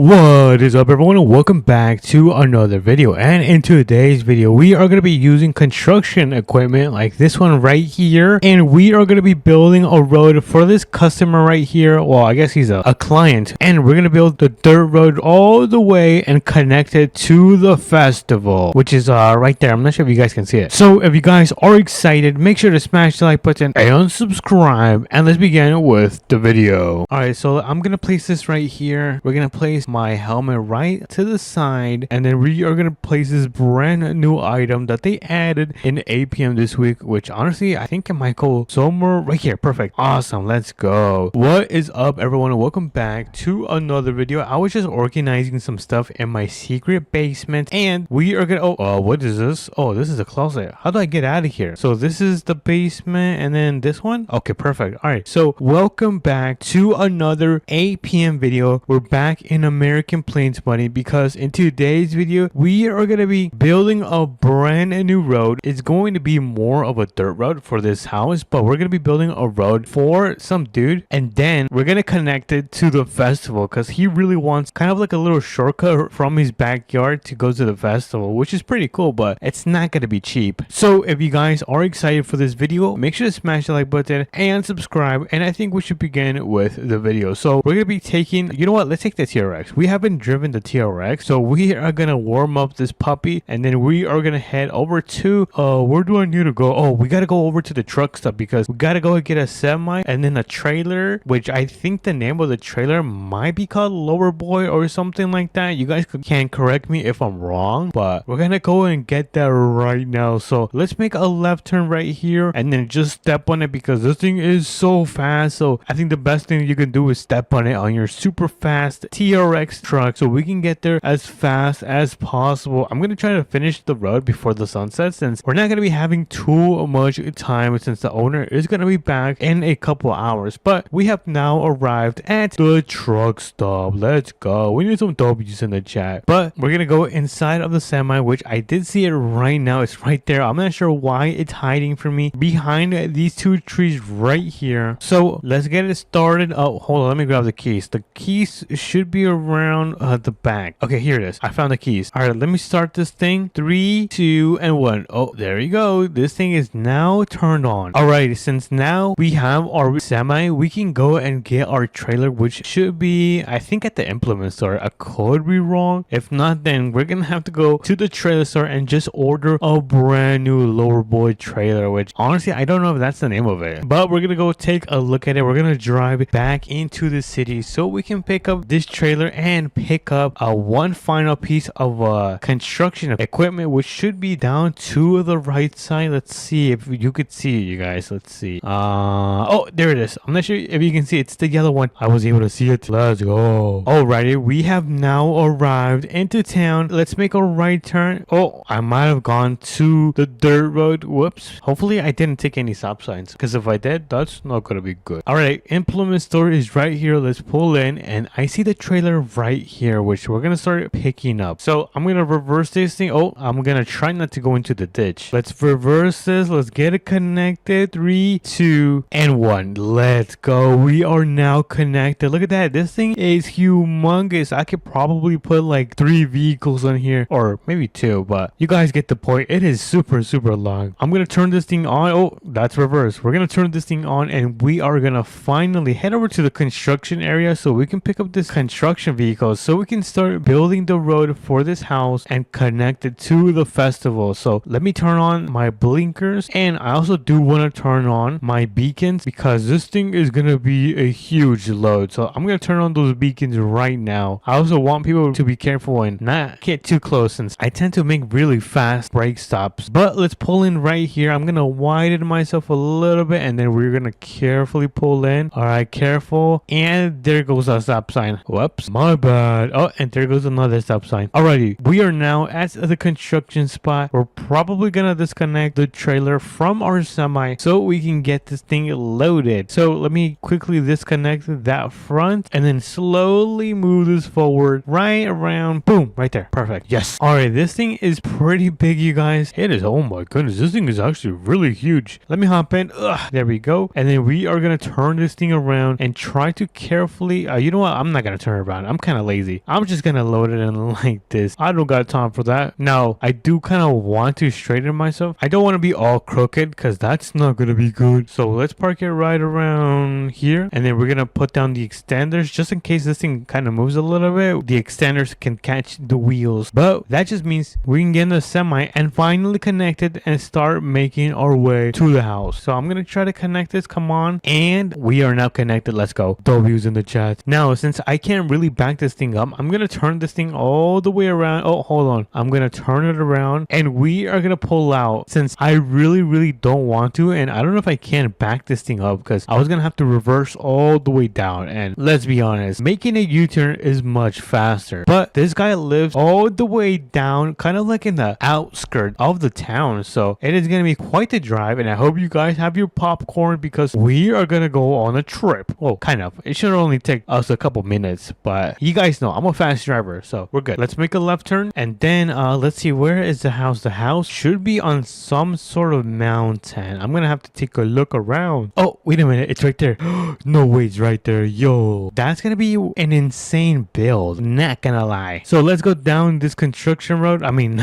What is up, everyone, and welcome back to another video. And in today's video we are going to be using construction equipment like this one right here, and we are going to be building a road for this customer right here. Well, I guess he's a client, and we're going to build the dirt road all the way and connect it to the festival, which is right there. I'm not sure if you guys can see it. So if you guys are excited, make sure to smash the like button and subscribe, and let's begin with the video. All right, so I'm going to place this right here. We're going to place my helmet right to the side, and then we are gonna place this brand new item that they added in APM this week, which honestly I think it might go somewhere right here. Perfect. Awesome. Let's go. What is up, everyone, and welcome back to another video. I was just organizing some stuff in my secret basement, and we are gonna what is this? Oh, this is a closet. How do I get out of here? So this is the basement, and then this one. Okay, perfect. All right, so welcome back to another APM video. We're back in American Plains money, because in today's video we are going to be building a brand new road. It's going to be more of a dirt road for this house, but we're going to be building a road for some dude, and then we're going to connect it to the festival because he really wants kind of like a little shortcut from his backyard to go to the festival, which is pretty cool, but it's not going to be cheap. So if you guys are excited for this video, make sure to smash the like button and subscribe, and I think we should begin with the video. So we're going to be taking, you know what, let's take the TRX. We haven't driven the TRX, so we are gonna warm up this puppy, and then we are gonna head over to where do I need to go? Oh, we gotta go over to the truck stop because we gotta go get a semi and then a trailer, which I think the name of the trailer might be called Lower Boy or something like that. You guys can correct me if I'm wrong, but we're gonna go and get that right now. So let's make a left turn right here and then just step on it because this thing is so fast. So I think the best thing you can do is step on it on your super fast TRX truck so we can get there as fast as possible. I'm gonna try to finish the road before the sun sets, since we're not gonna be having too much time since the owner is gonna be back in a couple hours. But we have now arrived at the truck stop. Let's go. We need some W's in the chat, but we're gonna go inside of the semi, which I did see it right now. It's right there. I'm not sure why it's hiding from me behind these two trees right here. So let's get it started. Oh, hold on, let me grab the keys. The keys should be around the back. Okay, here it is. I found the keys. All right, let me start this thing. 3, 2, and 1. Oh, there you go. This thing is now turned on. All right, since now we have our semi, we can go and get our trailer, which should be, I think, at the implement store. I could be wrong. If not, then we're gonna have to go to the trailer store and just order a brand new Lower Boy trailer, which honestly I don't know if that's the name of it, but we're gonna go take a look at it. We're gonna drive back into the city so we can pick up this trailer and pick up one final piece of construction equipment, which should be down to the right side. Let's see if you could see it, you guys. Let's see. Oh, there it is. I'm not sure if you can see it. It's the yellow one. I was able to see it. Let's go. Alrighty, we have now arrived into town. Let's make a right turn. Oh, I might have gone to the dirt road. Whoops. Hopefully I didn't take any stop signs, because if I did, that's not gonna be good. Alright, implement store is right here. Let's pull in, and I see the trailer right here, which we're gonna start picking up. So I'm gonna reverse this thing. Oh, I'm gonna try not to go into the ditch. Let's reverse this. Let's get it connected. 3, 2, and 1. Let's go. We are now connected. Look at that. This thing is humongous. I could probably put like 3 vehicles on here, or maybe 2, but you guys get the point. It is super long. I'm gonna turn this thing on. Oh, that's reverse. We're gonna turn this thing on, and we are gonna finally head over to the construction area so we can pick up this construction vehicle so we can start building the road for this house and connect it to the festival. So let me turn on my blinkers, and I also do want to turn on my beacons because this thing is gonna be a huge load. So I'm gonna turn on those beacons right now. I also want people to be careful and not get too close, since I tend to make really fast brake stops. But let's pull in right here. I'm gonna widen myself a little bit, and then we're gonna carefully pull in. All right, careful. And there goes a stop sign. Whoops, my bad. Oh, and there goes another stop sign. Alrighty, we are now at the construction spot. We're probably gonna disconnect the trailer from our semi so we can get this thing loaded. So let me quickly disconnect that front and then slowly move this forward right around. Boom, right there. Perfect. Yes. Alright, this thing is pretty big, you guys. It is. Oh my goodness, this thing is actually really huge. Let me hop in. Ugh, there we go. And then we are gonna turn this thing around and try to carefully you know what, I'm not gonna turn it around. I'm kind of lazy. I'm just gonna load it in like this. I don't got time for that. Now, I do kind of want to straighten myself. I don't want to be all crooked because that's not gonna be good. So let's park it right around here, and then we're gonna put down the extenders just in case this thing kind of moves a little bit. The extenders can catch the wheels, but that just means we can get in the semi and finally connect it and start making our way to the house. So I'm gonna try to connect this. Come on, and we are now connected. Let's go. W's in the chat. Now, since I can't really back this thing up, I'm gonna turn this thing all the way around. Oh, hold on. I'm gonna turn it around, and we are gonna pull out since I really don't want to, and I don't know if I can back this thing up because I was gonna have to reverse all the way down. And let's be honest, making a U-turn is much faster. But this guy lives all the way down, kind of like in the outskirts of the town, so it is gonna be quite the drive. And I hope you guys have your popcorn because we are gonna go on a trip. Well, kind of. It should only take us a couple minutes, but you guys know I'm a fast driver, so we're good. Let's make a left turn, and then let's see, where is the house? The house should be on some sort of mountain. I'm gonna have to take a look around. Oh, wait a minute, it's right there. No way, it's right there. Yo, that's gonna be an insane build, not gonna lie. So let's go down this construction road, I mean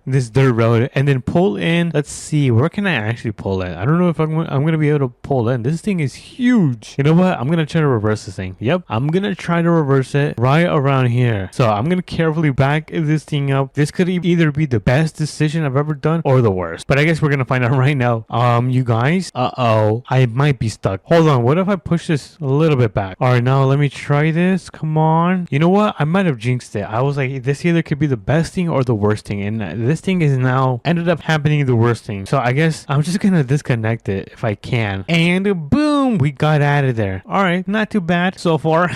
this dirt road, and then pull in. Let's see, where can I actually pull in? I don't know if I'm gonna be able to pull in. This thing is huge. You know what, I'm gonna try to reverse this thing. Yep, I'm gonna try to reverse it right around here. So I'm gonna carefully back this thing up. This could either be the best decision I've ever done or the worst, but I guess we're gonna find out right now. You guys, I might be stuck. Hold on, what if I push this a little bit back? All right, now let me try this. Come on. You know what, I might have jinxed it. I was like, this either could be the best thing or the worst thing, and this thing is now ended up happening the worst thing. So I guess I'm just gonna disconnect it if I can, and boom, we got out of there. All right, not too bad so far.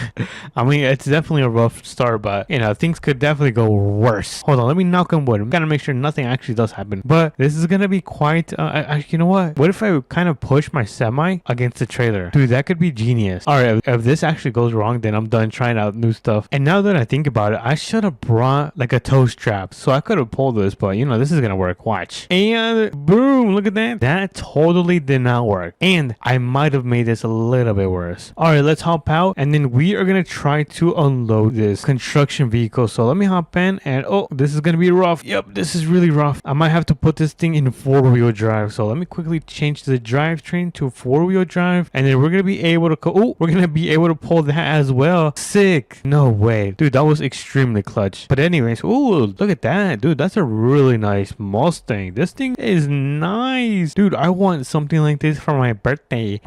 I mean, it's definitely a rough start, but you know, things could definitely go worse. Hold on, let me knock on wood. I'm gonna make sure nothing actually does happen, but this is gonna be quite you know what if I kind of push my semi against the trailer? Dude, that could be genius. All right, if this actually goes wrong, then I'm done trying out new stuff. And now that I think about it, I should have brought like a toe strap so I could have pulled this, but you know, this is gonna work. Watch. And boom, look at that. That totally did not work, and I might have made this a little bit worse. All right, let's hop out, and then we are gonna try to unload this construction vehicle. So let me hop in, and oh, this is gonna be rough. Yep, this is really rough. I might have to put this thing in 4-wheel drive. So let me quickly change the drivetrain to 4-wheel drive, and then we're gonna be able to we're gonna be able to pull that as well. Sick. No way, dude, that was extremely clutch. But anyways, ooh, look at that, dude. That's a really nice Mustang. This thing is nice, dude. I want something like this for my birthday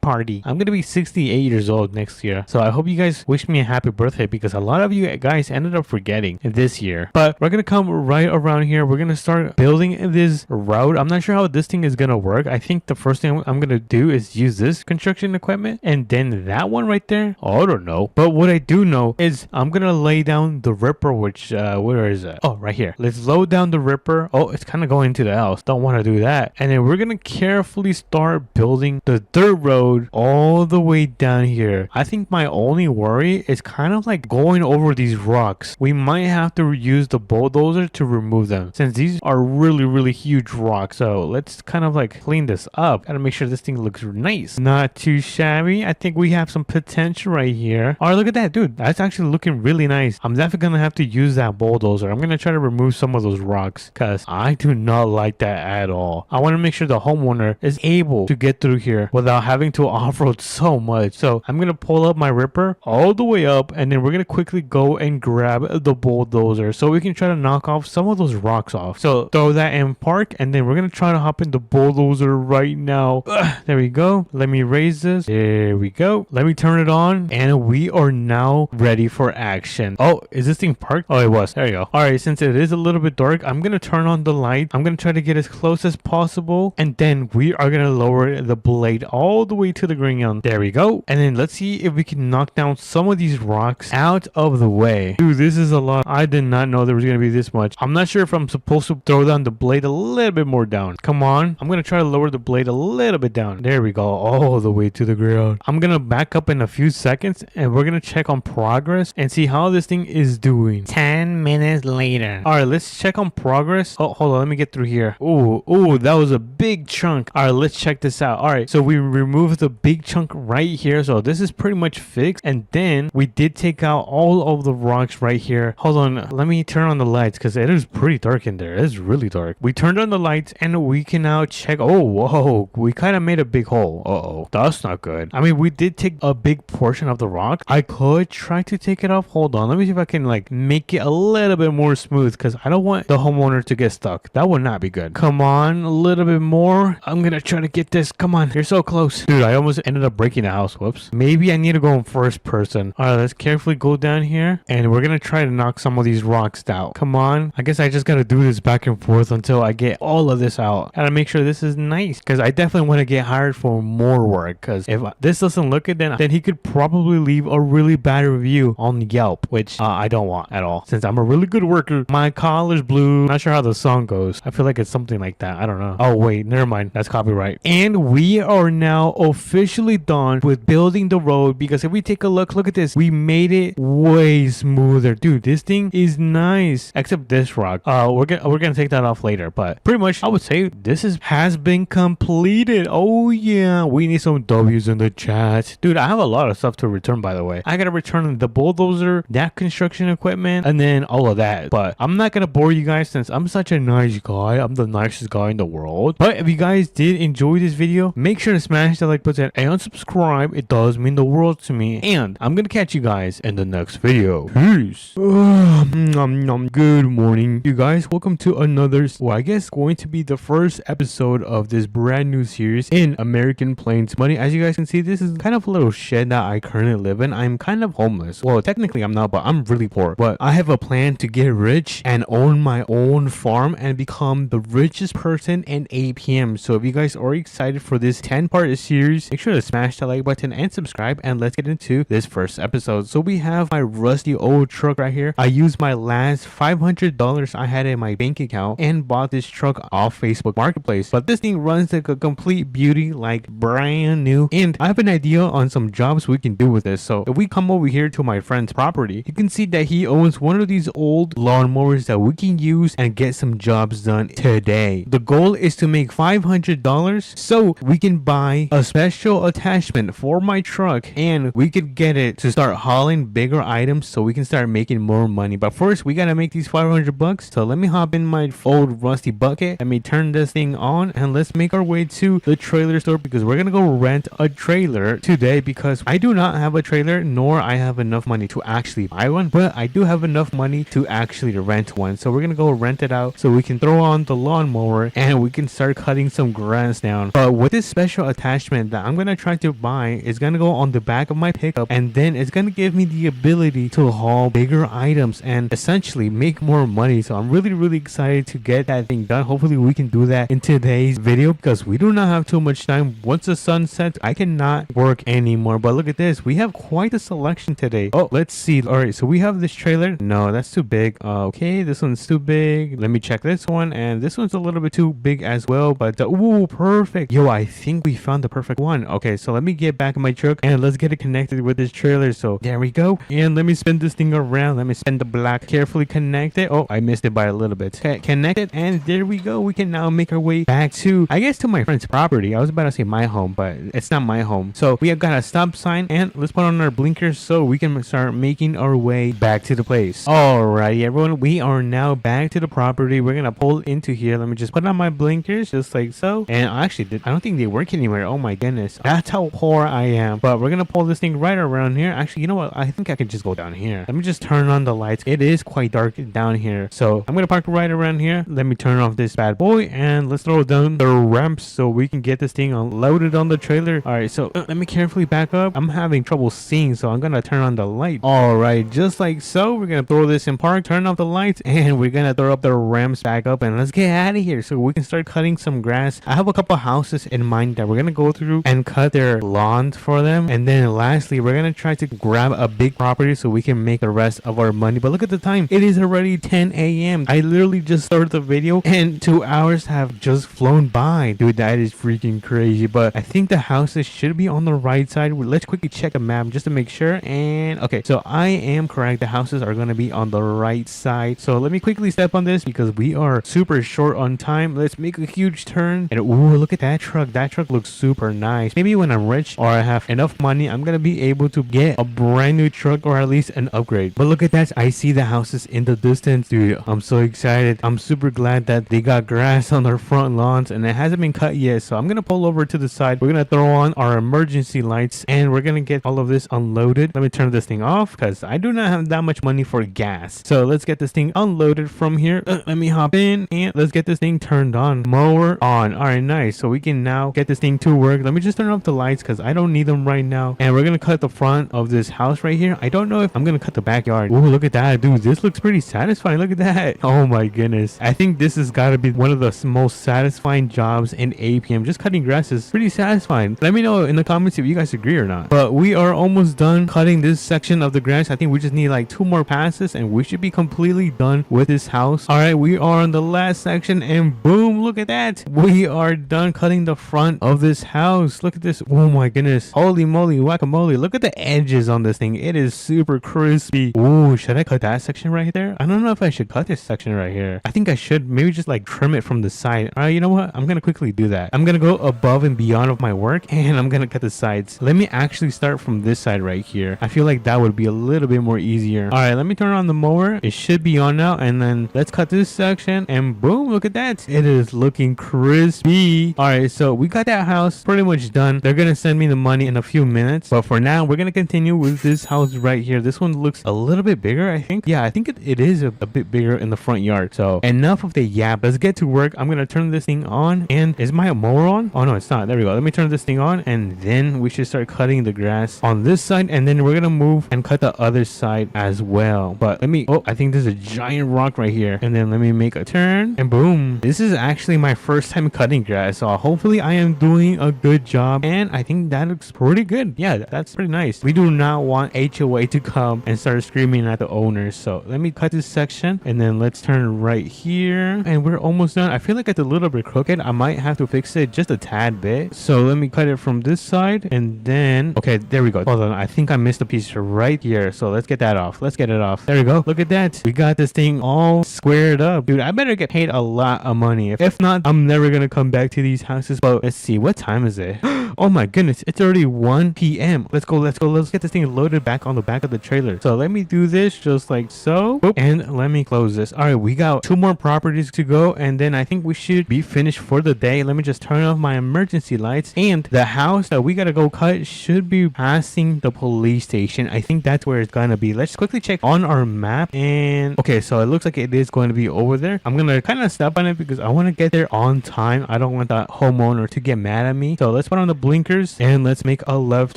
party. I'm gonna be 68 years old next year, so I hope you guys wish me a happy birthday because a lot of you guys ended up forgetting this year. But we're gonna come right around here. We're gonna start building this road. I'm not sure how this thing is gonna work. I think the first thing I'm gonna do is use this construction equipment, and then that one right there, oh, I don't know. But what I do know is I'm gonna lay down the ripper, which where is it? Oh, right here. Let's load down the ripper. Oh, it's kind of going into the house. Don't want to do that. And then we're gonna carefully start building the dirt road all the way down here. I think my only worry is kind of like going over these rocks. We might have to use the bulldozer to remove them since these are really huge rocks. So let's kind of like clean this up. Gotta make sure this thing looks nice, not too shabby. I think we have some potential right here. All right, look at that, dude. That's actually looking really nice. I'm definitely gonna have to use that bulldozer. I'm gonna try to remove some of those rocks because I do not like that at all. I want to make sure the homeowner is able to get through here without having to off-road so much. So I'm gonna pull up my ripper all the way up, and then we're gonna quickly go and grab the bulldozer so we can try to knock off some of those rocks off. So throw that in park, and then we're gonna try to hop in the bulldozer right now. There we go. Let me raise this. There we go. Let me turn it on, and we are now ready for action. Oh, is this thing parked? Oh, it was. There you go. All right, since it is a little bit dark, I'm gonna turn on the light. I'm gonna try to get as close as possible, and then we are gonna lower the blade all the way to the ground. There we go. And then let's see if we can knock down some of these rocks out of the way. Dude, this is a lot. I did not know there was gonna be this much. I'm not sure if I'm supposed to throw down the blade a little bit more down. Come on. I'm gonna try to lower the blade a little bit down. There we go. All the way to the ground. I'm gonna back up in a few seconds, and we're gonna check on progress and see how this thing is doing. 10 minutes later. All right, let's check on progress. Oh, hold on. Let me get through here. Ooh, that was a big chunk. All right, let's check this out. All right, so we removed the big chunk right here. So this is pretty much fixed. And then we did take out all of the rocks right here. Hold on, let me turn on the lights because it is pretty dark in there. It is really dark. We turned on the lights and we can now check. Oh, whoa, we kind of made a big hole. Uh-oh, that's not good. I mean, we did take a big portion of the rock. I could try to take it off. Hold on, let me see if I can like make it a little bit more smooth because I don't want the homeowner to get stuck. That would not be good. Come on, a little bit more. I'm gonna try to get this. Come on, you're so close. Dude, I almost ended up breaking the house. Whoops. Maybe I need to go in first person. All right, let's carefully go down here and we're gonna try to knock some of these rocks out. Come on. I guess I just gotta do this back and forth until I get all of this out. Gotta make sure this is nice because I definitely want to get hired for more work because if this doesn't look good, then he could probably leave a really bad review on Yelp, which I don't want at all since I'm a really good worker. My collar's blue. Not sure how the song goes. I feel like it's something like that. I don't know. Oh wait, never mind. That's copyright. And we are now officially done with building the road because if we take a look at this, we made it way smoother. Dude, this thing is nice except this rock. We're gonna take that off later, but pretty much I would say this has been completed. Oh yeah, we need some W's in the chat. Dude, I have a lot of stuff to return, by the way. I gotta return the bulldozer, that construction equipment, and then all of that. But I'm not gonna bore you guys since I'm such a nice guy. I'm the nicest guy in the world. But if you guys did enjoy this video, make sure to smash that like button and subscribe. It does mean the world to me. And I'm gonna catch you guys in the next video. Peace. Good morning, you guys. Welcome to another, well, I guess going to be the first episode of this brand new series in American Plains Money. As you guys can see, this is kind of a little shed that I currently live in. I'm kind of homeless. Well, technically I'm not, but I'm really poor. But I have a plan to get rich and own my own farm and become the richest person in APM. So if you guys are excited for this 10-part series, make sure to smash that like button and subscribe, and let's get into this first episode. So we have my rusty old truck right here. I used my last $500 I had in my bank account and bought this truck off Facebook Marketplace. But this thing runs like a complete beauty, like brand new. And I have an idea on some jobs we can do with this. So if we come over here to my friend's property, you can see that he owns one of these old lawnmowers that we can use and get some jobs done today. The goal is to make $500 so we can buy a special attachment for my truck and we could get it to start hauling bigger items so we can start making more money. But first we gotta make these $500. So let me hop in my old rusty bucket. Let me turn this thing on and let's make our way to the trailer store because we're gonna go rent a trailer today because I do not have a trailer nor I have enough money to actually buy one, but I do have enough money to actually rent one. So we're gonna go rent it out so we can throw on the lawnmower and we can start cutting some grass down. But with this special attachment that I'm gonna try to buy, is gonna go on the back of my pickup and then it's gonna give me the ability to haul bigger items and essentially make more money. So I'm really excited to get that thing done. Hopefully we can do that in today's video because we do not have too much time. Once the sun sets, I cannot work anymore. But look at this, we have quite a selection today. Oh, let's see. All right, so we have this trailer. No, that's too big. Okay, this one's too big. Let me check this one, and this one's a little bit too big as well. But ooh, perfect. Yo, I think we found the perfect one. Okay, so let me get back in my truck and let's get it connected with this trailer. So there we go. And let me spin this thing around. Let me spin the black. Carefully connect it. Oh, I missed it by a little bit. Okay, connect it, and there we go. We can now make our way back to, I guess, to my friend's property. I was about to say my home, but it's not my home. So we have got a stop sign, and let's put on our blinkers so we can start making our way back to the place. Alrighty, everyone, we are now back to the property. We're gonna pull into here. Let me just put on my blinkers just like so. And actually, I don't think they work anywhere. Oh my goodness, that's how poor I am. But we're gonna pull this thing right around here. Actually, you know what? I think I can just go down here. Let me just turn on the lights. It is quite dark down here, so I'm gonna park right around here. Let me turn off this bad boy and let's throw down the ramps so we can get this thing unloaded on the trailer. All right, so let me carefully back up. I'm having trouble seeing, so I'm gonna turn on the light. All right, just like so, we're gonna throw this in park, turn off the lights, and we're gonna throw up the ramps back up, and let's get out of here so we can start cutting some grass. I have a couple houses in mind that we're gonna go through and cut their lawns for them, and then lastly, we're gonna try to grab a big property so we can make the rest of our money. But look at the time, it is already 10 a.m. I literally just started the video and 2 hours have just flown by. Dude, that is freaking crazy. But I think the houses should be on the right side. Let's quickly check a map just to make sure. And okay, so I am correct, the houses are gonna be on the right side. So let me quickly step on this because we are super short on time. Let's make a huge turn, and ooh, look at that truck. That truck looks super nice. Maybe when I'm rich or I have enough money, I'm gonna be able to get a brand new truck or at least an upgrade. But look at that, I see the houses in the distance, dude. I'm so excited. I'm super glad that they got grass on their front lawns and it hasn't been cut yet. So I'm gonna pull over to the side. We're gonna throw on our emergency lights and we're gonna get all of this unloaded. Let me turn this thing off because I do not have that much money for gas. So let's get this thing unloaded from here. Let me hop in and let's get this thing turned on. Mower on. All right, nice. So we can now get this thing to work. Let me just turn off the lights because I don't need them right now. And we're gonna cut the front of this house right here. I don't know if I'm gonna cut the backyard. Ooh, look at that, dude. This looks pretty satisfying. Look at that. Oh my goodness. I think this has got to be one of the most satisfying jobs in APM. Just cutting grass is pretty satisfying. Let me know in the comments if you guys agree or not. But we are almost done cutting this section of the grass. I think we just need like 2 more passes and we should be completely done with this house. All right, we are on the last section and boom, look at that. We are done cutting the front of this house. Look at this. Oh my goodness. Holy moly, guacamole. Look at the edges on this thing. It is super crispy. Ooh, should I cut that section right there? I don't know if I should cut this section right here. I think I should maybe just like trim it from the side. All right, you know what? I'm gonna quickly do that. I'm gonna go above and beyond of my work and I'm gonna cut the sides. Let me actually start from this side right here. I feel like that would be a little bit more easier. All right, let me turn on the mower. It should be on now and then let's cut this section and boom, look at that. It is looking crispy. All right, so we got that house pretty much done. They're gonna send me the money in a few minutes, but for now we're gonna continue with this house right here. This one looks a little bit bigger, I think. Yeah, I think it is a bit bigger in the front yard. So enough of the yap. Let's get to work. I'm gonna turn this thing on. And is my mower on? Oh no, it's not. There we go. Let me turn this thing on and then we should start cutting the grass on this side and then we're gonna move and cut the other side as well. But let me, oh, I think there's a giant rock right here. And then let me make a turn and boom. This is actually my first time cutting grass. So hopefully I am doing a good job and I think that looks pretty good. Yeah, that's pretty nice. We do not want HOA to come and start screaming at the owners. So let me cut this section and then let's turn right here and we're almost done. I feel like it's a little bit crooked. I might have to fix it just a tad bit. So let me cut it from this side and then, okay, there we go. Hold on, I think I missed a piece right here. So let's get that off. Let's get it off. There we go. Look at that. We got this thing all squared up. Dude, I better get paid a lot of money. If not, I'm never gonna come back to these houses. But let's see, what time is it? Oh my goodness, it's already 1 p.m. Let's go. Let's get this thing loaded back on the back of the trailer. So let me do this just like so. Boop. And let me close this. All right, we got 2 more properties to go and then I think we should be finished for the day. Let me just turn off my emergency lights and the house that we gotta go cut should be passing the police station. I think that's where it's gonna be. Let's quickly check on our map and okay, so it looks like it is going to be over there. I'm gonna kind of step on it because I want to get there on time. I don't want that homeowner to get mad at me. So let's put on the blinkers and let's make a left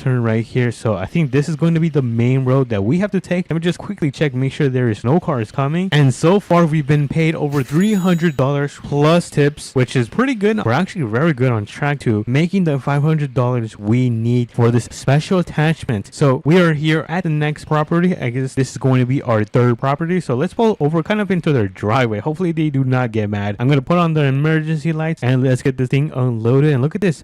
turn right here. So I think this is going to be the main road that we have to take. Let me just quickly check, make sure there is no cars coming. And so far we've been paid over $300 plus tips, which is pretty good. We're actually very good on track to making the $500 we need for this special attachment. So we are here at the next property. I guess this is going to be our 3rd property. So let's pull over kind of into their driveway. Hopefully they do not get mad. I'm gonna put on the emergency lights and let's get this thing unloaded. And look at this.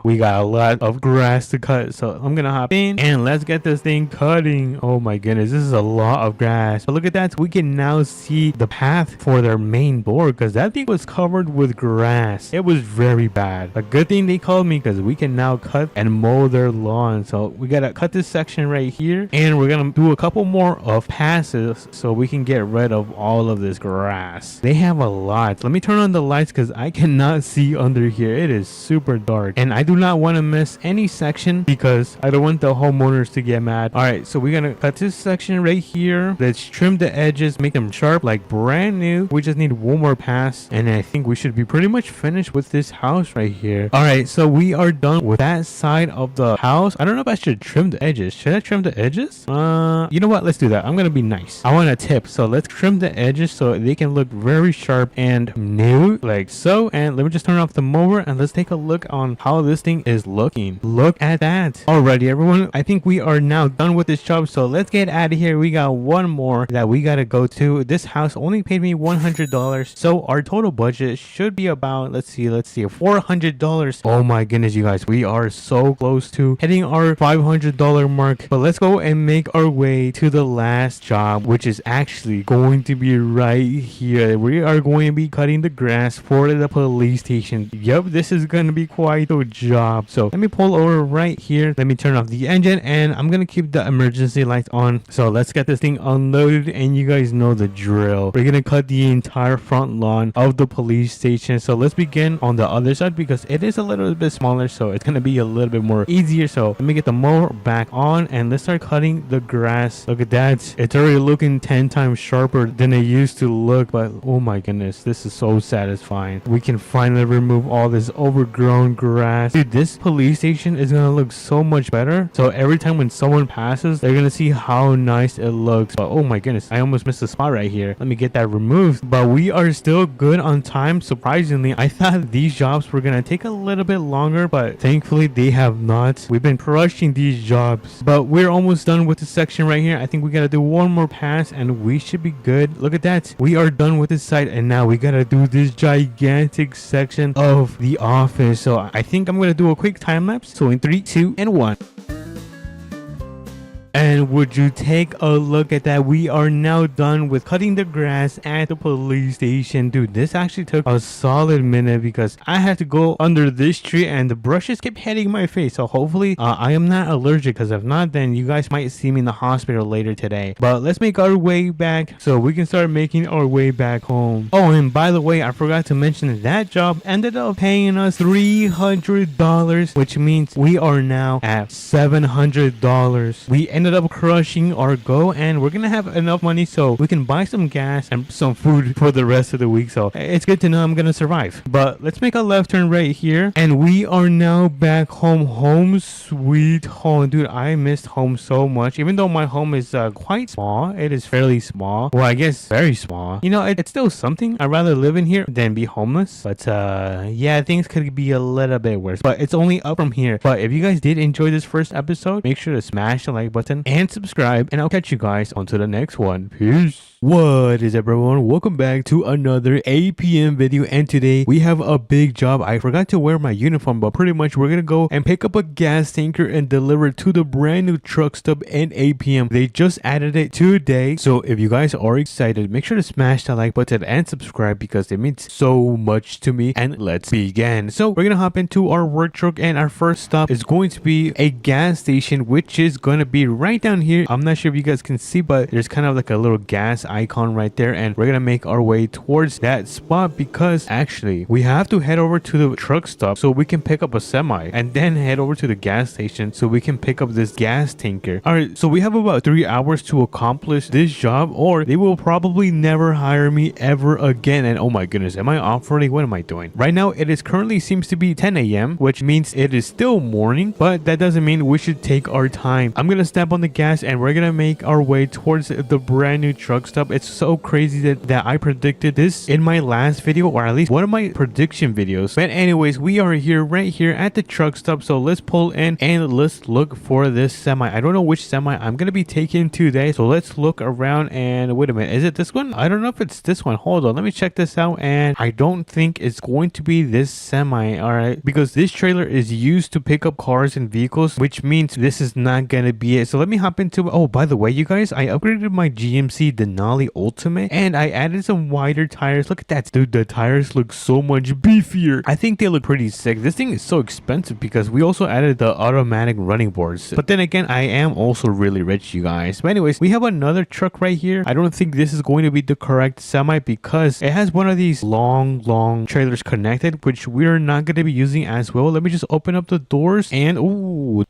We got a lot of grass to cut. So I'm gonna hop in and let's get this thing cutting. Oh my goodness, this is a lot of grass. But look at that. We can now see the path for their main board because that thing was covered with grass. It was very bad. A good thing they called me because we can now cut and mow their lawn. So we gotta cut this section right here and we're gonna do a couple more of passes so we can get rid of all of this grass. They have a lot. Let me turn on the lights because I cannot see under here. It is super dark and I do not want to miss any section because I don't want the homeowners to get mad. All right, so we're gonna cut this section right here. Let's trim the edges, make them sharp like brand new. We just need 1 more pass and I think we should be pretty much finished with this house right here. All right, so we are done with that side of the house. I don't know if I should trim the edges. Should I trim the edges? You know what? Let's do that. I'm gonna be nice. I want a tip. So let's trim the edges so they can look very sharp and new like so. And let me just turn off the mower and let's take a look on how this thing is looking. Look at that. Alrighty, everyone. I think we are now done with this job. So let's get out of here. We got 1 more that we gotta go to. This house only paid me $100. So our total budget should be about, let's see, $400. Oh my goodness, you guys. We are so close to hitting our $500 mark. But let's go and make our way to the last job, which is actually going to be right here. We are going to be cutting the grass for the police station. Yep, this is going to be quite a job. So let me pull over right here. Let me turn off the engine, and I'm gonna keep the emergency lights on. So let's get this thing unloaded, and you guys know the drill. We're gonna cut the entire front lawn of the police station. So let's begin on the other side because it is a little bit smaller, so it's gonna be a little bit more easier. So let me get the mower back on, and let's start cutting the grass. Look at that, it's already looking 10 times sharper than it used to look. But oh my goodness, this is so satisfying. We can finally remove all this overgrown grass. Dude, this police station is gonna look so much better. So every time when someone passes, they're gonna see how nice it looks. But oh my goodness, I almost missed a spot right here. Let me get that removed. But we are still good on time. Surprisingly, I thought these jobs were gonna take a little bit longer, but thankfully they have not. We've been crushing these jobs, but we're almost done with the section right here. I think we gotta do one more pass and we should be good. Look at that, we are done with this side, and now we gotta do this gigantic section of the office. So I think I'm gonna do a quick time lapse. So in 3, 2, and 1. And would you take a look at that? We are now done with cutting the grass at the police station. Dude, this actually took a solid minute because I had to go under this tree and the brushes kept hitting my face. So hopefully I am not allergic, because if not, then you guys might see me in the hospital later today. But let's make our way back so we can start making our way back home. Oh, and by the way, I forgot to mention that job ended up paying us $300, which means we are now at $700. We ended up crushing our goal, and we're gonna have enough money so we can buy some gas and some food for the rest of the week. So it's good to know I'm gonna survive. But let's make a left turn right here, and we are now back home. Home sweet home. Dude, I missed home so much. Even though my home is quite small, it is fairly small. Well, I guess very small. You know, it's still something. I'd rather live in here than be homeless. But yeah, things could be a little bit worse, but it's only up from here. But if you guys did enjoy this first episode, make sure to smash the like button and subscribe, and I'll catch you guys onto the next one. Peace. What is up, everyone? Welcome back to another APM video, and today we have a big job. I forgot to wear my uniform, but pretty much we're gonna go and pick up a gas tanker and deliver it to the brand new truck stop in APM. They just added it today, so if you guys are excited, make sure to smash that like button and subscribe because it means so much to me. And let's begin. So we're gonna hop into our work truck, and our first stop is going to be a gas station, which is gonna be right down here. I'm not sure if you guys can see, but there's kind of like a little gas icon right there, and we're gonna make our way towards that spot because actually we have to head over to the truck stop so we can pick up a semi, and then head over to the gas station so we can pick up this gas tanker. All right, so we have about 3 hours to accomplish this job, or they will probably never hire me ever again. And oh my goodness, am I off already? What am I doing right now? It is currently seems to be 10 a.m., which means it is still morning, but that doesn't mean we should take our time. I'm gonna step on the gas, and we're gonna make our way towards the brand new truck stop. It's so crazy that I predicted this in my last video, or at least one of my prediction videos. But anyways, we are here right here at the truck stop, so let's pull in and let's look for this semi. I don't know which semi I'm gonna be taking today, so let's look around. And wait a minute, is it this one? I don't know if it's this one. Hold on, let me check this out. And I don't think it's going to be this semi. All right, because this trailer is used to pick up cars and vehicles, which means this is not gonna be it. So let me hop into it. Oh, by the way, you guys, I upgraded my GMC Denali Ultimate, and I added some wider tires. Look at that, dude. The tires look so much beefier. I think they look pretty sick. This thing is so expensive because we also added the automatic running boards. But then again, I am also really rich, you guys. But anyways, we have another truck right here. I don't think this is going to be the correct semi because it has one of these long trailers connected, which we're not going to be using as well. Let me just open up the doors, and ooh,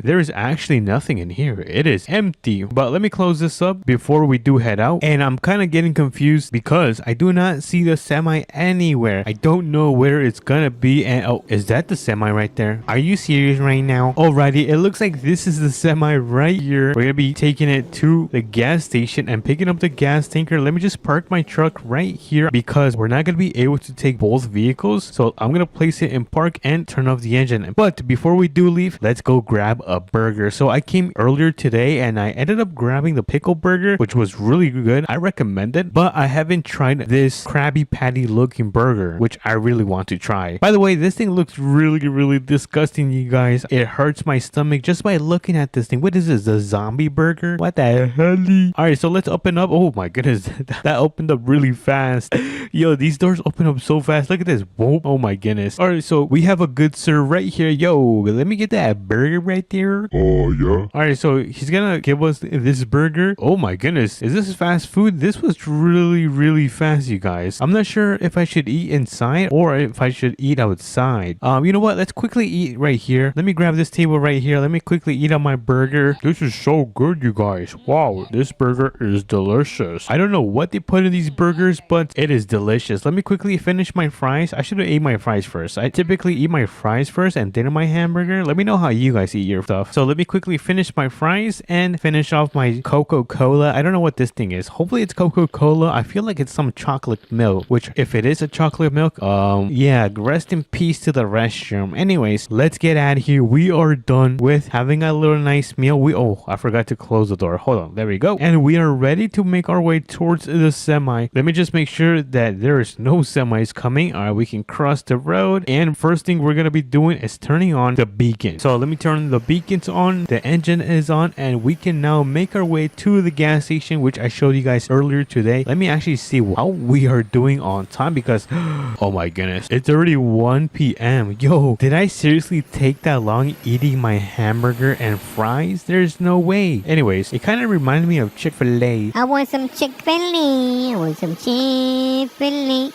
there is actually nothing in here. It is empty. But let me close this up before we do head out. And I'm kind of getting confused because I do not see the semi anywhere. I don't know where it's gonna be. And oh, is that the semi right there? Are you serious right now? Alrighty, it looks like this is the semi right here. We're gonna be taking it to the gas station and picking up the gas tanker. Let me just park my truck right here because we're not gonna be able to take both vehicles. So I'm gonna place it in park and turn off the engine. But before we do leave, let's go grab a burger. So I came earlier today and I ended up grabbing the pickle burger, which was really good. good. I recommend it, but I haven't tried this Krabby Patty looking burger, which I really want to try. By the way, this thing looks really disgusting, you guys. It hurts my stomach just by looking at this thing. What is this? A zombie burger? What the hell? All right, so let's open up. Oh my goodness, that opened up really fast. Yo, these doors open up so fast. Look at this. Whoa. Oh my goodness. All right, so we have a good sir right here. Yo, let me get that burger right there. Oh, yeah. All right, so he's gonna give us this burger. Oh my goodness, is this fast food? This was really fast, you guys. I'm not sure if I should eat inside or if I should eat outside. You know what? Let's quickly eat right here. Let me grab this table right here. Let me quickly eat on my burger. This is so good, you guys. Wow, this burger is delicious. I don't know what they put in these burgers, but it is delicious. Let me quickly finish my fries. I should have ate my fries first. I typically eat my fries first and then my hamburger. Let me know how you guys eat your stuff. So let me quickly finish my fries and finish off my Coca-Cola. I don't know what this thing is. Hopefully it's Coca-Cola. I feel like it's some chocolate milk, which if it is a chocolate milk, yeah, rest in peace to the restroom. Anyways, let's get out of here. We are done with having a little nice meal. Oh, I forgot to close the door. Hold on. There we go. And we are ready to make our way towards the semi. Let me just make sure that there is no semis coming. All right, we can cross the road. And first thing we're going to be doing is turning on the beacon. So let me turn the beacons on. The engine is on and we can now make our way to the gas station, which I showed you guys earlier today. Let me actually see how we are doing on time because oh my goodness, it's already 1 p.m. Yo, did I seriously take that long eating my hamburger and fries? There's no way. Anyways, it kind of reminded me of Chick-fil-A. I want some Chick-fil-A. I want some Chick-fil-A.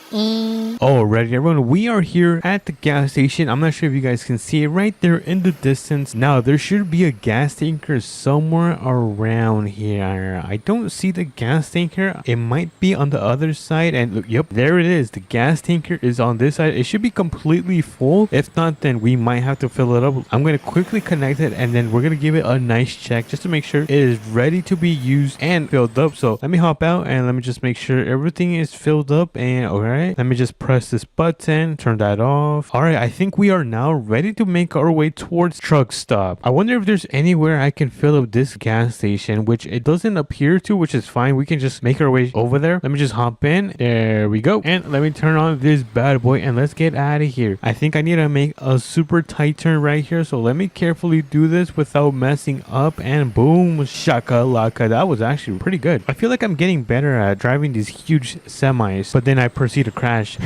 Alrighty, everyone, we are here at the gas station. I'm not sure if you guys can see it right there in the distance. Now, there should be a gas tanker somewhere around here. I don't see the gas tanker. It might be on the other side. And look, yep, there it is. The gas tanker is on this side. It should be completely full. If not, then we might have to fill it up. I'm going to quickly connect it and then we're going to give it a nice check just to make sure it is ready to be used and filled up. So let me hop out and let me just make sure everything is filled up. And all right, let me just press this button, turn that off. All right, I think we are now ready to make our way towards truck stop. I wonder if there's anywhere I can fill up this gas station, which it doesn't appear to, which is fine. We can just make our way over there. Let me just hop in. There we go. And let me turn on this bad boy and let's get out of here. I think I need to make a super tight turn right here. So let me carefully do this without messing up and boom, shakalaka. That was actually pretty good. I feel like I'm getting better at driving these huge semis, but then I proceed to crash.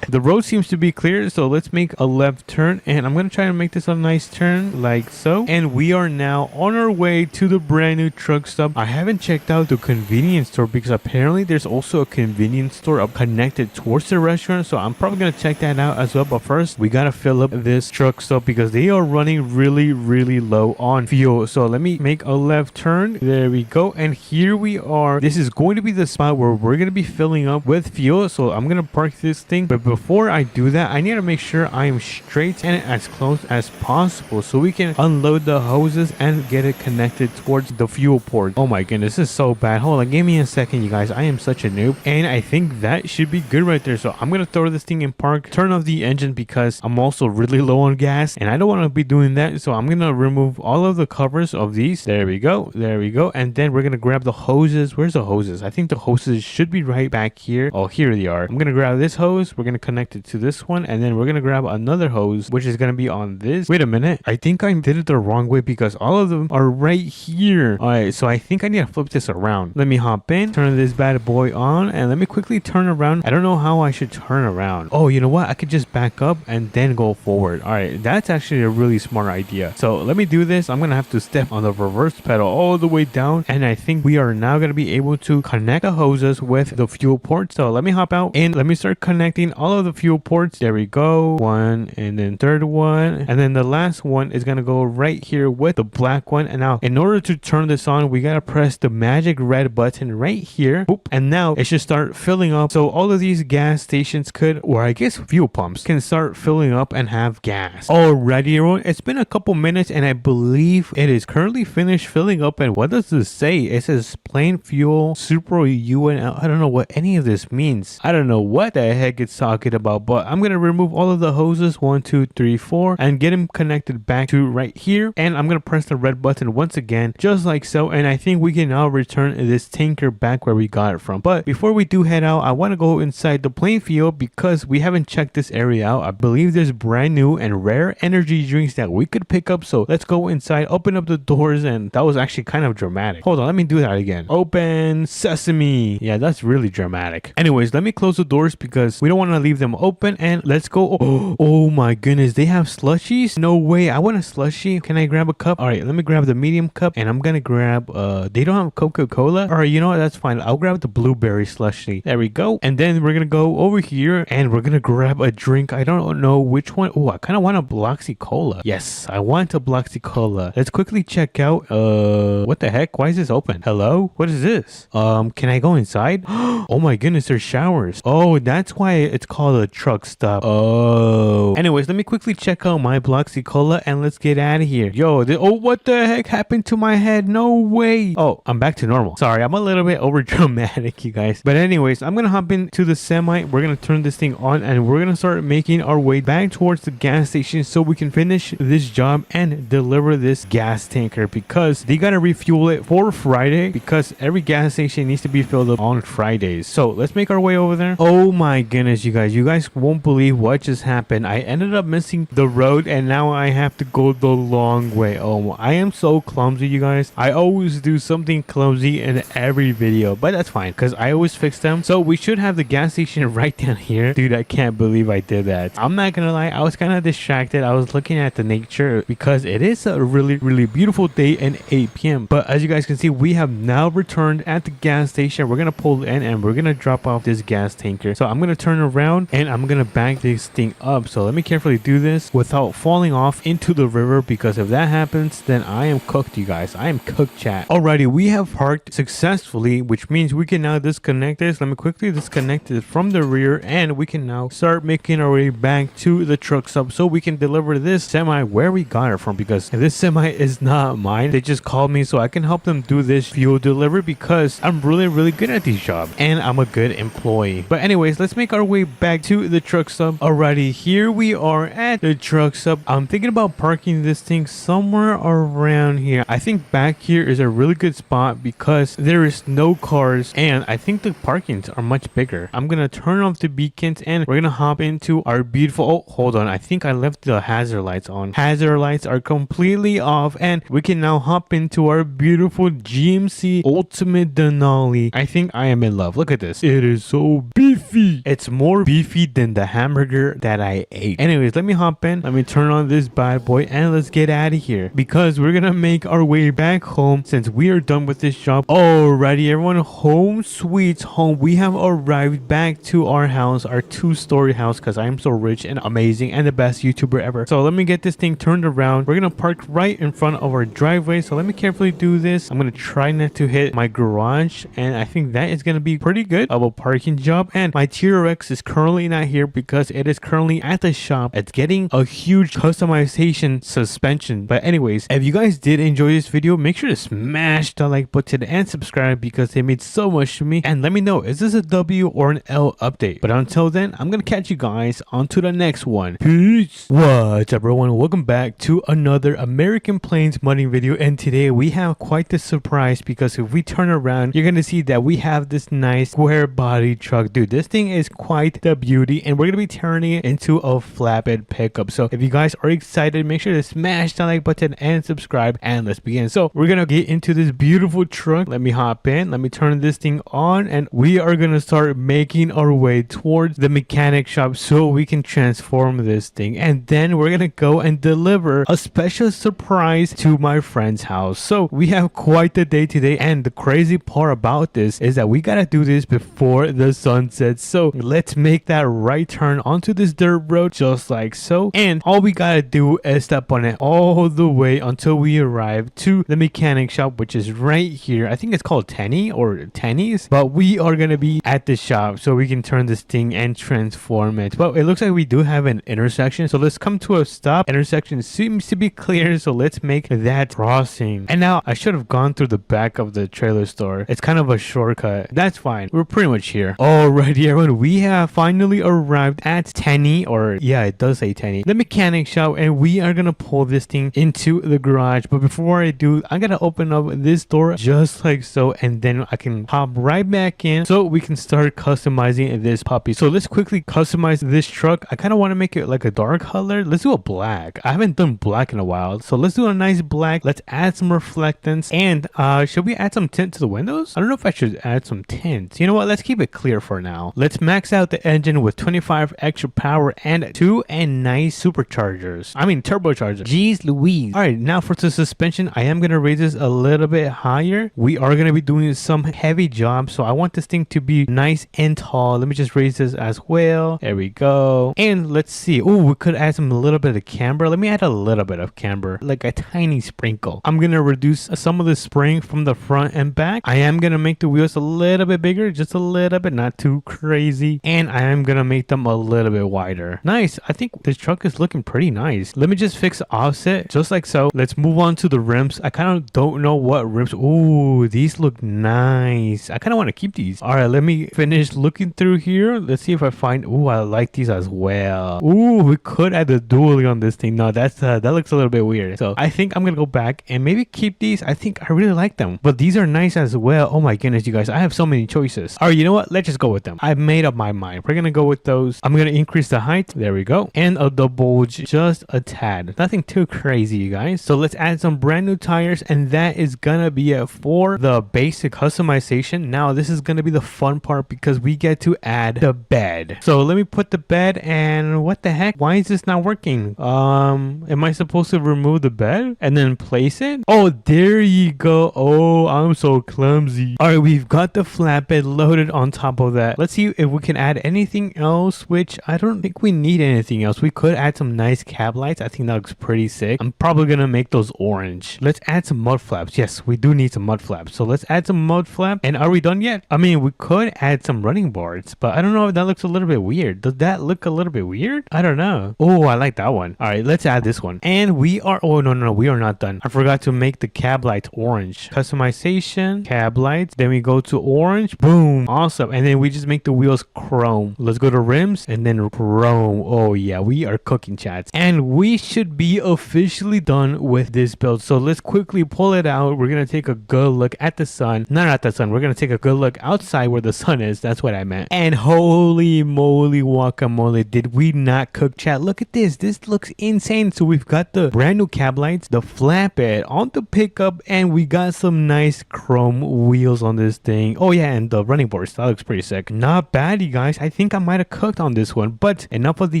The road seems to be clear, so let's make a left turn and I'm going to try to make this a nice turn like so. And we are now on our way to the brand new truck stop. I haven't checked out the convenience store because apparently there's also a convenience store up connected towards the restaurant, so I'm probably going to check that out as well. But first we got to fill up this truck stop because they are running really low on fuel. So let me make a left turn. There we go. And here we are. This is going to be the spot where we're going to be filling up with fuel. So I'm going to park this thing, but before I do that, I need to make sure I am straight and as close as possible so we can unload the hoses and get it connected towards the fuel port. Oh my goodness, this is so bad. Hold on, give me a second, you guys. I am such a noob. And I think that should be good right there. So I'm going to throw this thing in park, turn off the engine because I'm also really low on gas and I don't want to be doing that. So I'm going to remove all of the covers of these. There we go. There we go. And then we're going to grab the hoses. Where's the hoses? I think the hoses should be right back here. Oh, here they are. I'm going to grab this hose. We're going to connect it to this one and then we're gonna grab another hose which is gonna be on this. Wait a minute, I think I did it the wrong way because all of them are right here. All right, so I think I need to flip this around. Let me hop in, turn this bad boy on, and let me quickly turn around. I don't know how I should turn around. Oh, you know what, I could just back up and then go forward. All right, that's actually a really smart idea. So let me do this. I'm gonna have to step on the reverse pedal all the way down, and I think we are now gonna be able to connect the hoses with the fuel port. So let me hop out and let me start connecting all of the fuel ports. There we go, one, and then third one, and then the last one is gonna go right here with the black one. And now in order to turn this on, we gotta press the magic red button right here. Boop, and now it should start filling up. So all of these gas stations could, or I guess fuel pumps, can start filling up and have gas. Alrighty, everyone, it's been a couple minutes and I believe it is currently finished filling up. And what does this say? It says plain fuel super UNL. I don't know what any of this means. I don't know what the heck it's talking talking about. But I'm gonna remove all of the hoses, 1, 2, 3, 4, and get them connected back to right here. And I'm gonna press the red button once again, just like so. And I think we can now return this tanker back where we got it from. But before we do head out, I want to go inside the playing field because we haven't checked this area out. I believe there's brand new and rare energy drinks that we could pick up. So let's go inside, open up the doors, and that was actually kind of dramatic. Hold on, let me do that again. Open sesame. Yeah, that's really dramatic. Anyways, let me close the doors because we don't want to leave them open. And let's go. Oh my goodness, they have slushies? No way. I want a slushie. Can I grab a cup? All right, let me grab the medium cup, and I'm gonna grab they don't have Coca-Cola. All right, you know what, that's fine. I'll grab the blueberry slushie. There we go. And then we're gonna go over here and we're gonna grab a drink. I don't know which one. Oh, I kind of want a Bloxy Cola. Yes, I want a Bloxy Cola. Let's quickly check out. What the heck? Why is this open? Hello? What is this? Can I go inside? Oh my goodness, there's showers. Oh, that's why it's called a truck stop. Oh. Anyways, let me quickly check out my Bloxy Cola and let's get out of here. Yo, oh, what the heck happened to my head? No way. Oh, I'm back to normal. Sorry, I'm a little bit over dramatic, you guys. But anyways, I'm gonna hop into the semi. We're gonna turn this thing on and we're gonna start making our way back towards the gas station so we can finish this job and deliver this gas tanker because they gotta refuel it for Friday because every gas station needs to be filled up on Fridays. So let's make our way over there. Oh my goodness, you guys won't believe what just happened. I ended up missing the road and now I have to go the long way. Oh, I am so clumsy, you guys. I always do something clumsy in every video, but that's fine because I always fix them. So we should have the gas station right down here. Dude, I can't believe I did that. I'm not gonna lie, I was kind of distracted. I was looking at the nature because it is a really beautiful day in APM. But as you guys can see, we have now returned at the gas station. We're gonna pull in and we're gonna drop off this gas tanker. So I'm gonna turn around and I'm gonna back this thing up. So let me carefully do this without falling off into the river because if that happens, then I am cooked, you guys. I am cooked, chat. Alrighty, we have parked successfully, which means we can now disconnect this. Let me quickly disconnect it from the rear and we can now start making our way back to the truck stop so we can deliver this semi where we got it from because this semi is not mine. They just called me so I can help them do this fuel delivery because I'm really good at these jobs and I'm a good employee. But anyways, let's make our way back to the truck stop. Alrighty, here we are at the truck stop. I'm thinking about parking this thing somewhere around here. I think back here is a really good spot because there is no cars and I think the parkings are much bigger. I'm gonna turn off the beacons and we're gonna hop into our beautiful, oh, hold on, I think I left the hazard lights on. Hazard lights are completely off and we can now hop into our beautiful GMC Ultimate Denali. I think I am in love. Look at this. It is so beefy. It's more beefy than the hamburger that I ate. Anyways, let me hop in. Let me turn on this bad boy and let's get out of here because we're gonna make our way back home since we are done with this job. Alrighty, everyone, home sweet home. We have arrived back to our house, our 2-story house because I am so rich and amazing and the best YouTuber ever. So let me get this thing turned around. We're gonna park right in front of our driveway. So let me carefully do this. I'm gonna try not to hit my garage and I think that is gonna be pretty good of a parking job. And my TRX is currently not here because it is currently at the shop. It's getting a huge customization suspension. But anyways, if you guys did enjoy this video, make sure to smash the like button and subscribe because it means so much to me. And let me know, is this a W or an L update? But until then, I'm gonna catch you guys on to the next one. Peace. What's up, everyone? Welcome back to another American Plains modding video. And today we have quite the surprise because if we turn around, you're gonna see that we have this nice square body truck. Dude, this thing is quite the beauty and we're gonna be turning it into a flatbed pickup. So if you guys are excited, make sure to smash the like button and subscribe and let's begin. So we're gonna get into this beautiful truck. Let me hop in, let me turn this thing on and we are gonna start making our way towards the mechanic shop so we can transform this thing, and then we're gonna go and deliver a special surprise to my friend's house. So we have quite the day today, and the crazy part about this is that we gotta do this before the sun sets. So let's make that right turn onto this dirt road just like so, and all we gotta do is step on it all the way until we arrive to the mechanic shop, which is right here. I think it's called Tenny or Tenny's, but we are gonna be at the shop so we can turn this thing and transform it. But it looks like we do have an intersection, so let's come to a stop. Intersection seems to be clear, so let's make that crossing. And now I should have gone through the back of the trailer store. It's kind of a shortcut. That's fine, we're pretty much here. Alrighty, Alrighty, everyone, we have finally arrived at Tenny, or yeah, it does say Tenny, the mechanic shop, and we are gonna pull this thing into the garage. But before I do, I'm gonna open up this door just like so, and then I can hop right back in so we can start customizing this puppy. So let's quickly customize this truck. I kind of want to make it like a dark color. Let's do a black. I haven't done black in a while, so let's do a nice black. Let's add some reflectance, and should we add some tint to the windows? I don't know if I should add some tint. You know what, let's keep it clear for now. Let's max out the engine with 25 extra power and 2 nice superchargers. I mean turbochargers. Jeez Louise. All right, now for the suspension, I am gonna raise this a little bit higher. We are gonna be doing some heavy jobs, so I want this thing to be nice and tall. Let me just raise this as well. There we go. And let's see. Oh, we could add some a little bit of camber. Let me add a little bit of camber, like a tiny sprinkle. I'm gonna reduce some of the spring from the front and back. I am gonna make the wheels a little bit bigger, just a little bit, not too crazy, and I am gonna make them a little bit wider. Nice. I think this truck is looking pretty nice. Let me just fix the offset just like so. Let's move on to the rims. I kind of don't know what rims. Ooh, these look nice. I kind of want to keep these. All right, let me finish looking through here. Let's see if I find. Ooh, I like these as well. Ooh, we could add the dually on this thing. No, that's that looks a little bit weird. So I think I'm gonna go back and maybe keep these. I think I really like them, but these are nice as well. Oh my goodness, you guys, I have so many choices. All right, you know what? Let's just go with them. I've made up my mind. We're gonna go with those. I'm gonna increase the height. There we go, and the bulge just a tad. Nothing too crazy, you guys. So let's add some brand new tires, and that is gonna be it for the basic customization. Now this is gonna be the fun part because we get to add the bed. So let me put the bed, and what the heck? Why is this not working? Am I supposed to remove the bed and then place it? Oh, there you go. Oh, I'm so clumsy. All right, we've got the flatbed loaded on top of that. Let's see if we can add anything else, which I don't think we need anything else. We could add some nice cab lights. I think that looks pretty sick. I'm probably gonna make those orange. Let's add some mud flaps. Yes, we do need some mud flaps. So let's add some mud flap. And are we done yet? I mean, we could add some running boards, but I don't know if that looks a little bit weird. Does that look a little bit weird? I don't know. Oh, I like that one. All right, let's add this one. And we are, oh no, we are not done. I forgot to make the cab lights orange. Customization, cab lights. Then we go to orange. Boom. Awesome. And then we just make the wheels chrome. Let's go to rims and then chrome. Oh yeah, we are cooking, chats. And we should be officially done with this build. So let's quickly pull it out. We're gonna take a good look at the sun. Not at the sun. We're gonna take a good look outside where the sun is. That's what I meant. And holy moly guacamole, did we not cook, chat? Look at this. This looks insane. So we've got the brand new cab lights, the flatbed on the pickup, and we got some nice chrome wheels on this thing. Oh yeah, and the running boards. That looks pretty sick. Not bad, you guys. I think I might have cooked on this one, but enough of the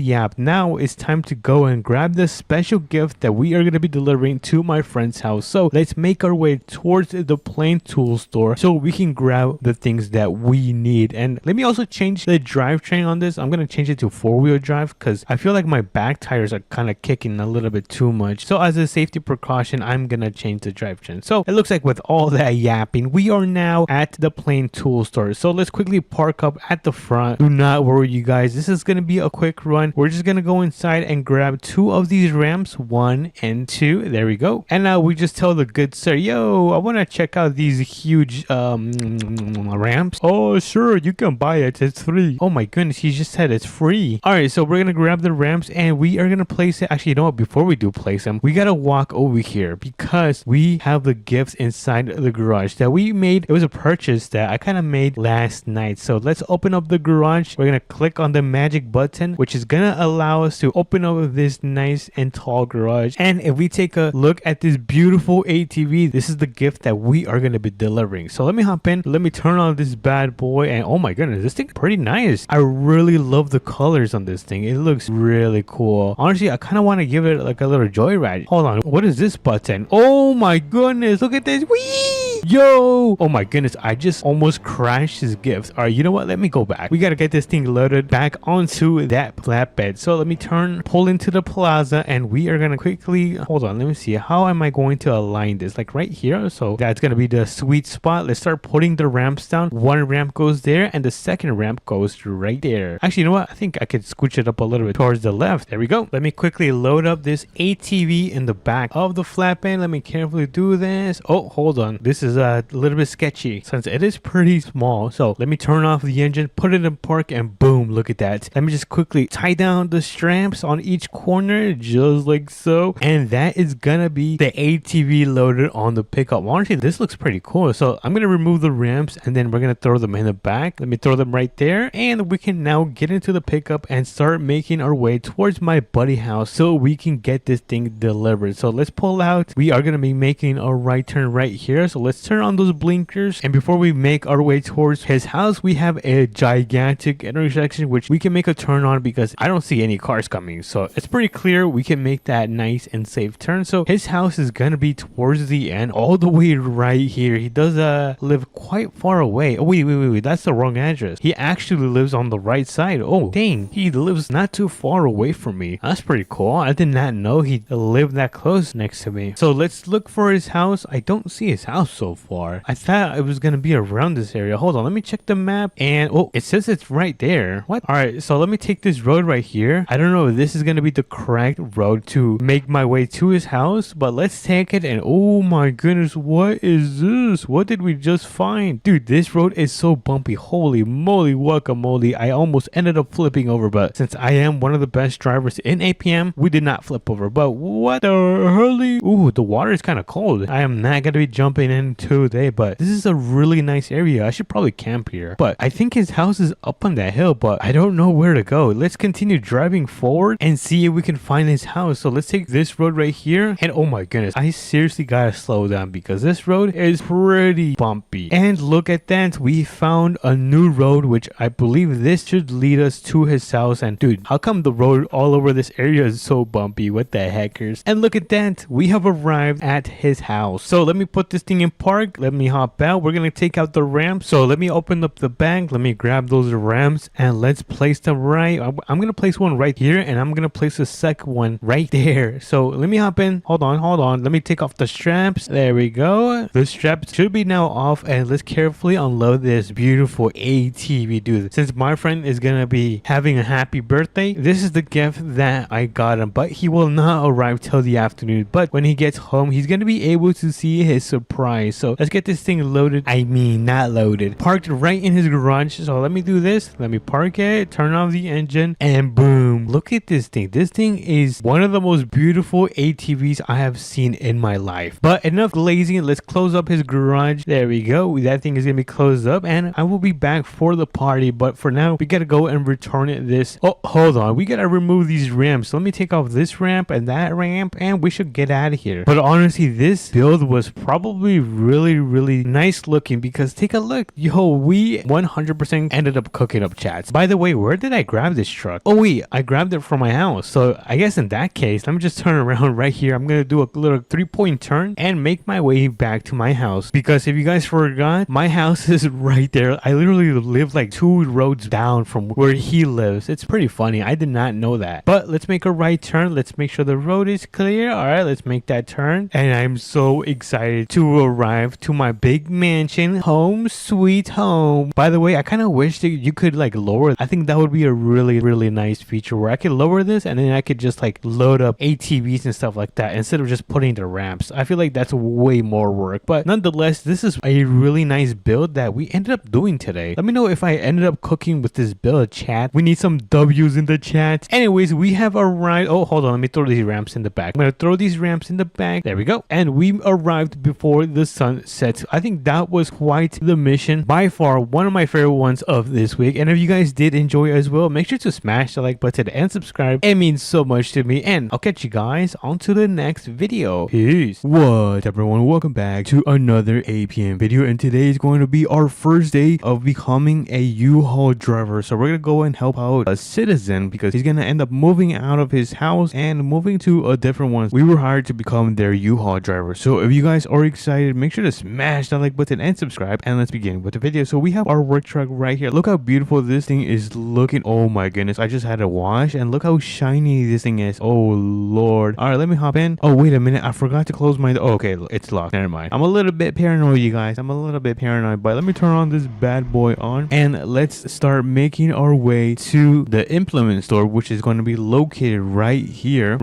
yap. Now it's time to go and grab the special gift that we are going to be delivering to my friend's house. So let's make our way towards the Plain Tool store so we can grab the things that we need. And let me also change the drivetrain on this. I'm going to change it to 4-wheel drive because I feel like my back tires are kind of kicking a little bit too much. So as a safety precaution, I'm going to change the drivetrain. So it looks like with all that yapping, we are now at the Plain Tool store. So let's quickly park up at the front. Do not worry, you guys. This is going to be a quick run. We're just going to go inside and grab 2 of these ramps, 1 and 2. There we go. And now we just tell the good sir, yo, I want to check out these huge ramps. Oh, sure, you can buy it. It's free. Oh my goodness, he just said it's free. All right, so we're going to grab the ramps and we are going to place it. Actually, you know what? Before we do place them, we got to walk over here because we have the gifts inside the garage that we made. It was a purchase that I kind of made last night. So let's open up the garage. We're going to click on the magic button, which is going to allow us to open up this nice and tall garage. And if we take a look at this beautiful ATV, this is the gift that we are going to be delivering. So let me hop in. Let me turn on this bad boy. And oh my goodness, this thing is pretty nice. I really love the colors on this thing. It looks really cool. Honestly, I kind of want to give it like a little joyride. Hold on. What is this button? Oh my goodness. Look at this. Whee! Yo! Oh my goodness, I just almost crashed his gift. All right, you know what? Let me go back. We got to get this thing loaded back onto that flatbed. So let me pull into the plaza, and we are going to quickly, hold on, let me see. How am I going to align this? Like right here. So that's going to be the sweet spot. Let's start putting the ramps down. One ramp goes there, and the second ramp goes right there. Actually, you know what? I think I could scooch it up a little bit towards the left. There we go. Let me quickly load up this ATV in the back of the flatbed. Let me carefully do this. Oh, hold on. This is is a little bit sketchy since it is pretty small. So let me turn off the engine, put it in park, and boom, look at that. Let me just quickly tie down the straps on each corner just like so, and that is gonna be the ATV loaded on the pickup. Honestly, this looks pretty cool. So I'm gonna remove the ramps and then we're gonna throw them in the back. Let me throw them right there, and we can now get into the pickup and start making our way towards my buddy house so we can get this thing delivered. So let's pull out. We are gonna be making a right turn right here, so let's turn on those blinkers. And before we make our way towards his house, we have a gigantic intersection which we can make a turn on because I don't see any cars coming, so it's pretty clear we can make that nice and safe turn. So his house is gonna be towards the end, all the way right here. He does live quite far away. Oh wait, that's the wrong address. He actually lives on the right side. Oh dang, he lives not too far away from me. That's pretty cool. I did not know he lived that close next to me. So let's look for his house. I don't see his house so far. I thought it was gonna be around this area. Hold on, let me check the map. And oh, it says it's right there. What? All right, so let me take this road right here. I don't know if this is gonna be the correct road to make my way to his house, but let's take it. And oh my goodness, what is this? What did we just find? Dude, this road is so bumpy. Holy moly guacamole. I almost ended up flipping over, but since I am one of the best drivers in APM, we did not flip over. But what the hurly? Ooh, the water is kind of cold. I am not gonna be jumping in today, but this is a really nice area. I should probably camp here, but I think his house is up on that hill, but I don't know where to go. Let's continue driving forward and see if we can find his house. So let's take this road right here, and oh my goodness, I seriously gotta slow down because this road is pretty bumpy. And look at that, we found a new road, which I believe this should lead us to his house. And dude, how come the road all over this area is so bumpy? What the heckers? And look at that, we have arrived at his house. So let me put this thing in park. Let me hop out. We're gonna take out the ramp. So let me open up the back. Let me grab those ramps and let's place them right. I'm gonna place one right here, and I'm gonna place the second one right there. So let me hop in. Hold on. Let me take off the straps. There we go. The straps should be now off, and let's carefully unload this beautiful ATV. Dude, since my friend is gonna be having a happy birthday, this is the gift that I got him, but he will not arrive till the afternoon. But when he gets home, he's gonna be able to see his surprise. So let's get this thing loaded. I mean, not loaded. Parked right in his garage. So let me do this. Let me park it, turn off the engine, and boom. Look at this thing. This thing is one of the most beautiful ATVs I have seen in my life. But enough glazing. Let's close up his garage. There we go. That thing is gonna be closed up, and I will be back for the party. But for now, we gotta go and return it this. Oh, hold on. We gotta remove these ramps. So let me take off this ramp and that ramp, and we should get out of here. But honestly, this build was probably really nice looking because take a look. Yo, we 100% ended up cooking up chats. By the way, where did I grab this truck? Oh wait, I grabbed it from my house. So I guess in that case, let me just turn around right here. I'm gonna do a little 3-point turn and make my way back to my house, because if you guys forgot, my house is right there. I literally live like 2 roads down from where he lives. It's pretty funny. I did not know that. But let's make a right turn. Let's make sure the road is clear. All right, let's make that turn. And I'm so excited to arrive to my big mansion, home sweet home. By the way, I kind of wish that you could like lower. I think that would be a really nice feature where I could lower this and then I could just like load up ATVs and stuff like that instead of just putting the ramps. I feel like that's way more work, but nonetheless, this is a really nice build that we ended up doing today. Let me know if I ended up cooking with this build, chat. We need some W's in the chat. Anyways, we have arrived. Oh, hold on. Let me throw these ramps in the back. I'm gonna throw these ramps in the back. There we go. And we arrived before the sun sets. I think that was quite the mission. By far, one of my favorite ones of this week. And if you guys did enjoy as well, make sure to smash the like button and subscribe. It means so much to me. And I'll catch you guys on to the next video. Peace. What everyone, welcome back to another APM video. And today is going to be our first day of becoming a U-Haul driver. So we're gonna go and help out a citizen because he's gonna end up moving out of his house and moving to a different one. We were hired to become their U-Haul driver. So if you guys are excited, make sure to smash that like button and subscribe, and let's begin with the video. So we have our work truck right here. Look how beautiful this thing is looking. Oh my goodness, I just had a wash and look how shiny this thing is. Oh lord. All right, let me hop in. Oh wait a minute, I forgot to close my door. Oh, okay, it's locked. Never mind. I'm a little bit paranoid, you guys. I'm a little bit paranoid, but let me turn on this bad boy on and let's start making our way to the implement store, which is going to be located right here,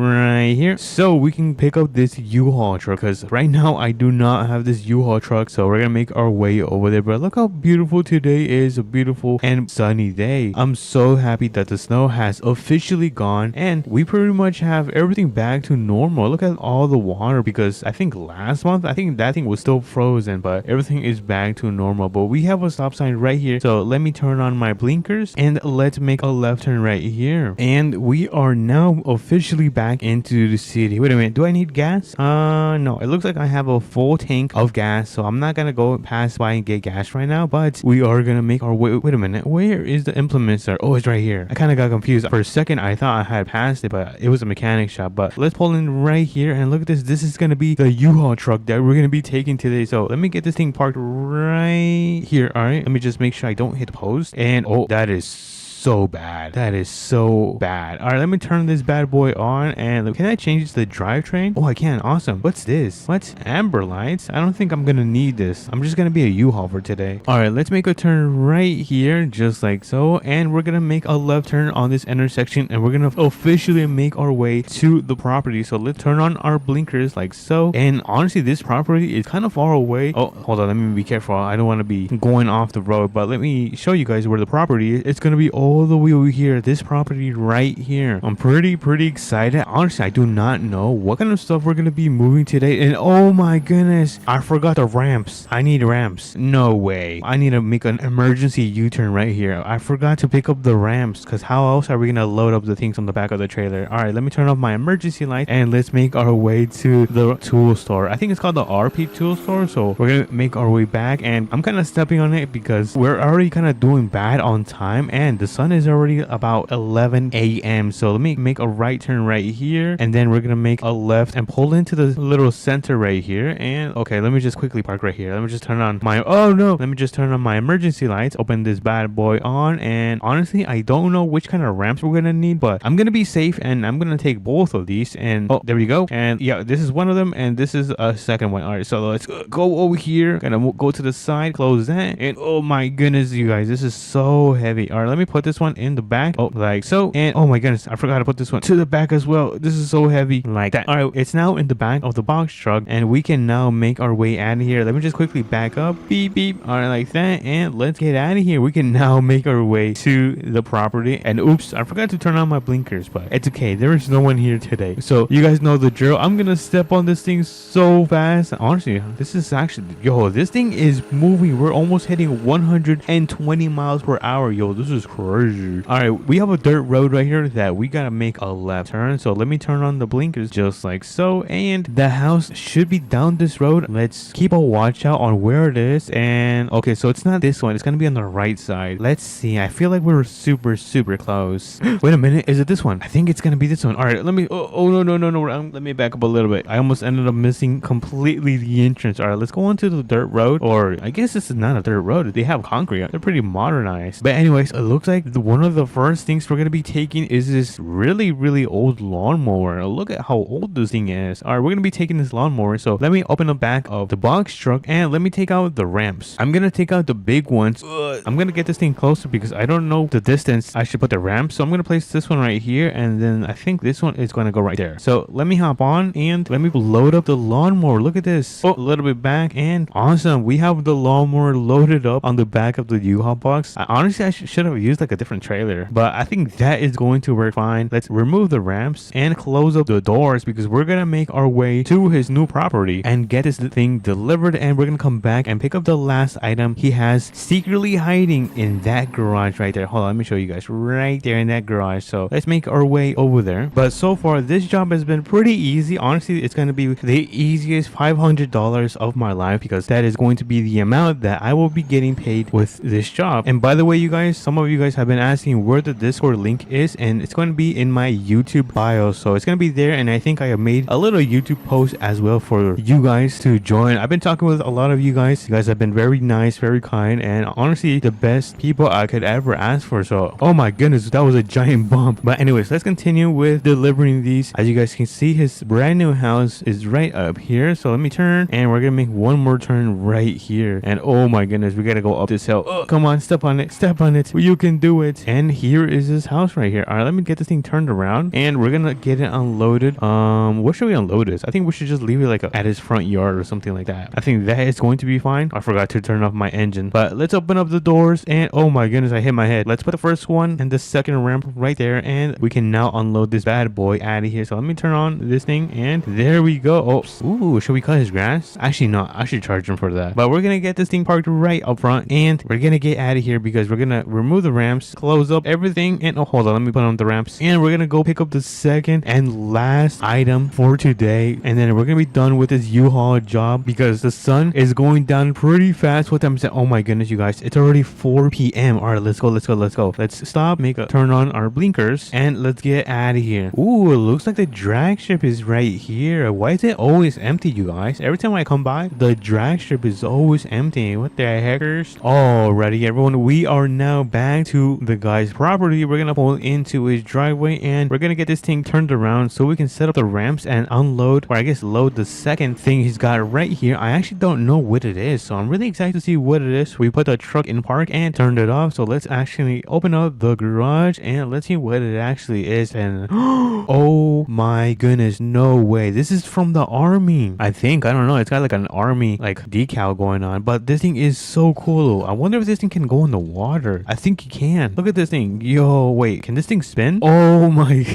so we can pick up this U-Haul truck, because right now I do not have this this U-Haul truck. So we're gonna make our way over there. But look how beautiful today is, a beautiful and sunny day. I'm so happy that the snow has officially gone and we pretty much have everything back to normal. Look at all the water, because I think last month I think that thing was still frozen, but everything is back to normal. But we have a stop sign right here, so let me turn on my blinkers and let's make a left turn right here. And we are now officially back into the city. Wait a minute, do I need gas? No, it looks like I have a full tank of gas, so I'm not gonna go pass by and get gas right now, but we are gonna make our way. Wait a minute, where is the implement store? Oh, it's right here. I kind of got confused for a second. I thought I had passed it, but it was a mechanic shop. But let's pull in right here and look at this. This is gonna be the U-Haul truck that we're gonna be taking today. So let me get this thing parked right here. All right, let me just make sure I don't hit the post. And oh, that is so bad. That is so bad. All right, let me turn this bad boy on. And can I change the drivetrain? Oh, I can. Awesome. What's this? What? Amber lights? I don't think I'm gonna need this. I'm just gonna be a U-Haul for today. All right, let's make a turn right here, just like so. And we're gonna make a left turn on this intersection, and we're gonna officially make our way to the property. So let's turn on our blinkers like so. And honestly, this property is kind of far away. Oh, hold on, let me be careful. I don't want to be going off the road, but let me show you guys where the property is. It's gonna be all the way over here, this property right here. I'm pretty excited. Honestly, I do not know what kind of stuff we're gonna be moving today. And oh my goodness, I forgot the ramps. I need ramps. No way. I need to make an emergency U-turn right here. I forgot to pick up the ramps, because how else are we gonna load up the things on the back of the trailer? All right, let me turn off my emergency light and let's make our way to the tool store. I think it's called the RP tool store. So we're gonna make our way back, and I'm kind of stepping on it because we're already kind of doing bad on time, and the sun is already about 11 a.m. So let me make a right turn right here, and then we're gonna make a left and pull into the little center right here. And okay, let me just quickly park right here. Let me just turn on my let me just turn on my emergency lights, open this bad boy on. And honestly, I don't know which kind of ramps we're gonna need, but I'm gonna be safe and I'm gonna take both of these. And oh, there we go. And yeah, this is one of them, and this is a second one. All right, so let's go over here. Gonna go to the side, close that. And oh my goodness, you guys, this is so heavy. All right, let me put this one in the back, like so. And oh my goodness, I forgot to put this one to the back as well. This is so heavy, like that. All right, it's now in the back of the box truck, and we can now make our way out of here. Let me just quickly back up, beep beep. All right, like that, and let's get out of here. We can now make our way to the property. And oops, I forgot to turn on my blinkers, but it's okay, there is no one here today, so you guys know the drill. I'm gonna step on this thing so fast. Honestly, this is actually, yo, this thing is moving. We're almost hitting 120 miles per hour. Yo, this is crazy. All right, we have a dirt road right here that we gotta make a left turn. So let me turn on the blinkers just like so, and the house should be down this road. Let's keep a watch out on where it is. And okay, so it's not this one, it's gonna be on the right side. Let's see, I feel like we're super close. Wait a minute, is it this one? I think it's gonna be this one. All right, let me no, let me back up a little bit. I almost ended up missing completely the entrance. All right, let's go onto the dirt road, or I guess this is not a dirt road. They have concrete. They're pretty modernized. But anyways, it looks like one of the first things we're gonna be taking is this really old lawnmower. Look at how old this thing is. All right, we're gonna be taking this lawnmower. So let me open the back of the box truck and let me take out the ramps. I'm gonna take out the big ones. I'm gonna get this thing closer because I don't know the distance I should put the ramp. So I'm gonna place this one right here, and then I think this one is gonna go right there. So let me hop on and let me load up the lawnmower. Look at this. Oh, a little bit back, and awesome, we have the lawnmower loaded up on the back of the U-Haul box. Honestly, I should have used like a different trailer, but I think that is going to work fine. Let's remove the ramps and close up the doors because we're gonna make our way to his new property and get this thing delivered, and we're gonna come back and pick up the last item he has secretly hiding in that garage right there. Hold on, let me show you guys right there in that garage. So let's make our way over there. But so far this job has been pretty easy. Honestly, it's gonna be the easiest $500 of my life because that is going to be the amount that I will be getting paid with this job. And by the way, you guys, some of you guys have been asking where the Discord link is, and it's going to be in my YouTube bio. So it's going to be there, and I think I have made a little YouTube post as well for you guys to join. I've been talking with a lot of you guys. You guys have been very nice, very kind, and honestly the best people I could ever ask for. So oh my goodness, that was a giant bump. But anyways, let's continue with delivering these. As you guys can see, his brand new house is right up here. So let me turn, and we're gonna make one more turn right here. And oh my goodness, we gotta go up this hill. Oh, come on, step on it, you can do do it. And here is this house right here. All right, let me get this thing turned around and we're gonna get it unloaded. Where should we unload this? I think we should just leave it like at his front yard or something like that. I think that is going to be fine. I forgot to turn off my engine, but let's open up the doors. And oh my goodness, I hit my head. Let's put the first one and the second ramp right there, and we can now unload this bad boy out of here. So let me turn on this thing, and there we go. Oh, ooh, should we cut his grass? Actually, no, I should charge him for that. But we're gonna get this thing parked right up front, and we're gonna get out of here because we're gonna remove the ramps, close up everything, and oh, hold on, let me put on the ramps, and we're gonna go pick up the second and last item for today, and then we're gonna be done with this U-Haul job because the sun is going down pretty fast. What time is it? Oh my goodness, you guys, it's already 4 p.m. All right, let's go. Let's stop, turn on our blinkers, and let's get out of here. Ooh, it looks like the drag strip is right here. Why is it always empty, you guys? Every time I come by, the drag strip is always empty. What the heckers? Alrighty, everyone, we are now back to the guy's property. We're gonna pull into his driveway, and we're gonna get this thing turned around so we can set up the ramps and unload, or I guess load the second thing he's got right here. I actually don't know what it is, so I'm really excited to see what it is. We put the truck in park and turned it off, so let's actually open up the garage and let's see what it actually is. And oh my goodness, no way, this is from the army. I don't know, it's got like an army like decal going on, but this thing is so cool. I wonder if this thing can go in the water. I think it can. Look at this thing. Yo, wait, can this thing spin? Oh my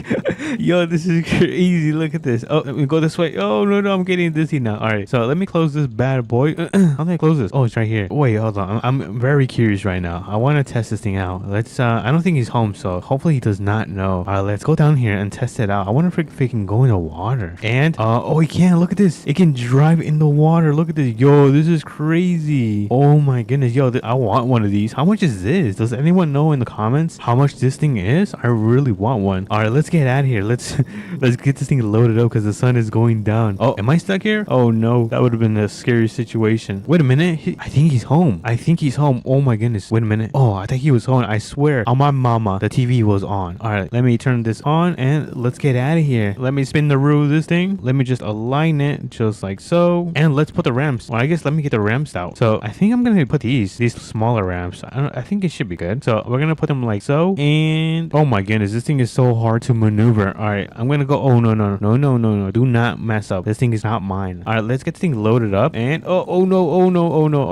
yo, this is crazy. Look at this. Oh, let me go this way. Oh no, I'm getting dizzy now. All right, so let me close this bad boy. How do I close this? Oh, it's right here. Wait, hold on, I'm very curious right now. I want to test this thing out. Let's I don't think he's home, so hopefully he does not know. All right, let's go down here and test it out. I wonder if it can go in the water. And oh, he can. Look at this, it can drive in the water. Look at this. Yo, this is crazy. Oh my goodness. Yo, I want one of these. How much is this? Does anyone know in the comments how much this thing is? I really want one. All right, let's get out of here. Let's get this thing loaded up because the sun is going down. Oh, am I stuck here? Oh no, that would have been a scary situation. Wait a minute, I think he's home. Oh my goodness, wait a minute. Oh, I think he was home. I swear on my mama, the TV was on. All right, let me turn this on and let's get out of here. Let me spin the rule of this thing. Let me just align it just like so, and let's put the ramps. Well, I guess let me get the ramps out. So I think I'm gonna put these smaller ramps. I think it should be good. So we're gonna put them like so. And oh my goodness, this thing is so hard to maneuver. All right, I'm gonna go. Oh no, do not mess up. This thing is not mine. All right, let's get this thing loaded up. And oh no.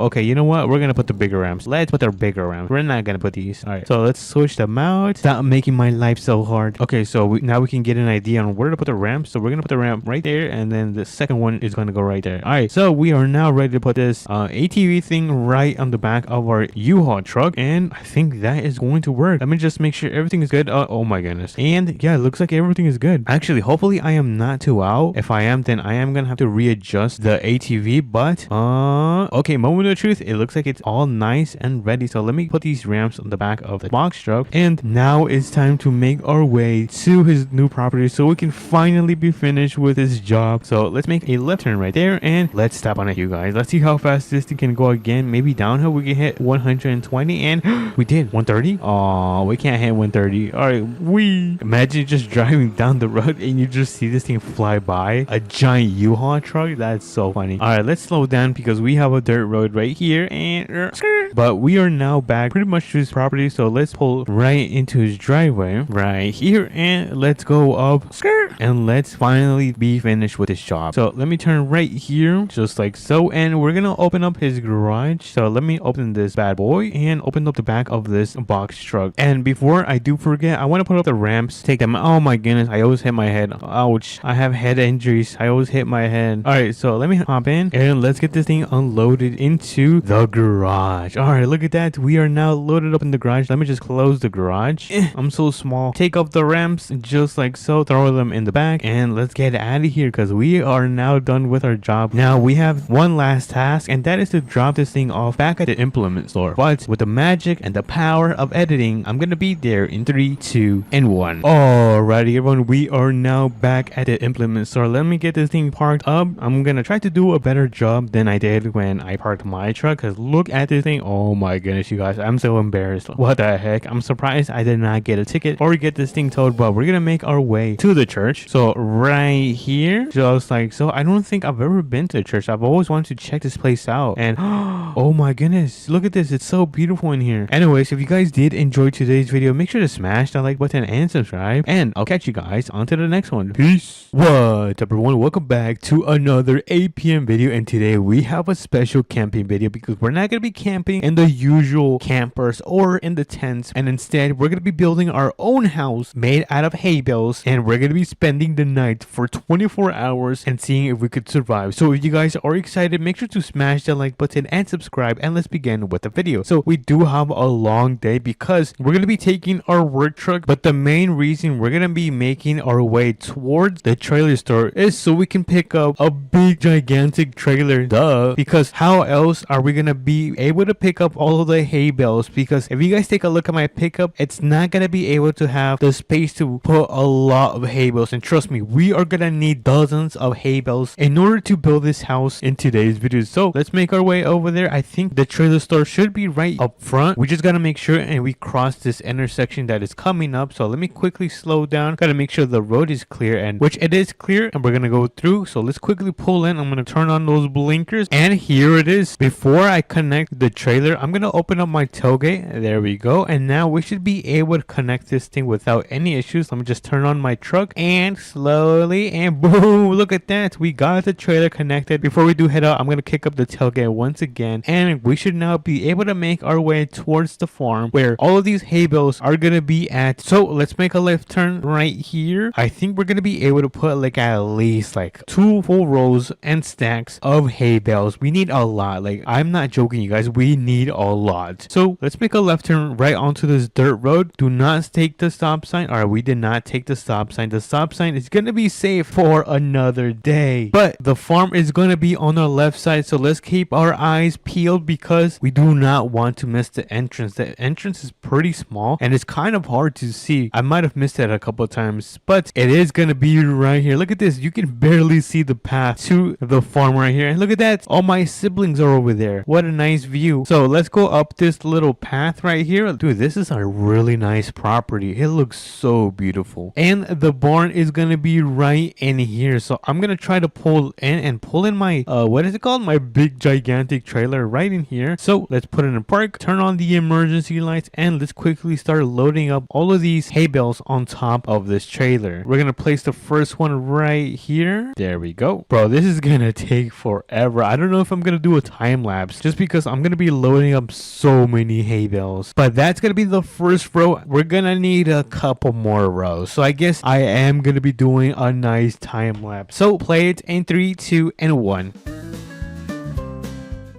Okay, you know what, we're gonna put the bigger ramps. Let's put the bigger ramps. We're not gonna put these. All right, so let's switch them out. Stop making my life so hard. Okay, so now we can get an idea on where to put the ramps. So we're gonna put the ramp right there, and then the second one is gonna go right there. All right, so we are now ready to put this ATV thing right on the back of our U-Haul truck, and I think that is going to work. Let me just make sure everything is good. Oh my goodness. And yeah, it looks like everything is good. Actually, hopefully I am not too out. If I am, then I am gonna have to readjust the ATV. But okay, moment of truth, it looks like it's all nice and ready. So let me put these ramps on the back of the box truck, and now it's time to make our way to his new property so we can finally be finished with his job. So let's make a left turn right there, and let's step on it, you guys. Let's see how fast this thing can go again. Maybe downhill we can hit 120, and we did 130. Oh, we can't hit 130. All right, we imagine just driving down the road and you just see this thing fly by, a giant U-Haul truck. That's so funny. All right, let's slow down because we have a dirt road right here, and but we are now back pretty much to his property. So let's pull right into his driveway right here, and let's go up and let's finally be finished with his job. So let me turn right here just like so, and we're gonna open up his garage. So let me open this bad boy and open up the back of this box truck. And before I do forget, I want to put up the ramps, take them. Oh my goodness, I always hit my head. Ouch, I have head injuries. I always hit my head. All right, so let me hop in and let's get this thing unloaded into the garage. All right, look at that, we are now loaded up in the garage. Let me just close the garage. I'm so small. Take up the ramps just like so, throw them in the back, and let's get out of here because we are now done with our job. Now we have one last task, and that is to drop this thing off back at the implement store. But with the magic and the power of editing, I'm gonna be there in 3, 2, and 1. Alrighty, everyone, we are now back at the implement store. Let me get this thing parked up. I'm gonna try to do a better job than I did when I parked my truck, because look at this thing. Oh my goodness, you guys, I'm so embarrassed. What the heck? I'm surprised I did not get a ticket or get this thing towed. But we're gonna make our way to the church. So right here, just like so. I don't think I've ever been to the church. I've always wanted to check this place out, and oh my goodness, look at this, it's so beautiful in here. Anyways, if you guys did enjoy today's video, make sure to smash that like button and subscribe. And I'll catch you guys on to the next one. Peace. What's up, everyone? Welcome back to another APM video. And today we have a special camping video because we're not going to be camping in the usual campers or in the tents. And instead, we're going to be building our own house made out of hay bales. And we're going to be spending the night for 24 hours and seeing if we could survive. So if you guys are excited, make sure to smash that like button and subscribe. And let's begin with the video. So we do have a long day because we're going to be taking our work truck. But the main reason we're going to be making our way towards the trailer store is so we can pick up a big gigantic trailer. Duh. Because how else are we going to be able to pick up all of the hay bales? Because if you guys take a look at my pickup, it's not going to be able to have the space to put a lot of hay bales. And trust me, we are going to need dozens of hay bales in order to build this house in today's video. So let's make our way over there. I think the trailer store should be right up front. We just got to make sure and we cross this intersection that is coming up. So let me quickly slow down. Got to make sure the road is clear, and which it is clear, and we're going to go through. So let's quickly pull in. I'm going to turn on those blinkers, and here it is. Before I connect the trailer, I'm going to open up my tailgate. There we go. And now we should be able to connect this thing without any issues. Let me just turn on my truck and slowly, and boom, look at that. We got the trailer connected. Before we do head out, I'm going to kick up the tailgate once again, and we should now be able to make our way towards the farm where all of these hay bales are going to be at. So let's make a left turn right here. I think we're going to be able to put like at least like 2 full rows and stacks of hay bales. We need a lot. Like, I'm not joking, you guys. We need a lot. So let's make a left turn right onto this dirt road. Do not take the stop sign. All right, we did not take the stop sign. The stop sign is going to be safe for another day. But the farm is going to be on our left side. So let's keep our eyes peeled because we do not want to miss the entrance. The entrance is pretty small and it's kind of hard to see. I might have missed it a couple of times, but it is going to be right here. Look at this. You can barely see the path to the farm right here. And look at that. All my siblings are over there. What a nice view. So let's go up this little path right here. Dude, this is a really nice property. It looks so beautiful. And the barn is going to be right in here. So I'm going to try to pull in my, what is it called? My big gigantic trailer right in here. So let's put it in park, turn on the emergency lights, and let's quickly start loading up all of these hay bales on top of this trailer. We're going to place the first one right here. There we go. Bro, this is going to take forever. I don't know if I'm going to do a time lapse just because I'm going to be loading up so many hay bales. But that's going to be the first row. We're going to need a couple more rows. So I guess I am going to be doing a nice time lapse. So play it in 3, 2, and 1.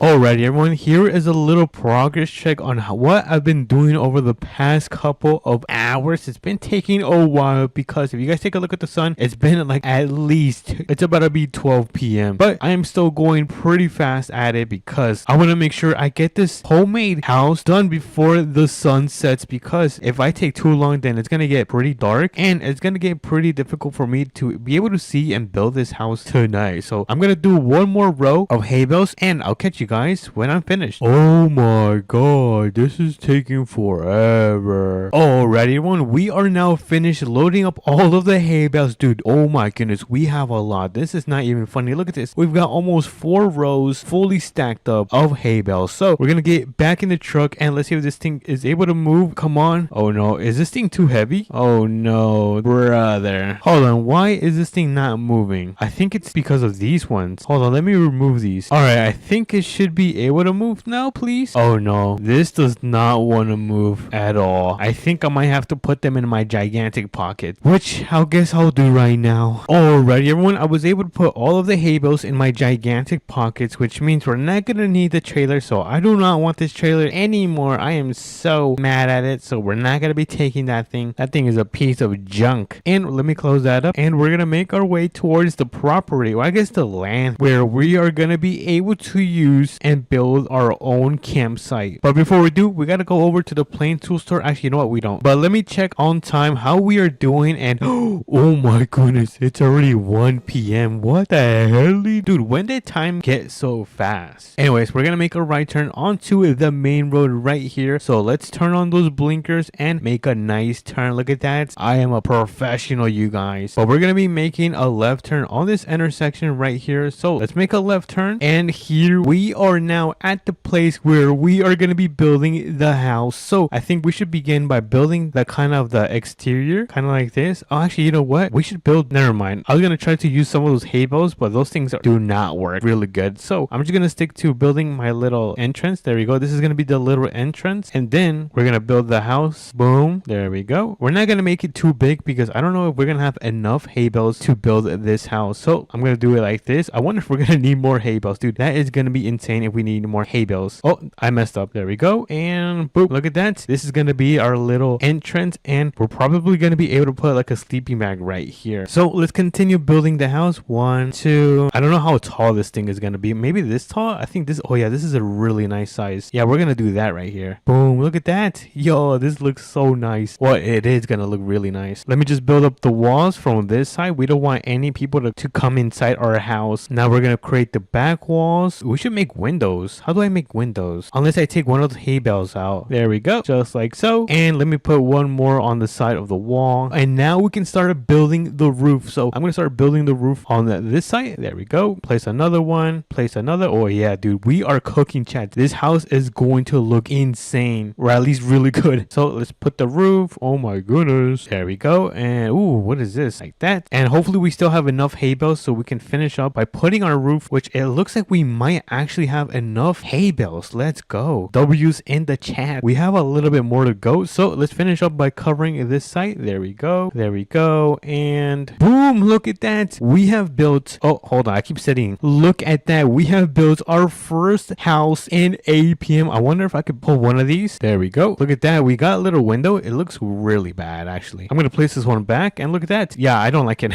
Alrighty, everyone, here is a little progress check on what I've been doing over the past couple of hours. It's been taking a while because if you guys take a look at the sun, it's been like at least, it's about to be 12 p.m. But I am still going pretty fast at it because I want to make sure I get this homemade house done before the sun sets, because if I take too long, then it's going to get pretty dark and it's going to get pretty difficult for me to be able to see and build this house tonight. So I'm going to do one more row of hay bales and I'll catch you guys when I'm finished. Oh my god, this is taking forever. Alrighty, everyone, we are now finished loading up all of the hay bales. Dude, oh my goodness, we have a lot. This is not even funny. Look at this. We've got almost 4 rows fully stacked up of hay bales. So we're gonna get back in the truck and let's see if this thing is able to move. Come on. Oh no, is this thing too heavy? Oh no, brother. Hold on, why is this thing not moving? I think it's because of these ones. Hold on, let me remove these. Alright, I think it should be able to move now, please. Oh no, this does not want to move at all. I think I might have to put them in my gigantic pocket, which I guess I'll do right now. Alrighty, everyone, I was able to put all of the hay bales in my gigantic pockets, which means we're not gonna need the trailer. So I do not want this trailer anymore. I am so mad at it. So we're not gonna be taking that thing. That thing is a piece of junk. And let me close that up, and we're gonna make our way towards the property, or I guess the land, where we are gonna be able to use and build our own campsite. But before we do, we gotta go over to the plain tool store. Actually, you know what, we don't. But let me check on time how we are doing. And oh my goodness, it's already 1 p.m. What the hell? Dude, when did time get so fast? Anyways, we're gonna make a right turn onto the main road right here. So let's turn on those blinkers and make a nice turn. Look at that. I am a professional, you guys. But we're gonna be making a left turn on this intersection right here. So let's make a left turn, and here we we are now at the place where we are going to be building the house. So I think we should begin by building the kind of the exterior, kind of like this. Oh, actually, you know what? We should build, never mind. I was going to try to use some of those hay bales, but those things do not work really good. So I'm just going to stick to building my little entrance. There we go. This is going to be the little entrance. And then we're going to build the house. Boom. There we go. We're not going to make it too big because I don't know if we're going to have enough hay bales to build this house. So I'm going to do it like this. I wonder if we're going to need more hay bales. Dude, that is going to be insane if we need more hay bales. Oh, I messed up. There we go. And boom. Look at that. This is going to be our little entrance. And we're probably going to be able to put like a sleeping bag right here. So let's continue building the house. 1, 2. I don't know how tall this thing is going to be. Maybe this tall? I think this. Oh yeah, this is a really nice size. Yeah, we're going to do that right here. Boom. Look at that. Yo, this looks so nice. Well, it is going to look really nice. Let me just build up the walls from this side. We don't want any people to come inside our house. Now we're going to create the back walls. We should make windows. How do I make windows? Unless I take one of the hay bales out. There we go. Just like so. And let me put one more on the side of the wall. And now we can start building the roof. So I'm going to start building the roof on this side. There we go. Place another one. Place another. Oh yeah, dude. We are cooking, chat. This house is going to look insane. Or at least really good. So let's put the roof. Oh my goodness. There we go. And ooh, what is this? Like that. And hopefully we still have enough hay bales so we can finish up by putting our roof, which it looks like we might actually have enough hay bales. Let's go. W's in the chat. We have a little bit more to go. So let's finish up by covering this site. There we go. There we go. And boom, look at that. We have built, oh, hold on. I keep saying, look at that. We have built our first house in APM. I wonder if I could pull one of these. There we go. Look at that. We got a little window. It looks really bad, actually. I'm going to place this one back and look at that. Yeah, I don't like it.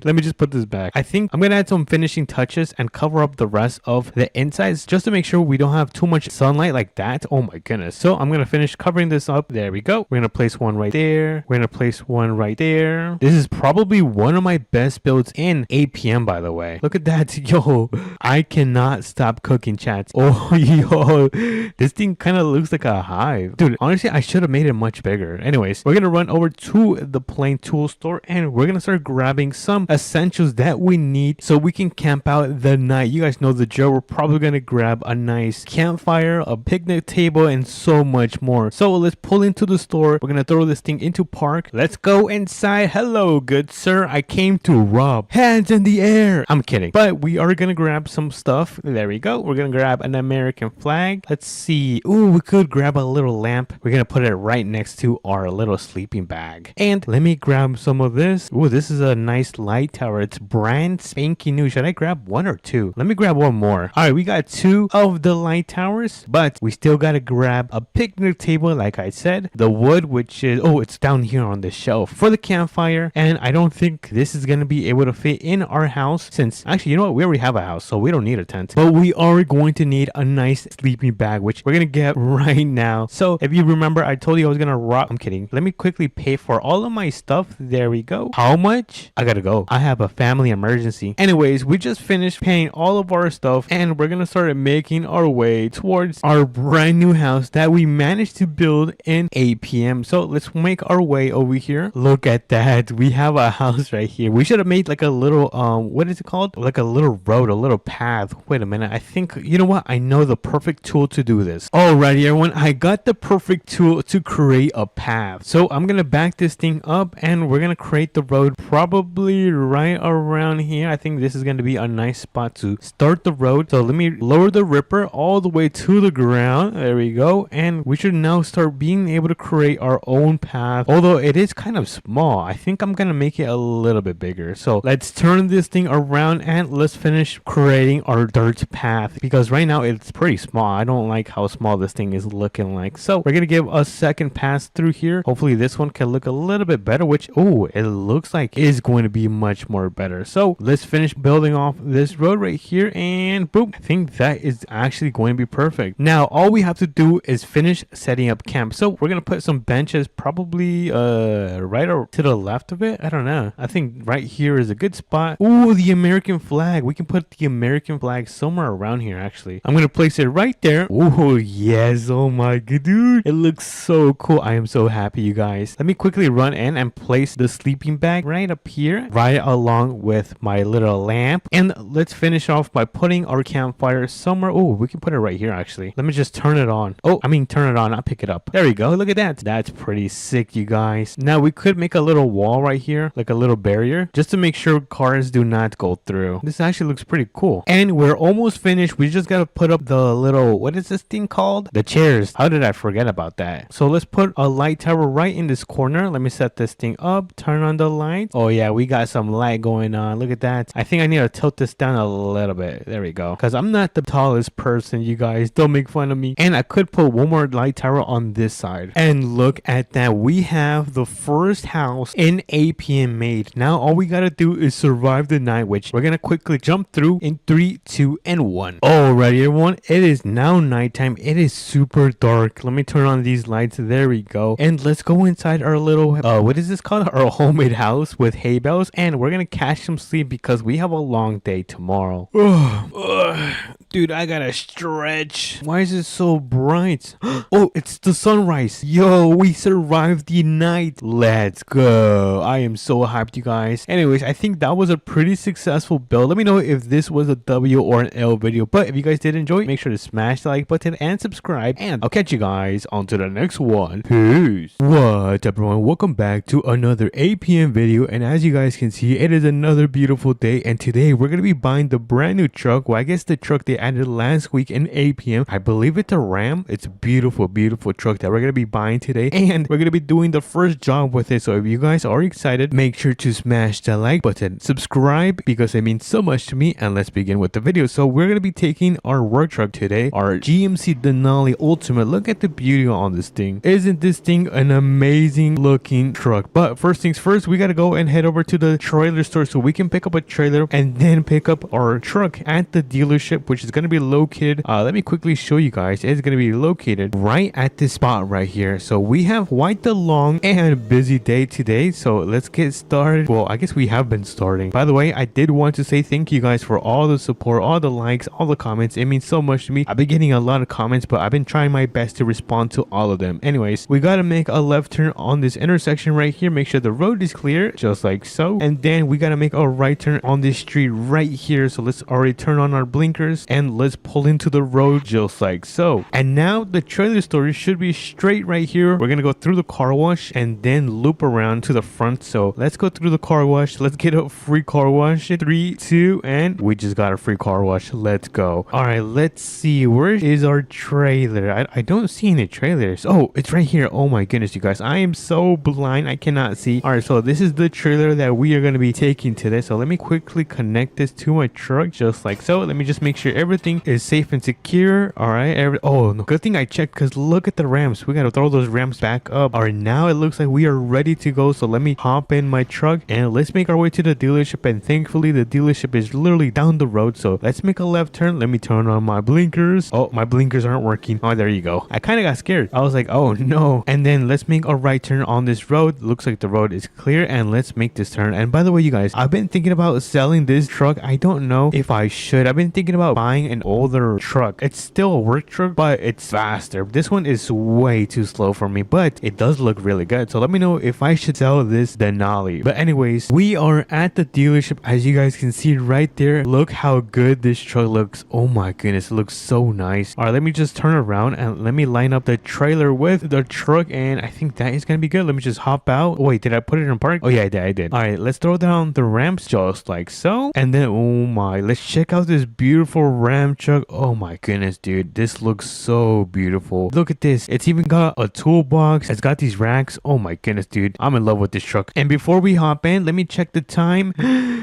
Let me just put this back. I think I'm going to add some finishing touches and cover up the rest of the insides just to make sure we don't have too much sunlight like that. Oh my goodness. So I'm going to finish covering this up. There we go. We're going to place one right there. We're going to place one right there. This is probably one of my best builds in APM, by the way. Look at that. Yo, I cannot stop cooking, chats. Oh, yo, this thing kind of looks like a hive. Dude, honestly, I should have made it much bigger. Anyways, we're going to run over to the plain tool store and we're going to start grabbing some essentials that we need so we can camp out the night. You guys know the drill. We're probably going to grab a nice campfire, a picnic table, and so much more. So let's pull into the store. We're going to throw this thing into park. Let's go inside. Hello, good sir. I came to rob. Hands in the air. I'm kidding. But we are going to grab some stuff. There we go. We're going to grab an American flag. Let's see. Ooh, we could grab a little lamp. We're going to put it right next to our little sleeping bag. And let me grab some of this. Ooh, this is a nice light tower. It's brand spanking new. Should I grab one or two? Let me grab one more. All right, we got two of the light towers, but we still got to grab a picnic table, like I said. The wood, which is, oh, it's down here on the shelf for the campfire. And I don't think this is going to be able to fit in our house since, actually, you know what? We already have a house, so we don't need a tent. But we are going to need a nice sleeping bag, which we're going to get right now. So if you remember, I told you I was going to rob. I'm kidding. Let me quickly pay for all of my stuff. There we go. How much? I gotta go. I have a family emergency. Anyways, we just finished paying all of our stuff and we're gonna start making our way towards our brand new house that we managed to build in APM. So let's make our way over here. Look at that. We have a house right here. We should have made like a little, what is it called? Like a little road, a little path. Wait a minute. I think, you know what? I know the perfect tool to do this. Alrighty, everyone. I got the perfect tool to create a path. So I'm gonna back this thing up and we're gonna create the road probably right around here. I think this is going to be a nice spot to start the road. So let me lower the ripper all the way to the ground. There we go. And we should now start being able to create our own path. Although it is kind of small, I think I'm going to make it a little bit bigger. So let's turn this thing around and let's finish creating our dirt path because right now it's pretty small. I don't like how small this thing is looking like. So we're going to give a second pass through here. Hopefully this one can look a little bit better, which, oh, it looks like is going to be much more better. So let's finish building off this road right here and boom. I think that is actually going to be perfect. Now all we have to do is finish setting up camp. So we're going to put some benches probably right or to the left of it. I don't know. I think right here is a good spot. Oh, the American flag. We can put the American flag somewhere around here actually. I'm going to place it right there. Oh yes. Oh my god, dude. It looks so cool. I am so happy, you guys. Let me quickly run in and place the sleeping bag right up here, right along with my little lamp. And let's finish off by putting our campfire trailer somewhere. Oh, we can put it right here actually. Let me just turn it on. Oh, I mean turn it on, not pick it up. There we go. Look at that. That's pretty sick, you guys. Now we could make a little wall right here, like a little barrier, just to make sure cars do not go through. This actually looks pretty cool. And we're almost finished. We just gotta put up the little, what is this thing called? The chairs. How did I forget about that? So let's put a light tower right in this corner. Let me set this thing up, turn on the light. Oh yeah, we got some light going on. Look at that. I think I need to tilt this down a little bit. There we go. Because I'm not the tallest person, you guys. Don't make fun of me. And I could put one more light tower on this side. And look at that. We have the first house in APM made. Now all we gotta do is survive the night, which we're gonna quickly jump through in 3, 2, and 1. Alrighty, everyone. It is now nighttime. It is super dark. Let me turn on these lights. There we go. And let's go inside our little, what is this called? Our homemade house with hay bales. And we're gonna catch some sleep because we have a long day tomorrow. Dude, I gotta stretch. Why is it so bright? Oh, it's the sunrise. Yo, we survived the night. Let's go. I am so hyped, you guys. Anyways, I think that was a pretty successful build. Let me know if this was a W or an L video. But if you guys did enjoy, make sure to smash the like button and subscribe. And I'll catch you guys on to the next one. Peace. What's up, everyone? Welcome back to another APM video. And as you guys can see, it is another beautiful day. And today we're going to be buying the brand new truck. Well, I guess the truck they added last week in APM. I believe it's a Ram. It's a beautiful, beautiful truck that we're going to be buying today. And we're going to be doing the first job with it. So if you guys are excited, make sure to smash the like button, subscribe because it means so much to me. And let's begin with the video. So we're going to be taking our work truck today, our GMC Denali Ultimate. Look at the beauty on this thing. Isn't this thing an amazing looking truck? But first things first, we got to go and head over to the trailer store so we can pick up a trailer and then pick up our truck at the dealership, which is going to be located, let me quickly show you guys. It's going to be located right at this spot right here. So we have quite the long and busy day today, so let's get started. Well, I guess we have been starting. By the way, I did want to say thank you guys for all the support, all the likes, all the comments. It means so much to me. I've been getting a lot of comments, but I've been trying my best to respond to all of them. Anyways, we got to make a left turn on this intersection right here. Make sure the road is clear, just like so. And then we got to make a right turn on this street right here. So let's already turn on our blinkers and let's pull into the road just like so. And now the trailer store should be straight right here. We're gonna go through the car wash and then loop around to the front. So let's go through the car wash. Let's get a free car wash. 3, 2, and we just got a free car wash. Let's go. All right, let's see, where is our trailer? I don't see any trailers. Oh, it's right here. Oh my goodness, you guys, I am so blind, I cannot see. All right, so this is the trailer that we are going to be taking today. So let me quickly connect this to my truck just like so. Let me just make sure everything is safe and secure. All right, oh no, good thing I checked because look at the ramps. We got to throw those ramps back up. All right, now it looks like we are ready to go. So let me hop in my truck and let's make our way to the dealership. And thankfully the dealership is literally down the road, so let's make a left turn. Let me turn on my blinkers. Oh, my blinkers aren't working. Oh, there you go. I kind of got scared. I was like, oh no. And then let's make a right turn on this road. Looks like the road is clear, and let's make this turn. And by the way, you guys, I've been thinking about selling this truck. I don't know if I should. I've been thinking about buying an older truck. It's still a work truck, but it's faster. This one is way too slow for me, but it does look really good. So let me know if I should sell this Denali. But anyways, we are at the dealership. As you guys can see right there, look how good this truck looks. Oh my goodness, it looks so nice. All right, let me just turn around and let me line up the trailer with the truck, and I think that is gonna be good. Let me just hop out. Wait, did I put it in park? Oh yeah, I did. All right, let's throw down the ramps just like so, and then oh my, let's check out this beautiful Ram truck. Oh my goodness, dude, this looks so beautiful. Look at this. It's even got a toolbox. It's got these racks. Oh my goodness, dude, I'm in love with this truck. And before we hop in, let me check the time.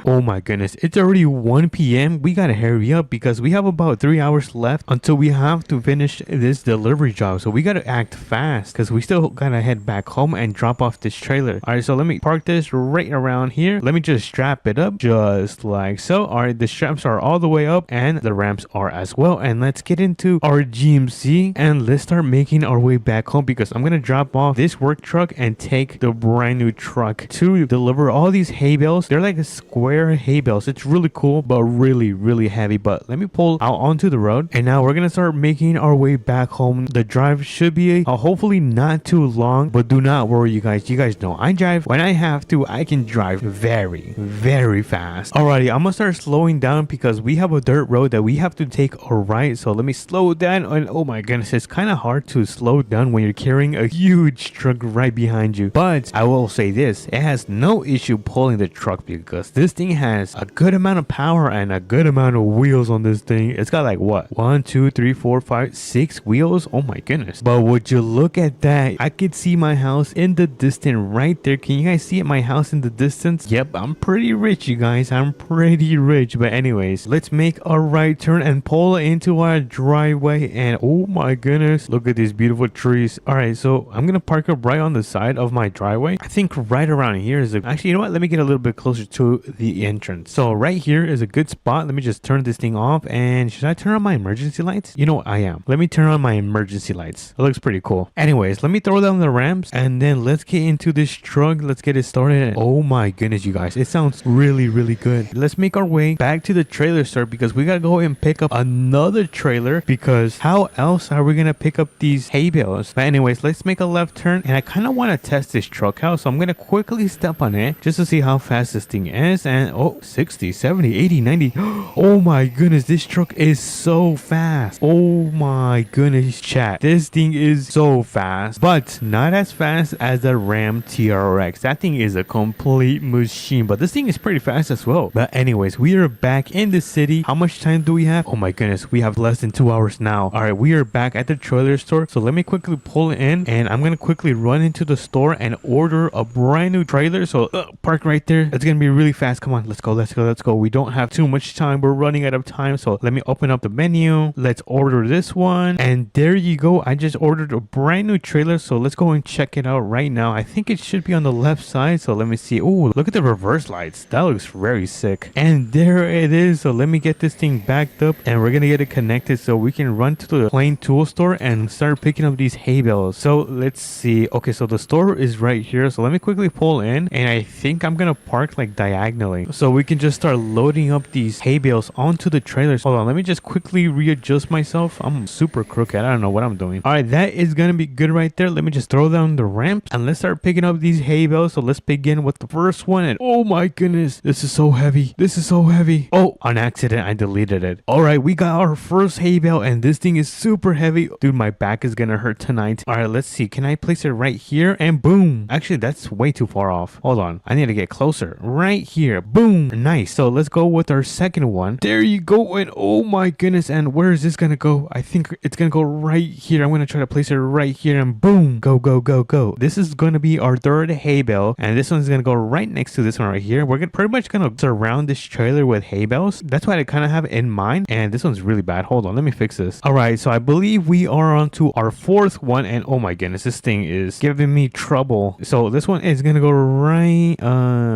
Oh my goodness, it's already 1 p.m. We gotta hurry up because we have about 3 hours left until we have to finish this delivery job. So we gotta act fast because we still gotta head back home and drop off this trailer. All right, so let me park this right around here. Let me just strap it up just like so. All right, the straps are all the way up and the ramps are as well. And let's get into our GMC and let's start making our way back home because I'm gonna drop off this work truck and take the brand new truck to deliver all these hay bales. They're like a square hay bales. It's really cool, but really heavy. But let me pull out onto the road, and now we're gonna start making our way back home. The drive should be hopefully not too long, but do not worry, you guys. You guys know I drive when I have to. I can drive very fast. Alrighty, I'm gonna start slowing down because we have a dirt road that we have to take a right. So let me slow down. And oh my goodness, it's kind of hard to slow down when you're carrying a huge truck right behind you. But I will say this, it has no issue pulling the truck because this thing has a good amount of power and a good amount of wheels on this thing. It's got like what? 1, 2, 3, 4, 5, 6 wheels. Oh my goodness. But would you look at that? I could see my house in the distance right there. Can you guys see it? My house in the distance? Yep, I'm pretty rich, you guys. I'm pretty rich. But anyways, let's make a right turn and pull into our driveway. And oh my goodness, look at these beautiful trees. All right, so I'm gonna park up right on the side of my driveway. I think right around here is actually, you know what? Let me get a little bit closer to the entrance. So right here is a good spot. Let me just turn this thing off. And should I turn on my emergency lights? You know what? I am. Let me turn on my emergency lights. It looks pretty cool. Anyways, let me throw down the ramps and then let's get into this truck. Let's get it started. Oh my goodness, you guys, it sounds really, really good. Let's make our way back to the trailer store because we gotta go and pick up another trailer because how else are we gonna pick up these hay bales? But anyways, let's make a left turn and I kind of want to test this truck out. So I'm gonna quickly step on it just to see how fast this thing is. And oh, 60, 70, 80, 90. Oh my goodness, this truck is so fast. Oh my goodness, chat. This thing is so fast, but not as fast as the Ram TRX. That thing is a complete machine, but this thing is pretty fast as well. But anyways, we are back in the city. How much time do we have? Oh my goodness, we have less than 2 hours now. All right, we are back at the trailer store. So let me quickly pull in and I'm gonna quickly run into the store and order a brand new trailer. So park right there. It's gonna be really fast. Come on, let's go, let's go, let's go. We don't have too much time. We're running out of time. So let me open up the menu. Let's order this one. And there you go. I just ordered a brand new trailer. So let's go and check it out right now. I think it should be on the left side. So let me see. Oh, look at the reverse lights. That looks very sick. And there it is. So let me get this thing backed up and we're gonna get it connected so we can run to the plain tool store and start picking up these hay bales. So let's see. Okay, so the store is right here. So let me quickly pull in and I think I'm gonna park like diagonally so we can just start loading up these hay bales onto the trailers. Hold on, let me just quickly readjust myself. I'm super crooked. I don't know what I'm doing. All right, that is gonna be good right there. Let me just throw down the ramps and let's start picking up these hay bales. So let's begin with the first one. And oh my goodness, this is so heavy. This is so heavy. Oh, on accident I deleted it. All right, we got our first hay bale and this thing is super heavy. Dude, my back is gonna hurt tonight. All right, let's see. Can I place it right here? And boom. Actually, that's way too far off. Hold on, I need to get closer. Right here. Boom. Nice. So let's go with our second one. There you go. And oh my goodness. And where is this gonna go? I think it's gonna go right here. I'm gonna try to place it right here and boom. Go, go, go, go. This is gonna be our third hay bale and this one's gonna go right next to this one right here. We're pretty much gonna surround this trailer with hay bales. That's what I kind of have in mind. And this one's really bad. Hold on, let me fix this. All right, so I believe we are on to our fourth one and oh my goodness, this thing is giving me trouble. So this one is gonna go right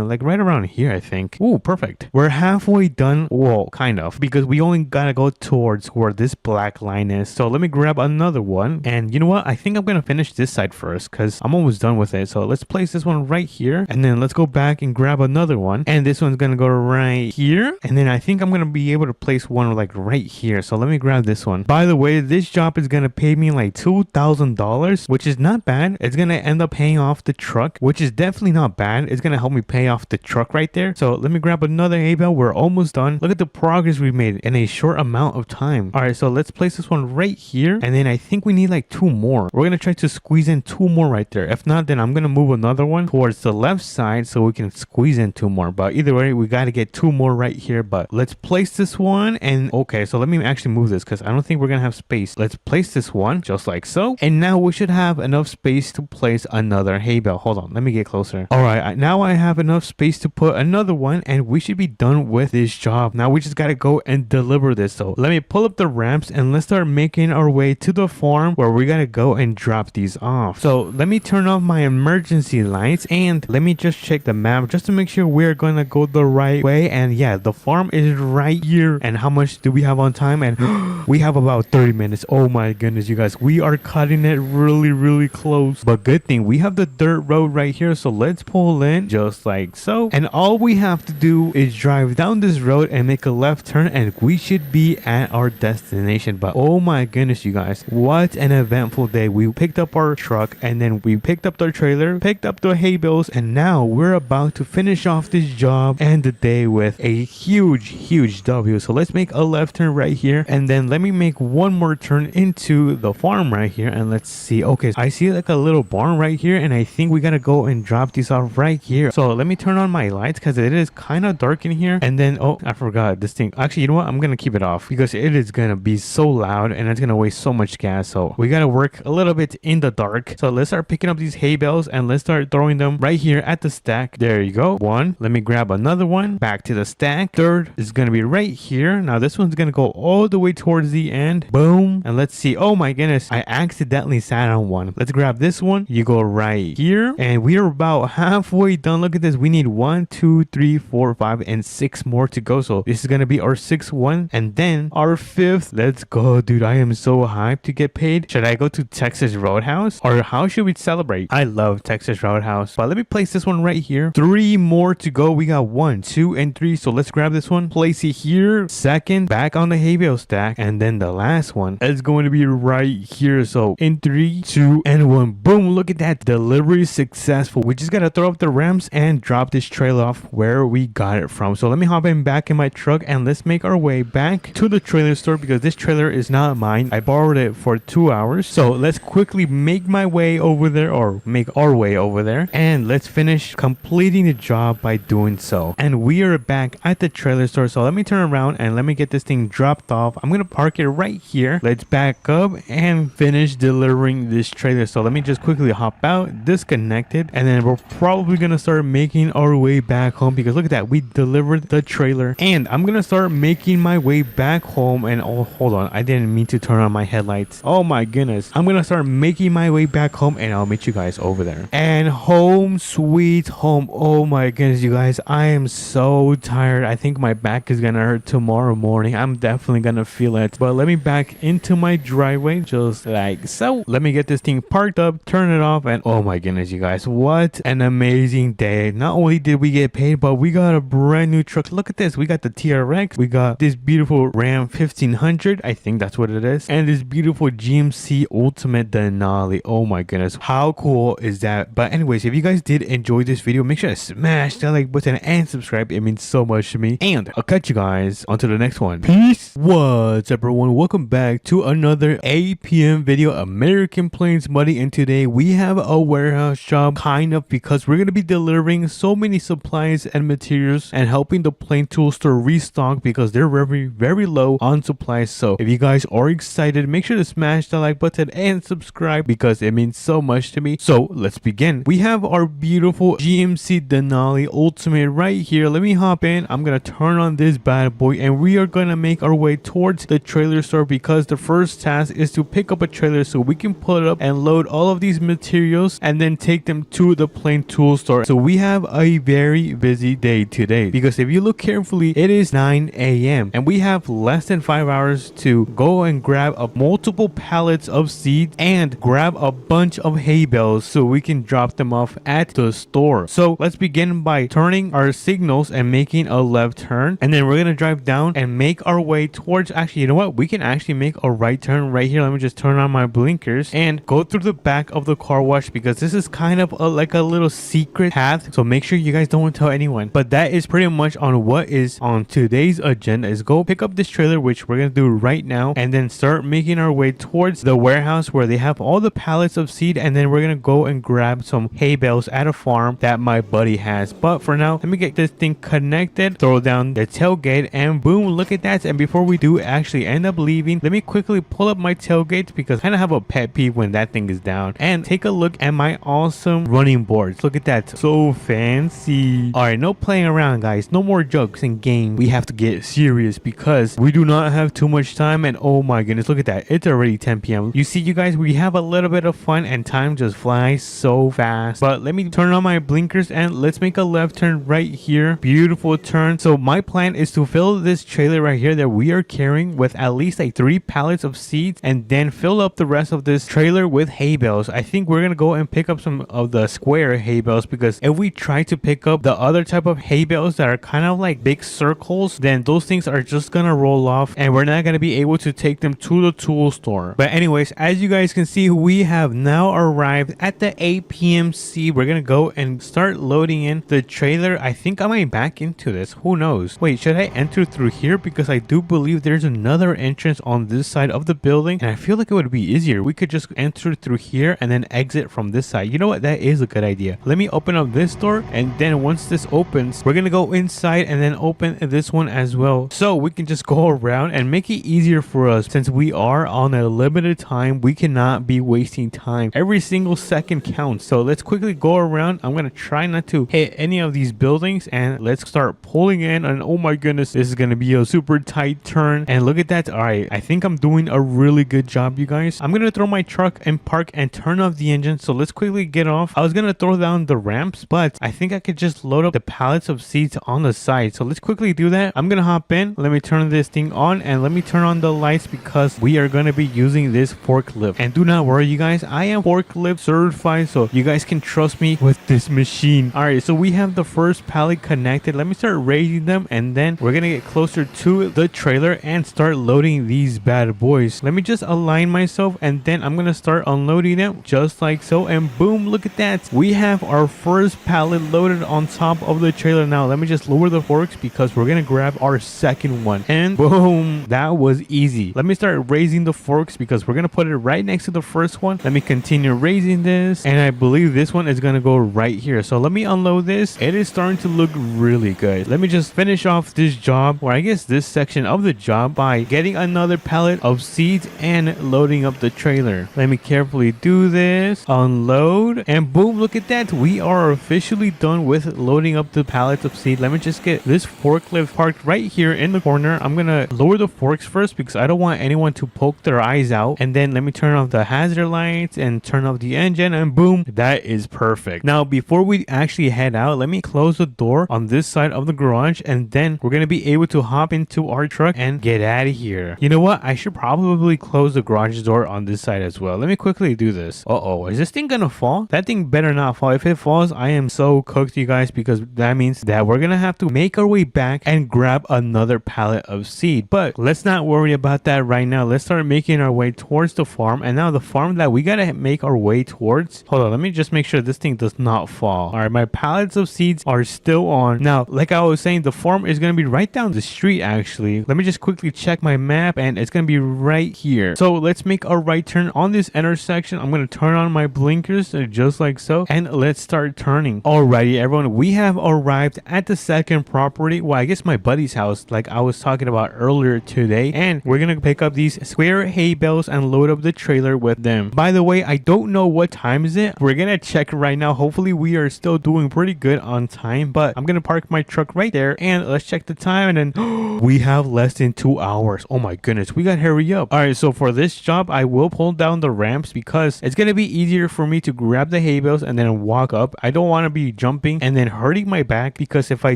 like right around here, I think. Ooh, perfect. We're halfway done. Well, kind of, because we only gotta go towards where this black line is. So let me grab another one and you know what, I think I'm gonna finish this side first because I'm almost done with it. So let's place this one right here and then let's go back and grab another one and this one's gonna go right here and then I think I'm gonna be able to place one like right here. So let me grab this one. By the way, this job is gonna pay me like $2,000, which is not bad. It's gonna end up paying off the truck, which is definitely not bad. It's gonna help me pay off the truck right there. So let me grab another hay bale. We're almost done. Look at the progress we made in a short amount of time. All right, so let's place this one right here and then I think we need like 2 more. We're gonna try to squeeze in 2 more right there. If not, then I'm gonna move another one towards the left side so we can squeeze in 2 more. But either way, we gotta get 2 more right here. But let's place this one and okay, so let me actually move this because I don't think we're gonna have space. Let's place this one just like so and now we should have enough space to place another hay bale. Hold on, let me get closer. All right, now I have enough space to put another one and we should be done with this job. Now we just gotta go and deliver this. So let me pull up the ramps and let's start making our way to the farm where we gotta go and drop these off. So let me turn off my emergency lights and let me just check the map just to make sure we're gonna go the right way. And yeah, the farm is right here. And how much do we have on time? And we have about 30 minutes. Oh my goodness, you guys, we are cutting it really, really close. But good thing we have the dirt road right here. So let's pull in just like so. And all we have to do is drive down this road and make a left turn and we should be at our destination. But oh my goodness, you guys, what an eventful day. We picked up our truck and then we picked up the trailer, picked up the hay bales, and now we're about to finish off this job and the day with a huge W. So let's make a left turn right here, and then let me make one more turn into the farm right here, and let's see. Okay, I see like a little barn right here, and I think we gotta go and drop these off right here. So let me turn on my lights because it is kind of dark in here. And then, oh, I forgot this thing. Actually, you know what? I'm gonna keep it off because it is gonna be so loud and it's gonna waste so much gas. So we gotta work a little bit in the dark. So let's start picking up these hay bales and let's start throwing them right here at the stack. There you go. One. Let me grab another one. Back to the stack. Third is gonna be right here. Now this one's gonna go all the way towards the end. Boom. And let's see. Oh my goodness. I accidentally sat on one. Let's grab this one. You go right here. And we are about halfway done. Look at this. We need 1, 2, 3, 4, 5, and 6 more to go. So this is gonna be our 6th one. And then our 5th. Let's go, dude. I am so hyped to get paid. Should I go to Texas Roadhouse? Or how should we celebrate? I love Texas Roadhouse. But let me place this one right here. 3 more to go. We got 1, 2, and 3. So let's grab this one. Place it here. Second, back on the hay bale stack. And then the last one is going to be right here. So in 3, 2, and 1. Boom. Look at that. Delivery successful. We just got to throw up the ramps and drop this trailer off where we got it from. So let me hop in back in my truck and let's make our way back to the trailer store because this trailer is not mine. I borrowed it for 2 hours. So let's quickly make my way over there, or make our way over there, and let's finish completing the job by doing so. And we are back at the trailer store. So let me turn around and let me get this thing dropped off. I'm gonna park it right here. Let's back up and finish delivering this trailer. So let me just quickly hop out, disconnect it, and then we're probably gonna start making our way back home because look at that, we delivered the trailer. And I'm gonna start making my way back home. And oh, hold on, I didn't mean to turn on my headlights. Oh my goodness. I'm gonna start making my way back home and I'll meet you guys over there. And home sweet home. Oh my goodness, you guys, I am so tired. I think my back is gonna hurt tomorrow morning. I'm definitely gonna feel it. But let me back into my driveway just like so. Let me get this thing parked up, turn it off, and oh my goodness, you guys, what an amazing day. Not only did we get paid, but we got a brand new truck. Look at this. We got the TRX. We got this beautiful Ram 1500. I think that's what it is. And this beautiful GMC Ultimate Denali. Oh my goodness. How cool is that? But anyways, if you guys did enjoy this video, make sure to smash that like button and subscribe. It means so much to me. And I'll catch you guys onto the next one. Peace. What's up, everyone? Welcome back to another APM video, American Plains Money. And today we have a warehouse job, kind of, because we're going to be delivering so many supplies and materials and helping the Plain Tool Store restock because they're very low on supplies. So if you guys are excited, make sure to smash the like button and subscribe because it means so much to me. So let's begin. We have our beautiful GMC Denali Ultimate right here. Let me hop in. I'm gonna turn on this bad boy and we are gonna make our way towards the trailer store because the first task is to pick up a trailer so we can pull it up and load all of these materials and then take them to the Plain Tool Store. So we have a very busy day today because if you look carefully, it is 9 a.m. and we have less than 5 hours to go and grab up multiple pallets of seeds and grab a bunch of hay bales so we can drop them off at the store. So let's begin by turning our signals and making a left turn, and then we're gonna drive down and make our way towards, actually, you know what, we can actually make a right turn right here. Let me just turn on my blinkers and go through the back of the car wash because this is kind of like a little secret path, so make sure you guys don't tell anyone. But that is pretty much on what is on today's agenda, is go pick up this trailer, which we're gonna do right now, and then start making our way towards the warehouse where they have all the pallets of seed, and then we're gonna go and grab some hay bales at a farm that my buddy has. But for now, let me get this thing connected, throw down the tailgate, and boom, look at that. And before we do actually end up leaving, let me quickly pull up my tailgate because I kind of have a pet peeve when that thing is down, and take a look at my awesome running boards. Look at that, so fancy. All right, no playing around, guys. No more jokes and games. We have to get serious because we do not have too much time. And oh my goodness, look at that, it's already 10 p.m. You see, you guys, we have a little bit of fun and time just flies so fast. But let me turn on my blinkers and let's make a left turn right here. Beautiful turn. So my plan is to fill this trailer right here that we are carrying with at least like 3 pallets of seeds, and then fill up the rest of this trailer with hay bales. I think we're gonna go and pick up some of the square hay bales because if we try to pick up the other type of hay bales that are kind of like big circles, then those things are just gonna roll off and we're not gonna be able to take them to the tool store. But anyways, as you guys can see, we have now arrived at the APMC. We're gonna go and start loading in the trailer. I think I might back into this, who knows. Wait, should I enter through here? here because I do believe there's another entrance on this side of the building, and I feel like it would be easier. We could just enter through here and then exit from this side. You know what? That is a good idea. Let me open up this door, and then once this opens, we're gonna go inside and then open this one as well, so we can just go around and make it easier for us. Since we are on a limited time, we cannot be wasting time. Every single second counts. So let's quickly go around. I'm gonna try not to hit any of these buildings, and let's start pulling in. And oh my goodness, this is gonna be a super tight turn. And look at that. All right, I think I'm doing a really good job, you guys. I'm gonna throw my truck and park and turn off the engine. So let's quickly get off. I was gonna throw down the ramps, but I think I could just load up the pallets of seeds on the side. So let's quickly do that. I'm gonna hop in. Let me turn this thing on, and let me turn on the lights because we are gonna be using this forklift. And do not worry, you guys, I am forklift certified, so you guys can trust me with this machine. All right, so we have the first pallet connected. Let me start raising them, and then we're gonna get closer to the trailer and start loading these bad boys. Let me just align myself, and then I'm gonna start unloading them just like so. And boom, look at that, we have our first pallet loaded on top of the trailer. Now let me just lower the forks because we're gonna grab our second one, and boom, that was easy. Let me start raising the forks because we're gonna put it right next to the first one. Let me continue raising this, and I believe this one is gonna go right here. So let me unload this. It is starting to look really good. Let me just finish off this job, or I guess this section of the job, by getting another pallet of seeds and loading up the trailer. Let me carefully do this, unload, and boom, look at that, we are officially done with loading up the pallets of seed. Let me just get this forklift parked right here in the corner. I'm gonna lower the forks first because I don't want anyone to poke their eyes out, and then let me turn off the hazard lights and turn off the engine, and boom, that is perfect. Now before we actually head out, let me close the door on this side of the garage, and then we're gonna be able to hop into our truck and get out of here. You know what, I should probably close the garage door on this side as well. Let me quickly do this. Uh-oh, is this thing gonna fall? That thing better not fall. If it falls, I am so cooked, you guys, because that means that we're gonna have to make our way back and grab another pallet of seed. But let's not worry about that right now. Let's start making our way towards the farm. And now the farm that we gotta make our way towards, hold on, let me just make sure this thing does not fall. All right, my pallets of seeds are still on. Now, like I was saying, the farm is gonna be right down the street actually. Let me just quickly check my map, and it's gonna be right here. So let's make a right turn on this intersection. I'm gonna turn on my blinkers just like so, and let's start turning. Alrighty everyone, we have arrived at the second property. Well, I guess my buddy's house, like I was talking about earlier today, and we're gonna pick up these square hay bales and load up the trailer with them. By the way, I don't know what time is it. We're gonna check right now. Hopefully we are still doing pretty good on time, but I'm gonna park my truck right there, and let's check the time, and then we have less than 2 hours. Oh my goodness, we gotta hurry up. All right, so for this job, I will pull down the ramps because it's gonna be easier for me to grab the hay bales and then walk up. I don't want to be jumping and then hurting my back, because if I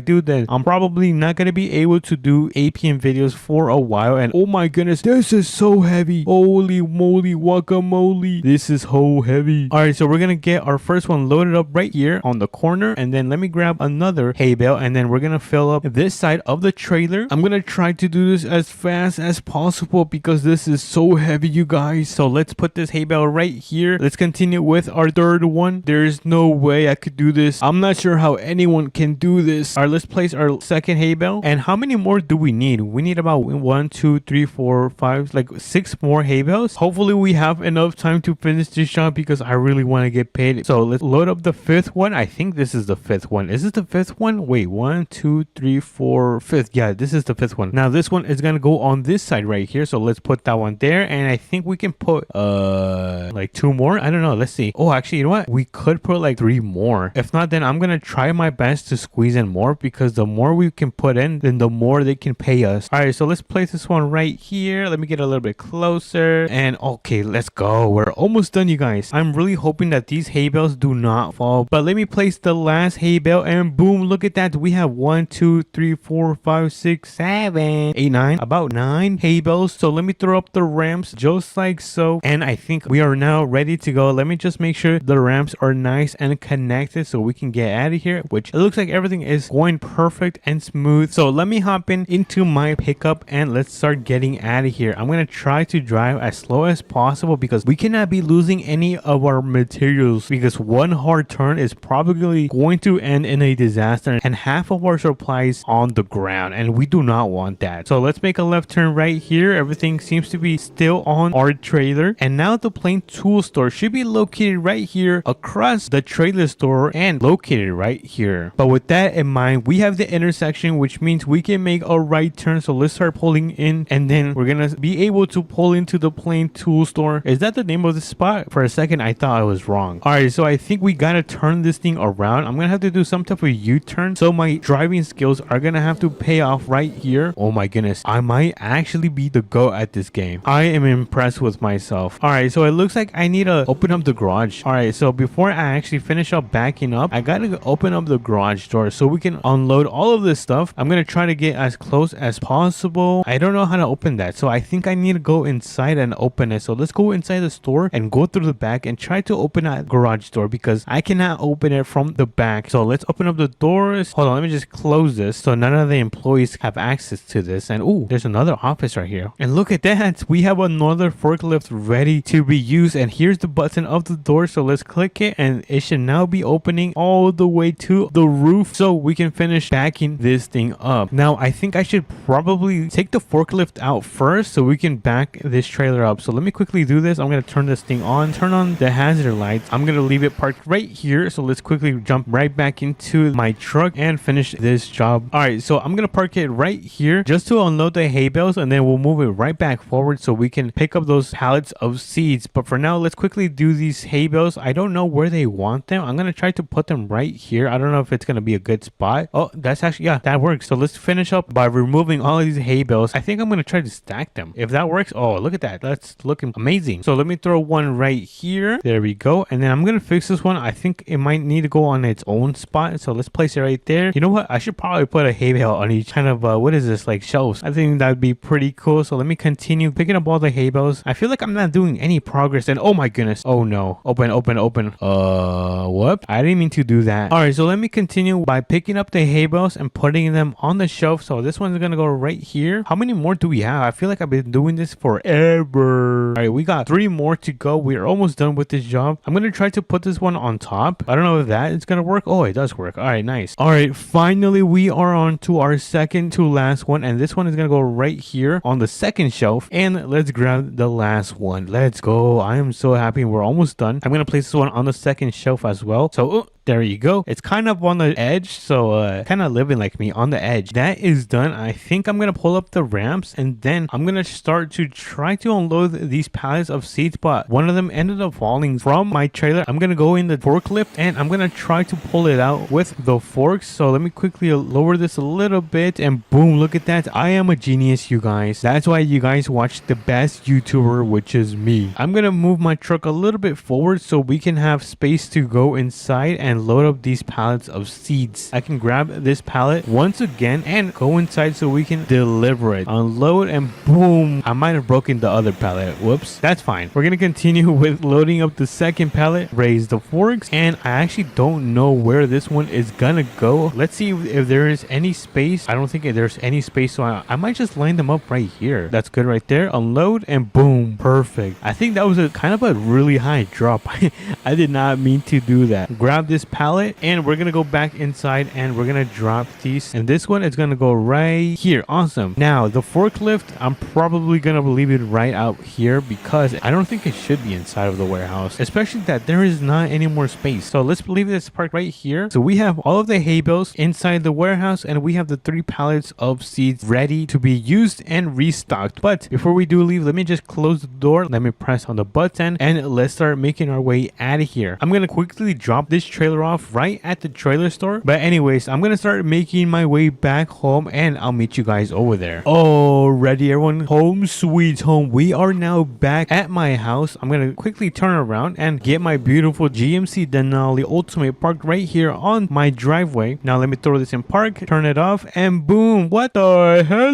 do, then I'm probably not gonna be able to do APM videos for a while. And oh my goodness, this is so heavy. Holy moly guacamole, this is so heavy. All right, so we're gonna get our first one loaded up right here on the corner, and then let me grab another hay bale, and then we're gonna fill up this side of the trailer. I'm gonna try to do this as fast as possible because this is so heavy, you guys. So let's put this hay bale right here. Let's continue with our third one. There's no way I could do this. I'm not sure how anyone can do this. All right, let's place our second hay bale. And how many more do we need? We need about 1, 2, 3, 4, 5, like 6 more hay bales. Hopefully we have enough time to finish this job because I really want to get paid. So let's load up the fifth one. I think this is the fifth one. Is this the fifth one? Wait, 1, 2, 3, 4, fifth. Yeah, this is the fifth one. Now this one is gonna go on this side right here. So let's put that one there, and I think we can put like 2 more. I don't know. Let's see. Oh, actually, you know what? We could put like 3 more. If not, then I'm gonna try my best to squeeze in more, because the more we can put in, then the more they can pay us. All right, so let's place this one right here. Let me get a little bit closer, and okay, let's go. We're almost done, you guys. I'm really hoping that these hay bales do not fall, but let me place the last hay bale, and boom, look at that. We have 1, 2, 3, 4, 5, 6, 7, 8, 9, about 9 hay bales. So let me throw up the ramps just like so, and I think we are now ready to go. Let me just make sure the ramps are nice and connected so we can get out of here, which it looks like everything is going perfect and smooth. So let me hop into my pickup and let's start getting out of here. I'm gonna try to drive as slow as possible because we cannot be losing any of our materials, because one hard turn is probably going to end in a disaster and half of our supplies on the ground, and we do not want that. So let's make a left turn right here. Everything seems to be still on our trailer. And now the plane tool store should be located right here across the trailer store and located right here. But with that in mind, we have the intersection, which means we can make a right turn. So let's start pulling in, and then we're gonna be able to pull into the plane tool store. Is that the name of the spot? For a second I thought I was wrong. All right, so I think we gotta turn this thing around. I'm gonna have to do some type of U-turn, so my driving skills are gonna have to pay off right here. Oh my goodness, I might actually be the GOAT at this game. I am impressed with myself. All right, so it looks like I need to open up the garage. All right, so before I actually finish up backing up, I gotta open up the garage door so we can unload all of this stuff. I'm gonna try to get as close as possible. I don't know how to open that, so I think I need to go inside and open it. So let's go inside the store and go through the back and try to open that garage door, because I cannot open it from the back. So let's open up the doors. Hold on, let me just close this so none of the employees have access to this. And oh, there's another office right here. And look at that, we have another forklift ready to be used. And here's the button of the door, so let's click it and it should now be opening all the way to the roof so we can finish backing this thing up. Now I think I should probably take the forklift out first so we can back this trailer up. So let me quickly do this. I'm going to turn this thing on, turn on the hazard lights. I'm going to leave it parked right here. So let's quickly jump right back into my truck and finish this job. All right, so I'm going to park it right here just to unload the hay bales, and then we'll move it right back forward so we can pick up those pallets of seeds. But for now, let's quickly do these hay bales. I don't know where they want them. I'm going to try to put them right here. I don't know if it's going to be a good spot. Oh, that's actually, yeah, that works. So let's finish up by removing all of these hay bales. I think I'm going to try to stack them. If that works, oh, look at that. That's looking amazing. So let me throw one right here. There we go. And then I'm going to fix this one. I think it might need to go on its own spot. So let's place it right there. You know what? I should probably put a hay bale on each kind of, what is this, like shelves. I think that'd be pretty cool. So let me continue picking up all the hay bales. I feel like I'm not doing any progress. And oh my goodness. Oh no. Open. Whoop. I didn't mean to do that. All right. So let me continue by picking up the hay bales and putting them on the shelf. So this one's going to go right here. How many more do we have? I feel like I've been doing this forever. All right. We got 3 more to go. We're almost done with this job. I'm going to try to put this one on top. I don't know if that is going to work. Oh, it does work. All right. Nice. All right. Finally, we are on to our second to last one. And this one is going to go right here on the second shelf. And let's grab the last one. Let's go. I am so happy. We're almost done. I'm going to place this one on the second shelf as well. So, there you go. It's kind of on the edge, so kind of living like me on the edge. That is done. I think I'm gonna pull up the ramps, and then I'm gonna start to try to unload these pallets of seeds, but one of them ended up falling from my trailer. I'm gonna go in the forklift and I'm gonna try to pull it out with the forks. So let me quickly lower this a little bit, and boom, look at that. I am a genius, you guys. That's why you guys watch the best YouTuber, which is me. I'm gonna move my truck a little bit forward so we can have space to go inside and load up these pallets of seeds. I can grab this pallet once again and go inside so we can deliver it. Unload, and boom, I might have broken the other pallet. Whoops, that's fine. We're gonna continue with loading up the second pallet, raise the forks, and I actually don't know where this one is gonna go. Let's see if there is any space. I don't think there's any space, so I might just line them up right here. That's good right there. Unload, and boom, perfect. I think that was a kind of a really high drop. I did not mean to do that. Grab this pallet, and we're gonna go back inside and we're gonna drop these, and this one is gonna go right here. Awesome. Now the forklift, I'm probably gonna leave it right out here because I don't think it should be inside of the warehouse, especially that there is not any more space. So let's leave this parked right here. So we have all of the hay bales inside the warehouse, and we have the 3 pallets of seeds ready to be used and restocked. But before we do leave, let me just close the door, let me press on the button, and let's start making our way out of here. I'm gonna quickly drop this trailer off right at the trailer store, but anyways, I'm gonna start making my way back home, and I'll meet you guys over there. Alrighty, everyone, home sweet home. We are now back at my house. I'm gonna quickly turn around and get my beautiful GMC Denali Ultimate parked right here on my driveway. Now let me throw this in park, turn it off, and boom, what the hell?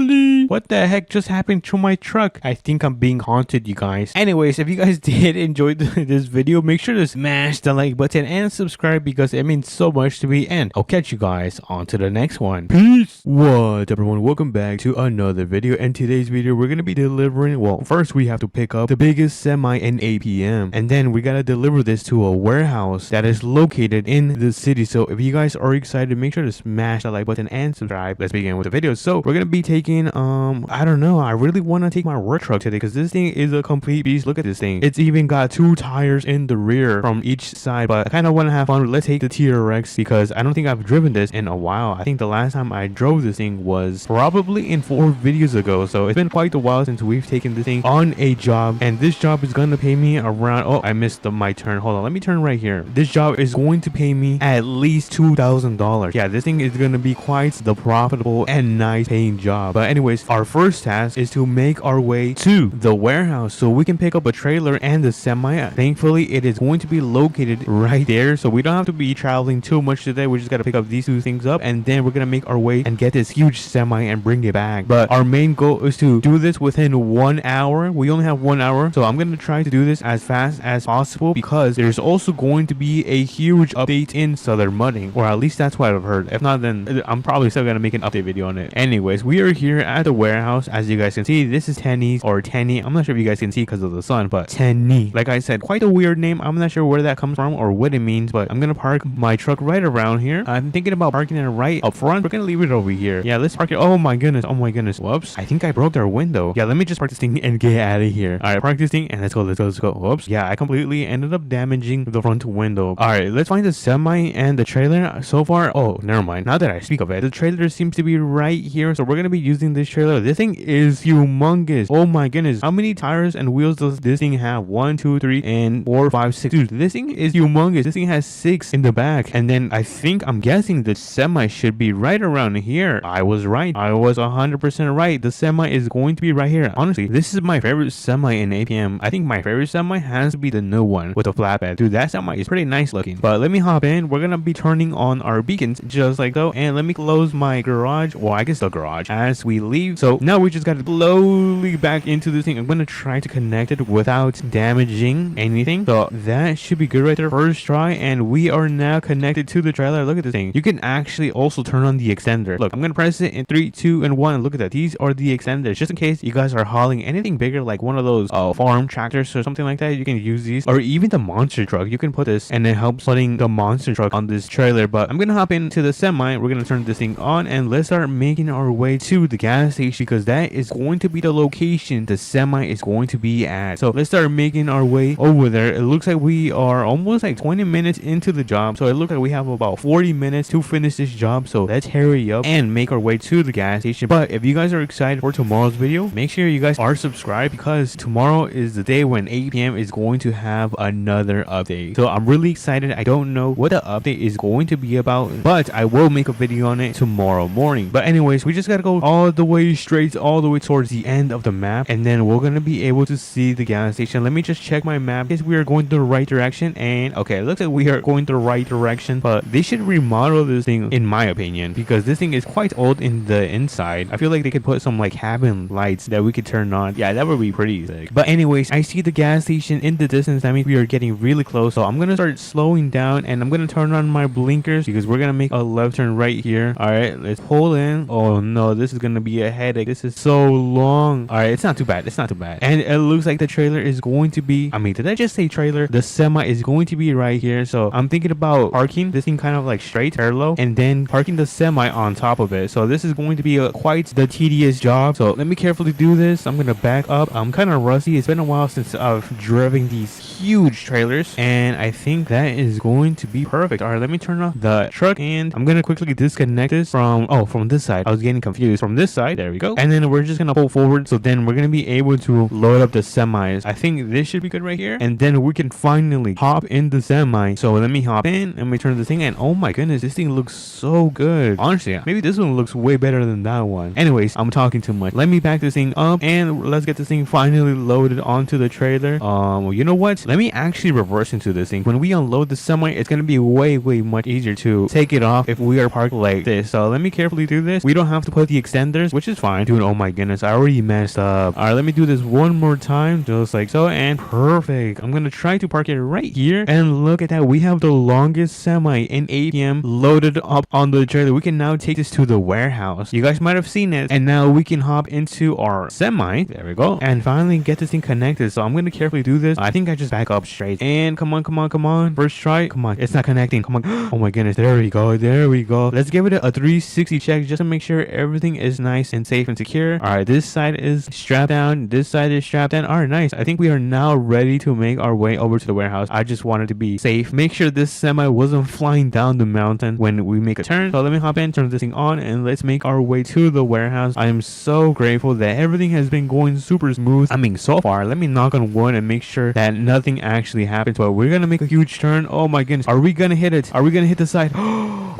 What the heck just happened to my truck? I think I'm being haunted, you guys. Anyways, if you guys did enjoy this video, make sure to smash the like button and subscribe because it means so much to me, and I'll catch you guys on to the next one. Peace. What everyone, welcome back to another video. And today's video we're gonna be delivering, well, first we have to pick up the biggest semi in APM, and then we gotta deliver this to a warehouse that is located in the city. So if you guys are excited, make sure to smash the like button and subscribe. Let's begin with the video. video. So we're gonna be taking I don't know, I really want to take my work truck today because this thing is a complete beast. Look at this thing. It's even got 2 tires in the rear from each side, but I kind of want to have fun. Let's take the TRX because I don't think I've driven this in a while. I think the last time I drove this thing was probably in 4 videos ago, so it's been quite a while since we've taken this thing on a job, and this job is gonna pay me around, oh, I missed my turn. Hold on, let me turn right here. This job is going to pay me at least $2,000. Yeah, this thing is gonna be quite the profitable and nice paying job. But anyways, our first task is to make our way to the warehouse so we can pick up a trailer and the semi. Thankfully, it is going to be located right there, so we don't have to be traveling too much today. We just gotta pick up these 2 things up, and then we're gonna make our way and get this huge semi and bring it back. But our main goal is to do this within 1 hour. We only have 1 hour, so I'm gonna try to do this as fast as possible because there's also going to be a huge update in Southern Mudding, or at least that's what I've heard. If not, then I'm probably still gonna make an update video on it. Anyways, we are here at the warehouse. As you guys can see, this is Tenny's, or Tenny. I'm not sure if you guys can see because of the sun, but Tenny, like I said, quite a weird name. I'm not sure where that comes from or what it means, but I'm gonna park my truck right around here. I'm thinking about parking it right up front. We're gonna leave it over here. Yeah, let's park it. Oh my goodness, oh my goodness. Whoops, I think I broke their window. Yeah, let me just park this thing and get out of here. All right, park this thing and let's go, let's go, let's go. Whoops, yeah, I completely ended up damaging the front window. All right, let's find the semi and the trailer. So far, oh, never mind, now that I speak of it, the trailer seems to be right here, so we're gonna be using this trailer. This thing is humongous. Oh my goodness, how many tires and wheels does this thing have? 1, 2, 3, and 4, 5, 6. Dude, this thing is humongous. This thing has 6 in the back, and then I'm guessing the semi should be right around here. I was right. I was 100% right. The semi is going to be right here. Honestly, this is my favorite semi in APM. I think my favorite semi has to be the new one with a flatbed. Dude, that semi is pretty nice looking. But let me hop in. We're gonna be turning on our beacons just like so, and let me close my garage, well, I guess the garage, as we leave. So now we just gotta slowly back into this thing. I'm gonna try to connect it without damaging anything, so that should be good right there. First try, and we are now connected to the trailer. Look at this thing. You can actually also turn on the extender. Look, I'm gonna press it in 3, 2, and 1. Look at that. These are the extenders, just in case you guys are hauling anything bigger, like one of those farm tractors or something like that. You can use these, or even the monster truck. You can put this and it helps putting the monster truck on this trailer. But I'm gonna hop into the semi. We're gonna turn this thing on and let's start making our way to the gas station because that is going to be the location the semi is going to be at. So let's start making our way over there. It looks like we are almost like 20 minutes into the job, so it looks like we have about 40 minutes to finish this job. So let's hurry up and make our way to the gas station. But if you guys are excited for tomorrow's video, make sure you guys are subscribed because tomorrow is the day when APM is going to have another update. So I'm really excited. I don't know what the update is going to be about, but I will make a video on it tomorrow morning. But anyways, we just gotta go all the way straight, all the way towards the end of the map, and then we're gonna be able to see the gas station. Let me just check my map. Yes, we are going the right direction, and okay, it looks like we are going the right direction, but they should remodel this thing in my opinion because this thing is quite old in the inside. I feel like they could put some like cabin lights that we could turn on. Yeah, that would be pretty sick. But anyways, I see the gas station in the distance. That means we are getting really close, so I'm gonna start slowing down and I'm gonna turn on my blinkers because we're gonna make a left turn right here. All right, let's pull in. Oh no, this is gonna be a headache. This is so long. All right, it's not too bad. It's not too bad. And it looks like the trailer is going to be, I mean, did I just say trailer? The semi is going to be right here. So I'm thinking about parking this thing kind of like straight parallel and then parking the semi on top of it. So this is going to be quite the tedious job. So let me carefully do this. I'm gonna back up. I'm kind of rusty. It's been a while since I've driven these huge trailers, and I think that is going to be perfect. All right, let me turn off the truck and I'm gonna quickly disconnect this from this side. I was getting confused. From this side, there we go. And then we're just gonna pull forward, so then we're gonna be able to load up the semis. I think this should be good right here, and then we can finally hop in the semi. So let me hop in and we turn the thing, and oh my goodness, this thing looks so good. Honestly, maybe this one looks way better than that one. Anyways, I'm talking too much. Let me back this thing up and let's get this thing finally loaded onto the trailer. Well, you know what, let me actually reverse into this thing. When we unload the semi, it's gonna be way much easier to take it off if we are parked like this. So let me carefully do this. We don't have to put the extenders, which is fine. Dude, oh my goodness, I already messed up. All right, let me do this one more time, just like so, and perfect. I'm gonna try to park it right here, and look at that, we have the longest semi in APM loaded up on the trailer. We can now take this to the warehouse. You guys might have seen it, and now we can hop into our semi. There we go, and finally get this thing connected. So I'm gonna carefully do this. I think I just back up straight, and come on, first try. Come on, it's not connecting. Come on. Oh my goodness, there we go. Let's give it a 360 check just to make make sure everything is nice and safe and secure. All right, this side is strapped down. This side is strapped down. All right, nice. I think we are now ready to make our way over to the warehouse. I just wanted to be safe. Make sure this semi wasn't flying down the mountain when we make a turn. So let me hop in, turn this thing on, and let's make our way to the warehouse. I am so grateful that everything has been going super smooth. I mean, so far. Let me knock on wood and make sure that nothing actually happens. But we're gonna make a huge turn. Oh my goodness. Are we gonna hit it? Are we gonna hit the side?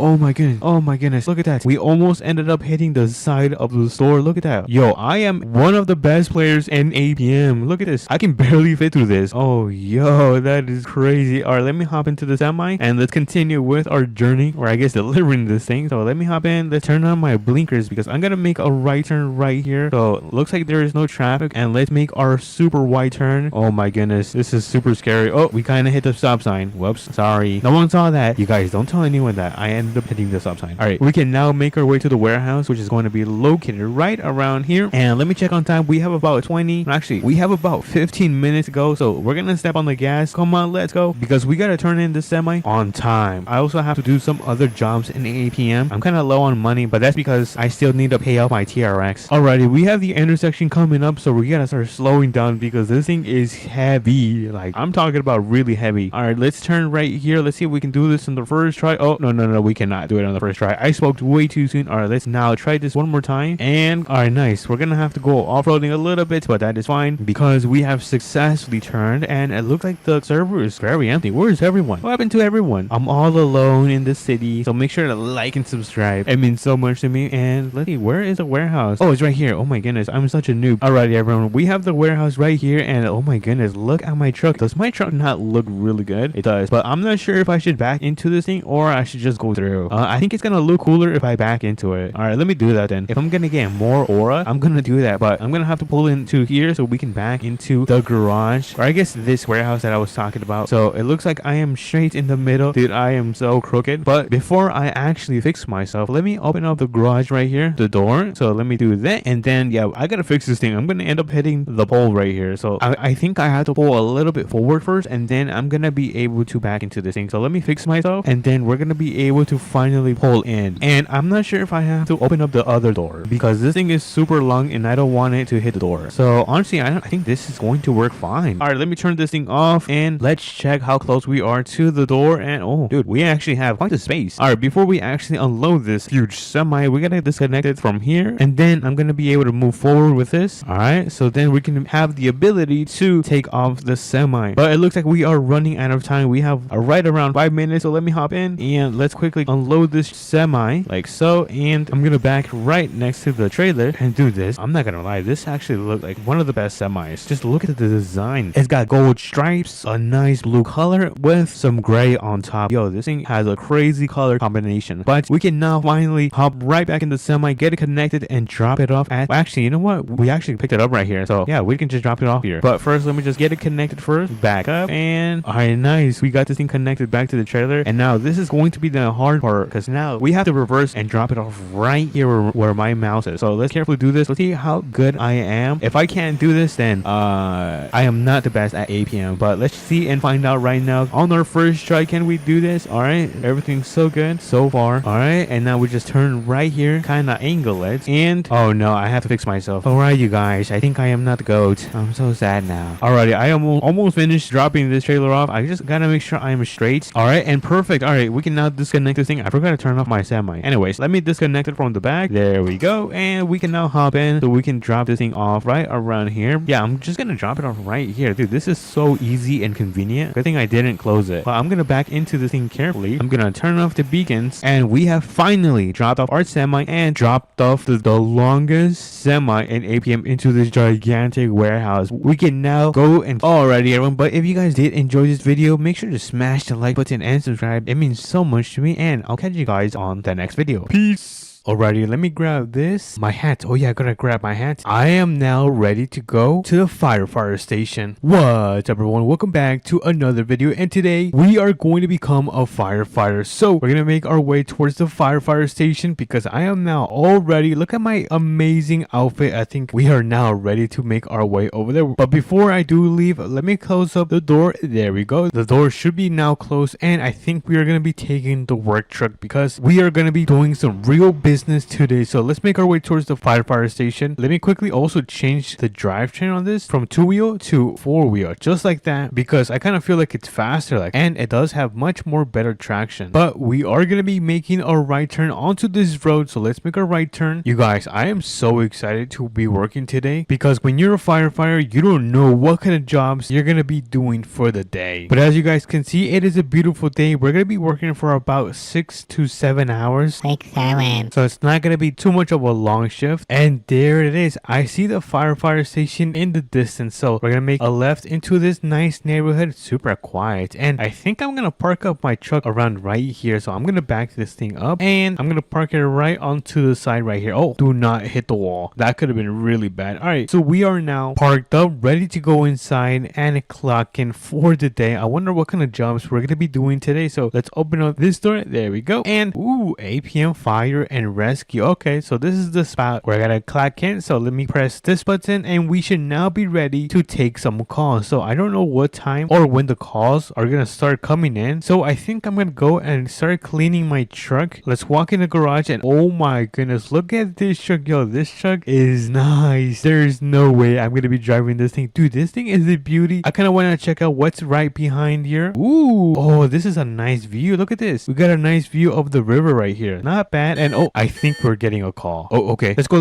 Oh my goodness. Oh my goodness. Look at that. We almost ended up hitting the side of the store. Look at that. Yo, I am one of the best players in APM. Look at this. I can barely fit through this. Oh, yo, that is crazy. All right, let me hop into the semi and let's continue with our journey, or I guess delivering this thing. So let me hop in. Let's turn on my blinkers because I'm gonna make a right turn right here. So looks like there is no traffic, and let's make our super wide turn. Oh my goodness, this is super scary. Oh, we kind of hit the stop sign. Whoops, sorry. No one saw that. You guys don't tell anyone that I ended up hitting the stop sign. All right, we can now make our way to the warehouse, which is going to be located right around here. And let me check on time. We have about 20, actually we have about 15 minutes to go. So we're gonna step on the gas. Come on, let's go, because we gotta turn in the semi on time. I also have to do some other jobs in APM. I'm kind of low on money, but that's because I still need to pay off my TRX. Alrighty, we have the intersection coming up, so we gotta start slowing down because this thing is heavy. Like, I'm talking about really heavy. All right, let's turn right here. Let's see if we can do this on the first try. Oh, no, we cannot do it on the first try. I spoke way too soon. All right, let's now try this one more time. And all right, nice. We're gonna have to go off-roading a little bit, but that is fine because we have successfully turned, and it looks like the server is very empty. Where is everyone? What happened to everyone? I'm all alone in the city, so make sure to like and subscribe. It means so much to me. And let's see, where is the warehouse? Oh, it's right here. Oh my goodness, I'm such a noob. Alrighty, everyone, we have the warehouse right here, and oh my goodness, look at my truck. Does my truck not look really good? It does, but I'm not sure if I should back into this thing or I should just go through. I think it's gonna look cooler if I back into it. All right, let me do that then. If I'm gonna get more aura, I'm gonna do that, but I'm gonna have to pull into here so we can back into the garage, or I guess this warehouse that I was talking about. So it looks like I am straight in the middle. Dude, I am so crooked. But before I actually fix myself, let me open up the garage right here, the door. So let me do that, and then yeah, I gotta fix this thing. I'm gonna end up hitting the pole right here. So I think I have to pull a little bit forward first, and then I'm gonna be able to back into this thing. So let me fix myself, and then we're gonna be able to finally pull in. And I'm not sure if I have to open up the other door because this thing is super long and I don't want it to hit the door. So honestly, I think this is going to work fine. All right, let me turn this thing off and let's check how close we are to the door. And oh dude, we actually have quite a space. All right, before we actually unload this huge semi, we gotta disconnect it from here, and then I'm gonna be able to move forward with this. All right, so then we can have the ability to take off the semi. But it looks like we are running out of time. We have right around 5 minutes, so let me hop in and let's quickly unload this semi like so. And I'm gonna back right next to the trailer and do this. I'm not gonna lie, this actually looked like one of the best semis. Just look at the design. It's got gold stripes, a nice blue color with some gray on top. Yo, this thing has a crazy color combination. But we can now finally hop right back in the semi, get it connected, and drop it off at, well, actually, you know what, we actually picked it up right here, so yeah, we can just drop it off here. But first, let me just get it connected first, back up, and all right, nice, we got this thing connected back to the trailer. And now this is going to be the hard part because now we have to reverse and drop it off right here where my mouse is. So let's carefully do this. Let's see how good I am. If I can't do this, then I am not the best at APM, but let's see and find out right now on our first try. Can we do this? All right, everything's so good so far. All right, and now we just turn right here, kind of angle it, and oh no, I have to fix myself. All right, you guys, I think I am not the goat. I'm so sad now. Alrighty, I am almost finished dropping this trailer off. I just gotta make sure I am straight. All right, and perfect. All right, we can now disconnect this thing. I forgot to turn off my semi. Anyways, let me disconnect it from the back. There we go, and we can now hop in so we can drop this thing off right around here. Yeah, I'm just gonna drop it off right here. Dude, this is so easy and convenient. Good thing I didn't close it. But I'm gonna back into this thing carefully. I'm gonna turn off the beacons, and we have finally dropped off our semi and dropped off the longest semi in APM into this gigantic warehouse. We can now go and alrighty everyone, but if you guys did enjoy this video, make sure to smash the like button and subscribe. It means so much to me, and I'll catch you guys on the next video. Peace. Alrighty, let me grab this. My hat. Oh yeah, I gotta grab my hat. I am now ready to go to the firefighter station. What's up everyone? Welcome back to another video, and today we are going to become a firefighter. So we're gonna make our way towards the firefighter station because I am now all ready. Look at my amazing outfit. I think we are now ready to make our way over there. But before I do leave, let me close up the door. There we go. The door should be now closed, and I think we are gonna be taking the work truck because we are gonna be doing some real big business today. So let's make our way towards the firefighter station. Let me quickly also change the drivetrain on this from 2-wheel to 4-wheel, just like that, because I kind of feel like it's faster, like, and it does have much more better traction. But we are gonna be making a right turn onto this road, so let's make a right turn. You guys, I am so excited to be working today because when you're a firefighter, you don't know what kind of jobs you're gonna be doing for the day. But as you guys can see, it is a beautiful day. We're gonna be working for about 6 to 7 hours. 6, 7. So it's not gonna be too much of a long shift. And there it is. I see the firefighter station in the distance. So we're gonna make a left into this nice neighborhood. Super quiet. And I think I'm gonna park up my truck around right here. So I'm gonna back this thing up and I'm gonna park it right onto the side right here. Oh, do not hit the wall. That could have been really bad. All right, so we are now parked up, ready to go inside and clock in for the day. I wonder what kind of jobs we're gonna be doing today. So let's open up this door. There we go. And ooh, APM fire and rescue. Okay, so this is the spot where I gotta clock in. So let me press this button and we should now be ready to take some calls. So I don't know what time or when the calls are gonna start coming in. So I think I'm gonna go and start cleaning my truck. Let's walk in the garage and oh my goodness, look at this truck. Yo, this truck is nice. There's no way I'm gonna be driving this thing. Dude, this thing is a beauty. I kind of want to check out what's right behind here. Ooh, oh, this is a nice view. Look at this. We got a nice view of the river right here. Not bad. And oh, I think we're getting a call. Oh, okay. Let's go.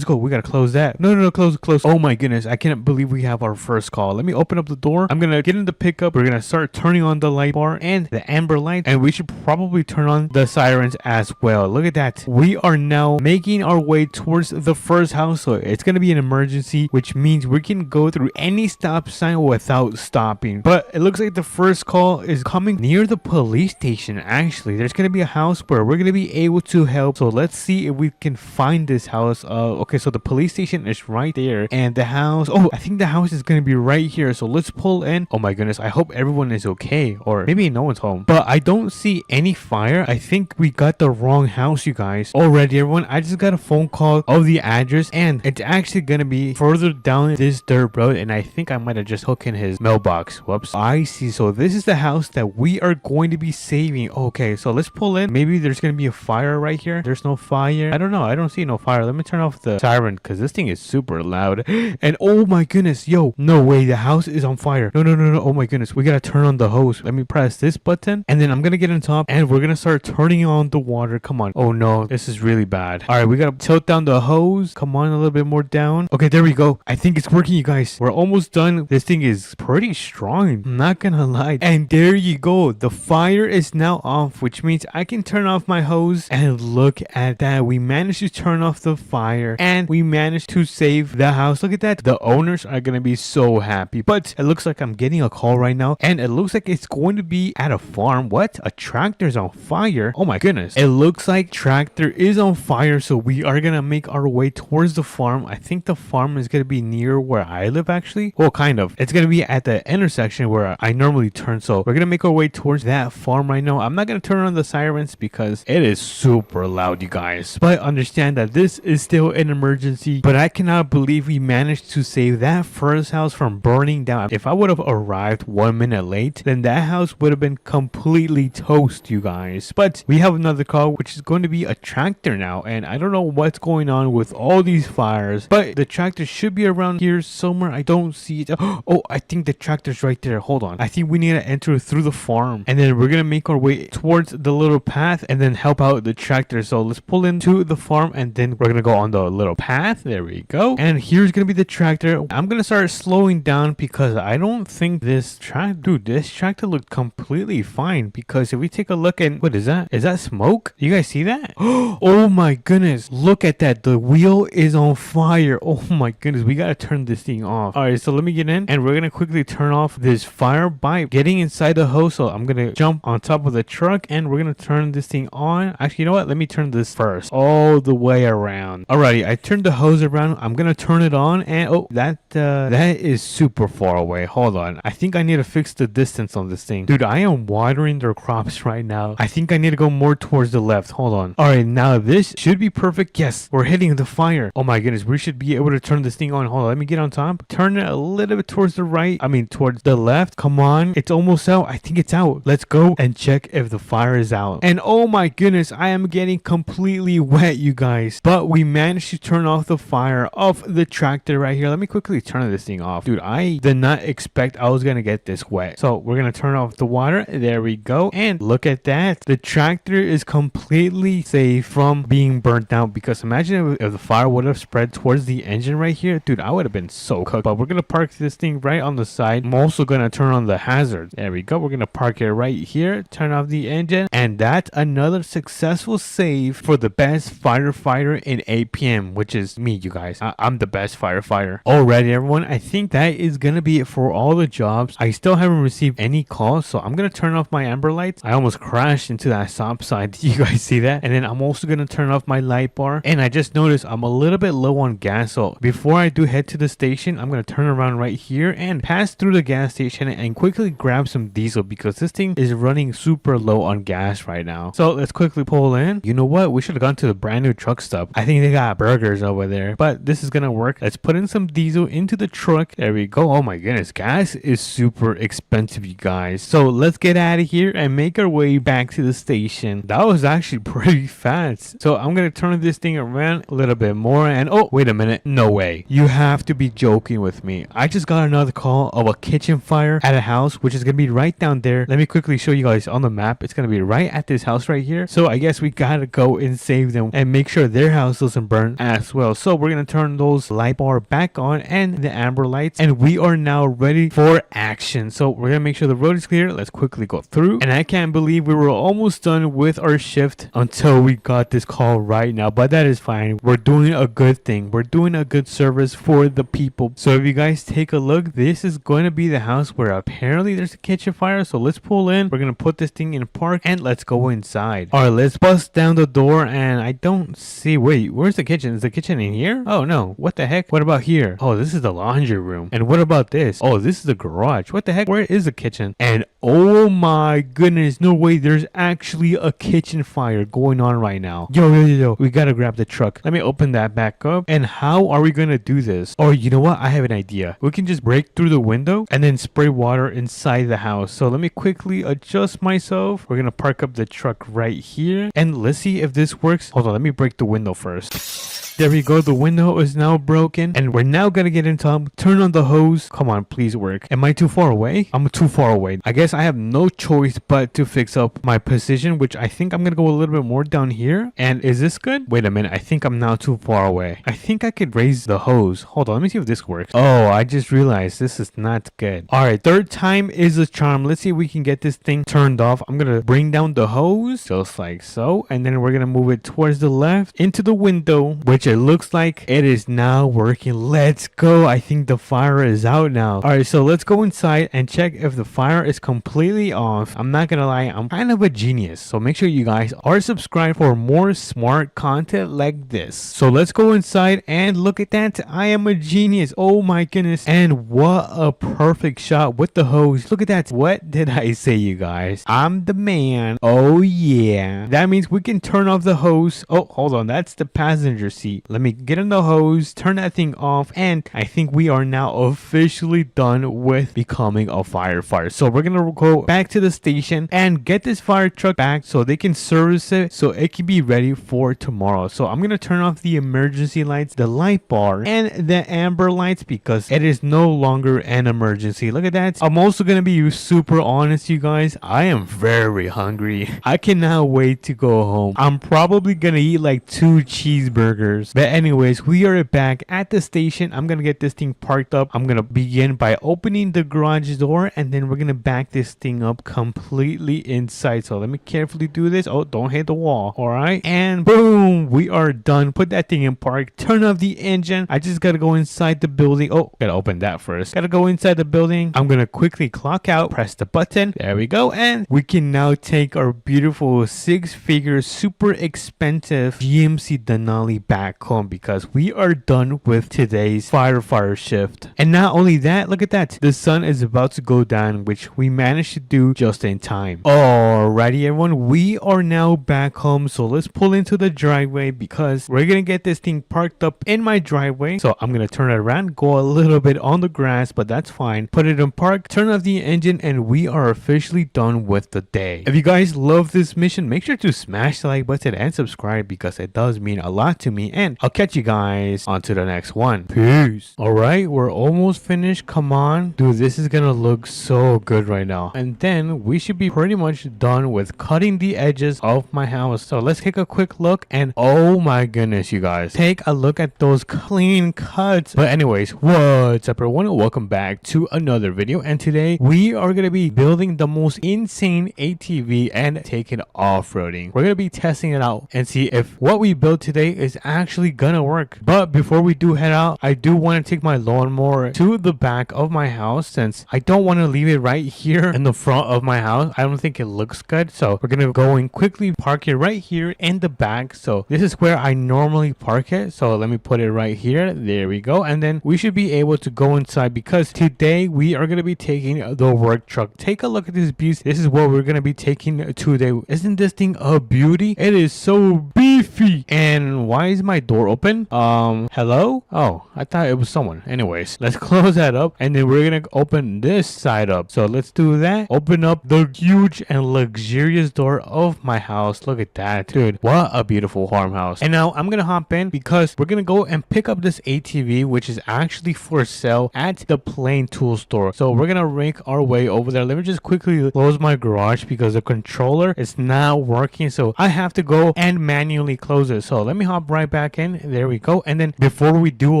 We gotta close that. No, close. Oh my goodness, I can't believe we have our first call. Let me open up the door. I'm gonna get in the pickup. We're gonna start turning on the light bar and the amber light, and we should probably turn on the sirens as well. Look at that. We are now making our way towards the first house. So it's gonna be an emergency, which means we can go through any stop sign without stopping. But it looks like the first call is coming near the police station. Actually, there's gonna be a house where we're gonna be able to help. So let's see if we can find this house. Okay, so the police station is right there, and the house, oh, I think the house is gonna be right here. So let's pull in. Oh my goodness, I hope everyone is okay, or maybe no one's home. But I don't see any fire. I think we got the wrong house, you guys. Already, everyone, I just got a phone call of the address, and it's actually gonna be further down this dirt road, and I think I might have just hooked in his mailbox. Whoops. I see. So this is the house that we are going to be saving. Okay, so let's pull in. Maybe there's gonna be a fire right here. There's no fire. I don't know. I don't see no fire. Let me turn off the siren because this thing is super loud. And oh my goodness, yo, no way, the house is on fire. No. Oh my goodness, we gotta turn on the hose. Let me press this button, and then I'm gonna get on top, and we're gonna start turning on the water. Come on. Oh no, this is really bad. All right, we gotta tilt down the hose. Come on, a little bit more down. Okay, there we go. I think it's working, you guys. We're almost done. This thing is pretty strong, I'm not gonna lie. And there you go. The fire is now off, which means I can turn off my hose. And look at that. We managed to turn off the fire, and we managed to save the house. Look at that. The owners are gonna be so happy. But it looks like I'm getting a call right now, and it looks like it's going to be at a farm. What? A tractor's on fire? Oh my goodness. It looks like tractor is on fire, so we are gonna make our way towards the farm. I think the farm is gonna be near where I live, actually. Well, kind of. It's gonna be at the intersection where I normally turn, so we're gonna make our way towards that farm right now. I'm not gonna turn on the sirens because it is super loud, you guys. But understand that this is still an emergency, but I cannot believe we managed to save that first house from burning down. If I would have arrived 1 minute late, then that house would have been completely toast, you guys. But we have another call, which is going to be a tractor now, and I don't know what's going on with all these fires, but the tractor should be around here somewhere. I don't see it. Oh, I think the tractor's right there. Hold on. I think we need to enter through the farm, and then we're gonna make our way towards the little path and then help out the tractor. So let's pull into the farm, and then we're gonna go on the little path. There we go. And here's gonna be the tractor. I'm gonna start slowing down because I don't think this tractor looked completely fine, because if we take a look at, what is that? Is that smoke? You guys see that? Oh my goodness, look at that. The wheel is on fire. Oh my goodness, we gotta turn this thing off. All right, so let me get in, and we're gonna quickly turn off this fire by getting inside the hose. So I'm gonna jump on top of the truck, and we're gonna turn this thing on. Actually, you know what, let me turn this first all the way around. Alrighty, I turned the hose around. I'm gonna turn it on, and oh, that is super far away. Hold on, I think I need to fix the distance on this thing. Dude, I am watering their crops right now. I think I need to go more towards the left. Hold on. All right, now this should be perfect. Yes, we're hitting the fire. Oh my goodness, we should be able to turn this thing on. Hold on, let me get on top. Turn it a little bit towards the right. I mean, towards the left. Come on, it's almost out. I think it's out. Let's go and check if the fire is out. And oh my goodness, I am getting completely completely wet, you guys. But we managed to turn off the fire of the tractor right here. Let me quickly turn this thing off. Dude, I did not expect I was gonna get this wet. So we're gonna turn off the water. There we go. And look at that. The tractor is completely safe from being burnt out, because imagine if the fire would have spread towards the engine right here. Dude, I would have been so cooked. But we're gonna park this thing right on the side. I'm also gonna turn on the hazard. There we go. We're gonna park it right here. Turn off the engine. And that's another successful save for the best firefighter in APM, which is me, you guys. I'm the best firefighter. Alrighty, everyone. I think that is gonna be it for all the jobs. I still haven't received any calls, so I'm gonna turn off my amber lights. I almost crashed into that stop sign. Did you guys see that? And then I'm also gonna turn off my light bar. And I just noticed I'm a little bit low on gas, so before I do head to the station, I'm gonna turn around right here and pass through the gas station and quickly grab some diesel, because this thing is running super low on gas right now. So let's quickly pull in. You know what? We should have gone to the brand new truck stop. I think they got burgers over there, but this is gonna work. Let's put in some diesel into the truck. There we go. Oh my goodness, gas is super expensive, you guys. So let's get out of here and make our way back to the station. That was actually pretty fast. So I'm gonna turn this thing around a little bit more, and oh, wait a minute. No way. You have to be joking with me. I just got another call of a kitchen fire at a house, which is gonna be right down there. Let me quickly show you guys on the map. It's gonna be right at this house right here. So I guess we gotta go and save them and make sure their house doesn't burn as well. So we're gonna turn those light bar back on and the amber lights, and we are now ready for action. So we're gonna make sure the road is clear. Let's quickly go through. And I can't believe we were almost done with our shift until we got this call right now, but that is fine. We're doing a good thing. We're doing a good service for the people. So if you guys take a look, this is going to be the house where apparently there's a kitchen fire. So let's pull in. We're gonna put this thing in park and let's go inside. All right, let's bust down the door, and I don't see. Wait, where's the kitchen? Is the kitchen in here? Oh no, what the heck? What about here? Oh, this is the laundry room. And what about this? Oh, this is the garage. What the heck? Where is the kitchen? And oh my goodness, no way, there's actually a kitchen fire going on right now. Yo, we gotta grab the truck. Let me open that back up. And how are we gonna do this? Or you know what, I have an idea. We can just break through the window and then spray water inside the house. So let me quickly adjust myself. We're gonna park up the truck right here, and let's see if this works. Hold on, let me break the window first. There we go. The window is now broken, and we're now gonna get into turn on the hose. Come on, please work. Am I too far away? I'm too far away. I guess I have no choice but to fix up my position, which I think I'm gonna go a little bit more down here. And is this good? Wait a minute. I think I'm now too far away. I think I could raise the hose. Hold on. Let me see if this works. Oh, I just realized this is not good. All right. Third time is a charm. Let's see if we can get this thing turned off. I'm gonna bring down the hose just like so. And then we're gonna move it towards the left into the window, which it looks like it is now working. Let's go. I think the fire is out now. All right. So let's go inside and check if the fire is completely off. I'm not gonna lie, I'm kind of a genius. So make sure you guys are subscribed for more smart content like this. So let's go inside and look at that. I am a genius. Oh my goodness. And what a perfect shot with the hose. Look at that. What did I say, you guys? I'm the man. Oh yeah. That means we can turn off the hose. Oh, hold on. That's the passenger seat. Let me get in the hose, turn that thing off, and I think we are now officially done with becoming a firefighter. So we're gonna go back to the station and get this fire truck back so they can service it so it can be ready for tomorrow. So I'm gonna turn off the emergency lights, the light bar, and the amber lights because it is no longer an emergency. Look at that. I'm also gonna be super honest, you guys. I am very hungry. I cannot wait to go home. I'm probably gonna eat like 2 cheeseburgers. But anyways, we are back at the station. I'm gonna get this thing parked up. I'm gonna begin by opening the garage door, and then we're gonna back this thing up completely inside. So let me carefully do this. Oh, don't hit the wall. All right, and boom, we are done. Put that thing in park. Turn off the engine. I just gotta go inside the building. Oh, gotta open that first. Gotta go inside the building. I'm gonna quickly clock out, press the button. There we go, and we can now take our beautiful 6-figure super expensive GMC Denali back. back home because we are done with today's firefighter shift. And not only that, look at that. The sun is about to go down, which we managed to do just in time. Alrighty, everyone, we are now back home. So let's pull into the driveway because we're going to get this thing parked up in my driveway. So I'm going to turn it around, go a little bit on the grass, but that's fine. Put it in park, turn off the engine, and we are officially done with the day. If you guys love this mission, make sure to smash the like button and subscribe because it does mean a lot to me. And I'll catch you guys on to the next one. Peace. Alright, we're almost finished. Come on. Dude, this is going to look so good right now. And then we should be pretty much done with cutting the edges of my house. So let's take a quick look. And oh my goodness, you guys. Take a look at those clean cuts. But anyways, what's up, everyone? Welcome back to another video. And today we are going to be building the most insane ATV and taking off-roading. We're going to be testing it out and see if what we built today is actually going to work. But before we do head out, I do want to take my lawnmower to the back of my house since I don't want to leave it right here in the front of my house. I don't think it looks good. So we're going to go and quickly park it right here in the back. So this is where I normally park it. So let me put it right here. There we go. And then we should be able to go inside because today we are going to be taking the work truck. Take a look at this beast. This is what we're going to be taking today. Isn't this thing a beauty? It is so beefy. And why is my door open? Hello? Oh, I thought it was someone. Anyways, let's close that up and then we're going to open this side up. So let's do that. Open up the huge and luxurious door of my house. Look at that, dude. What a beautiful farmhouse. And now I'm going to hop in because we're going to go and pick up this ATV, which is actually for sale at the Plain Tool Store. So we're going to make our way over there. Let me just quickly close my garage because the controller is not working. So I have to go and manually close it. So let me hop right back in. There we go. And then before we do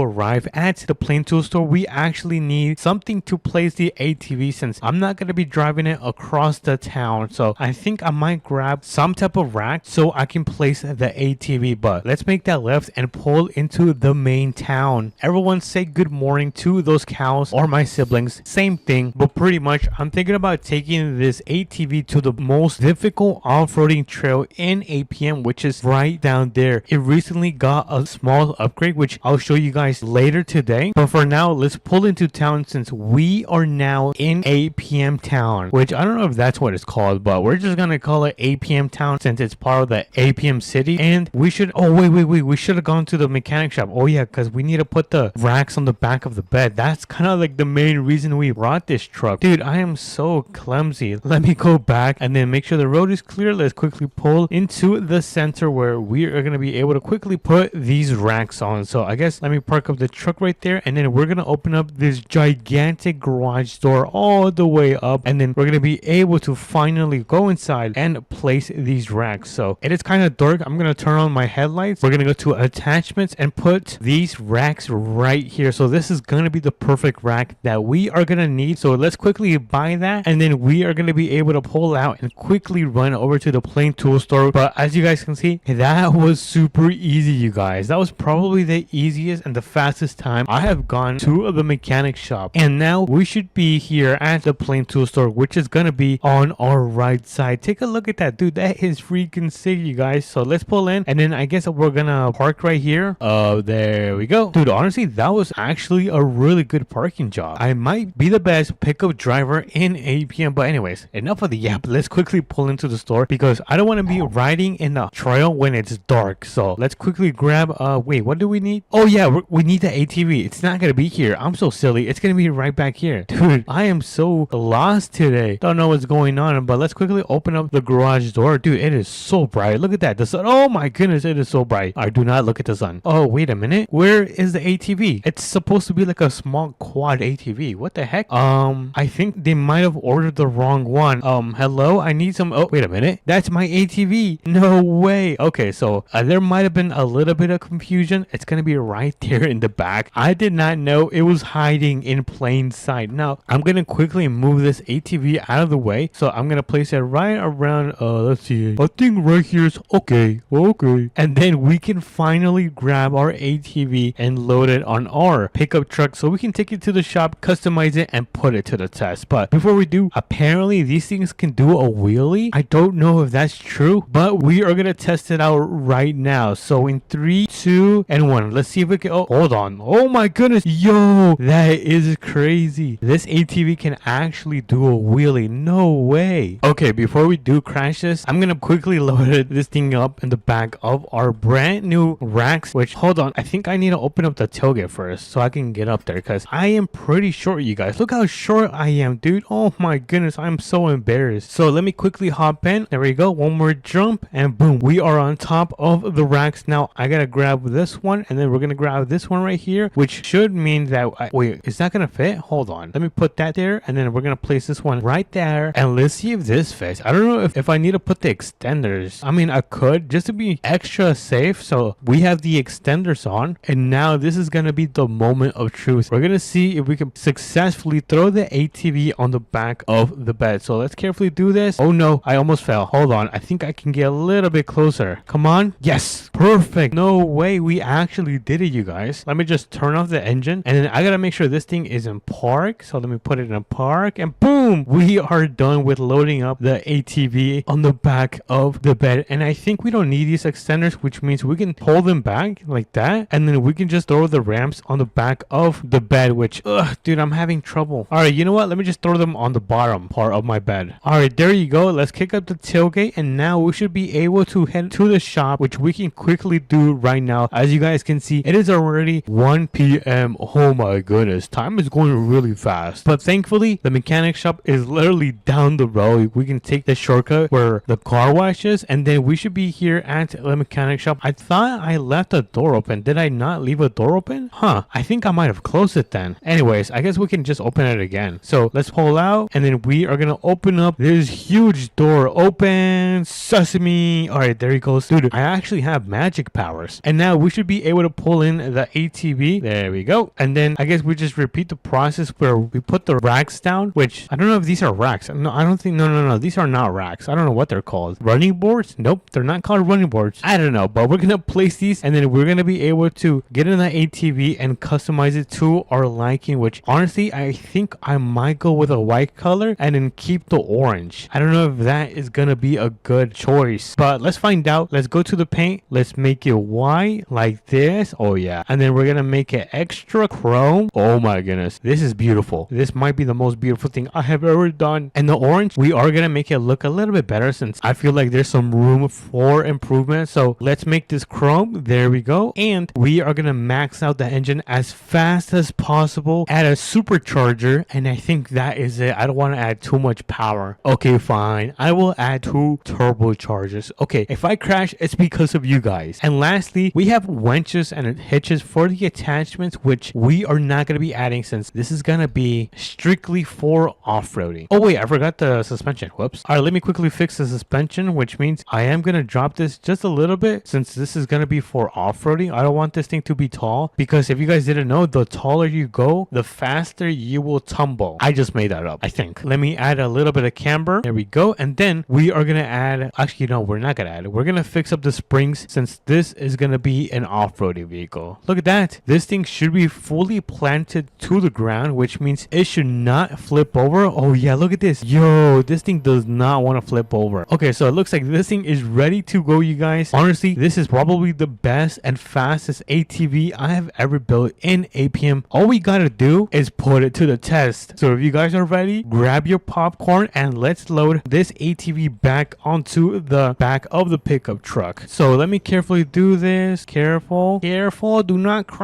arrive at the Plain Tool Store, we actually need something to place the ATV since I'm not going to be driving it across the town. So I think I might grab some type of rack so I can place the ATV. But let's make that left and pull into the main town. Everyone say good morning to those cows or my siblings. Same thing, but pretty much I'm thinking about taking this ATV to the most difficult off-roading trail in APM, which is right down there. It recently got a small upgrade, which I'll show you guys later today. But for now, let's pull into town since we are now in APM town, which I don't know if that's what it's called, but we're just gonna call it APM town since it's part of the APM city. And we should, oh wait, we should have gone to the mechanic shop. Oh yeah, because we need to put the racks on the back of the bed. That's kind of like the main reason we brought this truck. Dude, I am so clumsy. Let me go back and then make sure the road is clear. Let's quickly pull into the center where we are going to be able to quickly put these racks on. So I guess let me park up the truck right there and then we're going to open up this gigantic garage door all the way up and then we're going to be able to finally go inside and place these racks. So it is kind of dark. I'm going to turn on my headlights. We're going to go to attachments and put these racks right here. So this is going to be the perfect rack that we are going to need. So let's quickly buy that and then we are going to be able to pull out and quickly run over to the Plain Tool Store. But as you guys can see, that was super easy, you guys. That was probably the easiest and the fastest time I have gone to the mechanic shop. And now we should be here at the Plain Tool Store, which is going to be on our right side. Take a look at that, dude. That is freaking sick, you guys. So let's pull in and then I guess we're going to park right here. There we go. Dude, honestly, that was actually a really good parking job. I might be the best pickup driver in APM. But anyways, enough of the yap. Let's quickly pull into the store because I don't want to be riding in the trail when it's dark. So let's quickly grab, wait, what do we need? Oh yeah, we need the ATV. It's not going to be here. I'm so silly. It's going to be right back here. Dude, I am so lost today. Don't know what's going on, but let's quickly open up the garage door. Dude, it is so bright. Look at that. The sun. Oh my goodness, it is so bright. I do not look at the sun. Oh, wait a minute. Where is the ATV? It's supposed to be like a small quad ATV. What the heck? I think they might have ordered the wrong one. Hello? I need some. Oh, wait a minute. That's my ATV. No way. Okay, so there might have been a little bit of confusion. It's going to be right there in the back. I did not know it was hiding in plain sight. Now, I'm going to quickly move this ATV out of the way. So I'm going to place it right around, let's see. I think right here is okay. Okay. And then we can finally grab our ATV and load it on our pickup truck so we can take it to the shop, customize it, and put it to the test. But before we do, apparently these things can do a wheelie. I don't know if that's true, but we are going to test it out right now. So in 3, 2, and 1. Let's see if we can. Oh, hold on. Oh my goodness. Yo, that is crazy. This ATV can actually do a wheelie. No way. Okay, before we do crash this, I'm gonna quickly load this thing up in the back of our brand new racks. Which, hold on, I think I need to open up the tailgate first so I can get up there, because I am pretty short, you guys. Look how short I am, dude. Oh my goodness, I'm so embarrassed. So let me quickly hop in. There we go. One more jump, and boom, we are on top of the racks. Now I gotta grab this one, and then we're gonna grab this one right here, which should mean that wait, is that gonna fit? Hold on, let me put that there, and then we're gonna place this one right there, and let's see if this fits. I don't know if I need to put the extenders. I mean, I could, just to be extra safe. So we have the extenders on, and now this is gonna be the moment of truth. We're gonna see if we can successfully throw the ATV on the back of the bed. So let's carefully do this. Oh no, I almost fell. Hold on, I think I can get a little bit closer. Come on. Yes, perfect. No way, we actually did it, you guys. Let me just turn off the engine, and then I gotta make sure this thing is in park. So let me put it in park, and boom, we are done with loading up the ATV on the back of the bed. And I think we don't need these extenders, which means we can hold them back like that, and then we can just throw the ramps on the back of the bed, which dude, I'm having trouble. All right, you know what, let me just throw them on the bottom part of my bed. All right, there you go. Let's kick up the tailgate, and now we should be able to head to the shop, which we can quickly do right now. As you guys can see, it is already 1 p.m. Oh my goodness, time is going really fast. But thankfully, the mechanic shop is literally down the road. We can take the shortcut where the car wash is, and then we should be here at the mechanic shop. I thought I left the door open. Did I not leave a door open? Huh, I think I might have closed it then. Anyways, I guess we can just open it again. So let's pull out, and then we are gonna open up this huge door. Open sesame. All right, there he goes. Dude, I actually have magic powers, and now we should be able to pull in the ATV. There we go. And then I guess we just repeat the process where we put the racks down, which I don't know if these are racks. No, I don't think. No, these are not racks. I don't know what they're called. Running boards? Nope, they're not called running boards. I don't know, but we're gonna place these, and then we're gonna be able to get in the ATV and customize it to our liking, which honestly I think I might go with a white color and then keep the orange. I don't know if that is gonna be a good choice, but let's find out. Let's go to the paint. Let's make it white like this. Oh yeah, and then we're gonna make it extra chrome. Oh my goodness, this is beautiful. This might be the most beautiful thing I have ever done. And the orange, we are gonna make it look a little bit better, since I feel like there's some room for improvement. So let's make this chrome. There we go. And we are gonna max out the engine as fast as possible, add a supercharger, and I think that is it. I don't want to add too much power. Okay, fine, I will add 2 turbochargers. Okay, if I crash, it's because of you guys. And lastly, we have winches and hitches for the attachments, which we are not going to be adding, since this is going to be strictly for off-roading. Oh wait, I forgot the suspension. Whoops. All right, let me quickly fix the suspension, which means I am going to drop this just a little bit, since this is going to be for off-roading. I don't want this thing to be tall, because if you guys didn't know, the taller you go, the faster you will tumble. I just made that up, I think. Let me add a little bit of camber. There we go. And then we are going to add, actually no, we're not going to add it. We're going to fix up the springs, since this is going to be an off-roading vehicle. Look at that. This thing should be fully planted to the ground, which means it should not flip over. Oh yeah, look at this. Yo, this thing does not want to flip over. Okay, so it looks like this thing is ready to go, you guys. Honestly, this is probably the best and fastest ATV I have ever built in APM. All we gotta do is put it to the test. So if you guys are ready, grab your popcorn and let's load this ATV back onto the back of the pickup truck. So let me carefully do this. Careful, do not crash.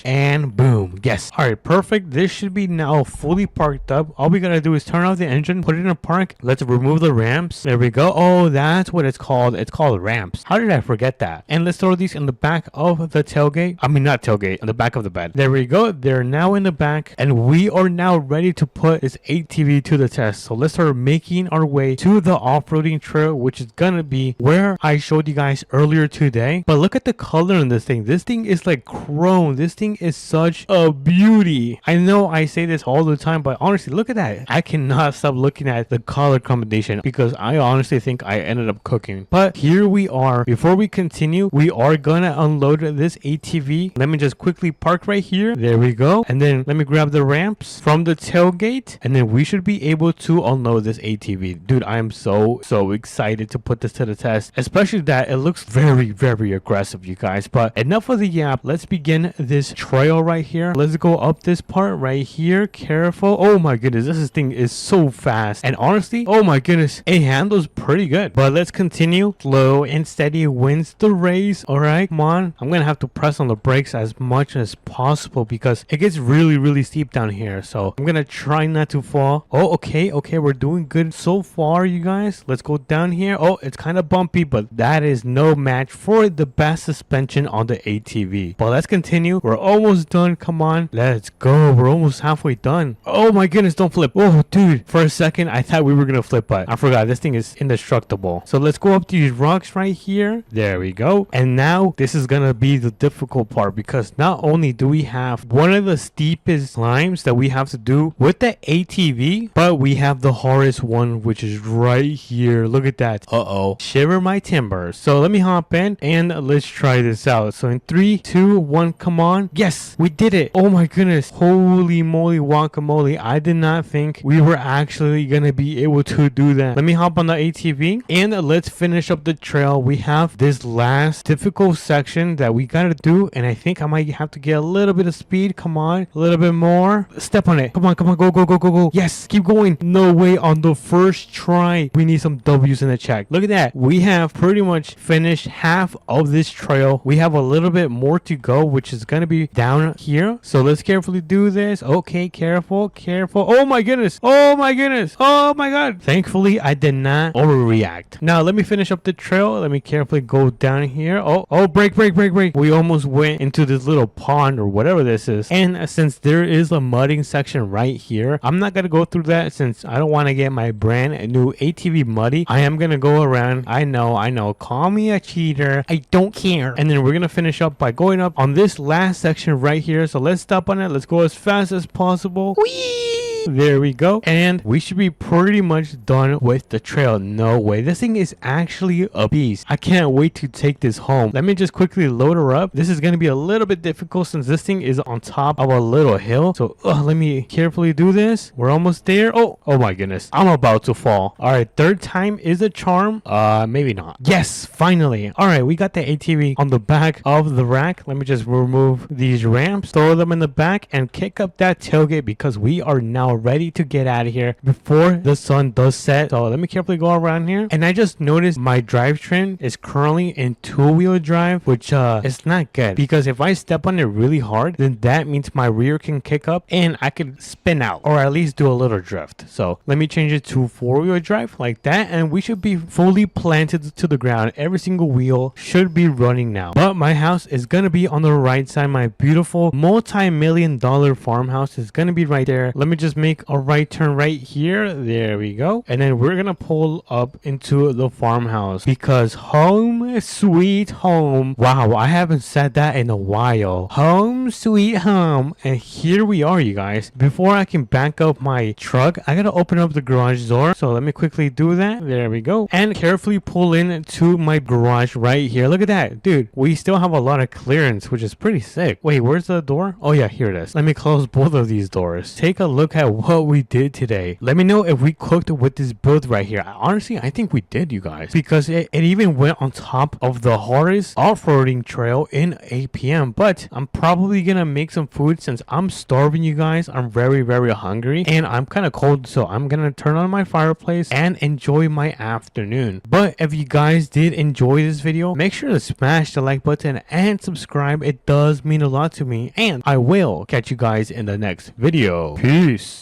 And boom. Yes. All right, perfect. This should be now fully parked up. All we gotta do is turn off the engine, put it in a park. Let's remove the ramps. There we go. Oh, that's what it's called. It's called ramps. How did I forget that? And let's throw these in the back of the tailgate. I mean, not tailgate, on the back of the bed. There we go. They're now in the back, and we are now ready to put this ATV to the test. So let's start making our way to the off-roading trail, which is gonna be where I showed you guys earlier today. But look at the color in this thing. This thing is like chrome. This thing is such a beauty. I know I say this all the time, but honestly, look at that. I cannot stop looking at the color combination, because I honestly think I ended up cooking. But here we are. Before we continue, we are gonna unload this ATV. Let me just quickly park right here. There we go. And then let me grab the ramps from the tailgate, and then we should be able to unload this ATV. Dude, I am so excited to put this to the test, especially that it looks very aggressive, you guys. But enough of the yap. Let's begin this trail right here. Let's go up this part right here. Careful. Oh my goodness, this thing is so fast. And honestly, oh my goodness, it handles pretty good. But let's continue. Slow and steady wins the race. All right, come on. I'm gonna have to press on the brakes as much as possible because it gets really steep down here. So I'm gonna try not to fall. Oh, okay, we're doing good so far, you guys. Let's go down here. Oh, it's kind of bumpy, but that is no match for the best suspension on the ATV. But let's continue. We're almost done. Come on, let's go. We're almost halfway done. Oh my goodness, don't flip. Oh dude, for a second I thought we were gonna flip, but I forgot this thing is indestructible. So let's go up these rocks right here. There we go. And now this is gonna be the difficult part because not only do we have one of the steepest climbs that we have to do with the ATV, but we have the hardest one, which is right here. Look at that. Shiver my timbers. So let me hop in and let's try this out. So in 3, 2, 1, come on. Yes, we did it. Oh my goodness, holy moly guacamole. I did not think we were actually gonna be able to do that. Let me hop on the ATV and let's finish up the trail. We have this last difficult section that we gotta do, and I think I might have to get a little bit of speed. Come on, a little bit more. Step on it. Come on, go. Yes, keep going. No way, on the first try. We need some W's in the check. Look at that. We have pretty much finished half of this trail. We have a little bit more to go, which is gonna be down here. So let's carefully do this. Okay, careful. Oh my goodness. Oh my god. Thankfully, I did not overreact. Now, let me finish up the trail. Let me carefully go down here. Oh, break. We almost went into this little pond or whatever this is. And since there is a mudding section right here, I'm not gonna go through that since I don't want to get my brand new ATV muddy. I am gonna go around. I know. Call me a cheater. I don't care. And then we're gonna finish up by going up on this last section right here. So let's stop on it. Let's go as fast as possible. Whee! There we go. And we should be pretty much done with the trail. No way. This thing is actually a beast. I can't wait to take this home. Let me just quickly load her up. This is going to be a little bit difficult since this thing is on top of a little hill. So let me carefully do this. We're almost there. Oh my goodness. I'm about to fall. All right. Third time is a charm. Maybe not. Yes, finally. All right. We got the ATV on the back of the rack. Let me just remove these ramps, throw them in the back, and kick up that tailgate because we are now ready to get out of here before the sun does set. So let me carefully go around here. And I just noticed my drivetrain is currently in 2-wheel drive, which is not good because if I step on it really hard, then that means my rear can kick up and I could spin out or at least do a little drift. So let me change it to 4-wheel drive like that, and we should be fully planted to the ground. Every single wheel should be running now. But my house is gonna be on the right side. My beautiful multi-million-dollar farmhouse is gonna be right there. Let me just make a right turn right here. There we go. And then we're gonna pull up into the farmhouse because home sweet home. Wow, I haven't said that in a while. Home sweet home. And here we are, you guys. Before I can back up my truck, I gotta open up the garage door. So let me quickly do that. There we go. And carefully pull in to my garage right here. Look at that. Dude, we still have a lot of clearance, which is pretty sick. Wait, where's the door? Oh yeah, here it is. Let me close both of these doors. Take a look at what we did today. Let me know if we cooked with this build right here. Honestly, I think we did, you guys, because it even went on top of the hardest off-roading trail in APM. But I'm probably gonna make some food since I'm starving, you guys. I'm very hungry and I'm kind of cold, so I'm gonna turn on my fireplace and enjoy my afternoon. But if you guys did enjoy this video, make sure to smash the like button and subscribe. It does mean a lot to me, and I will catch you guys in the next video. Peace.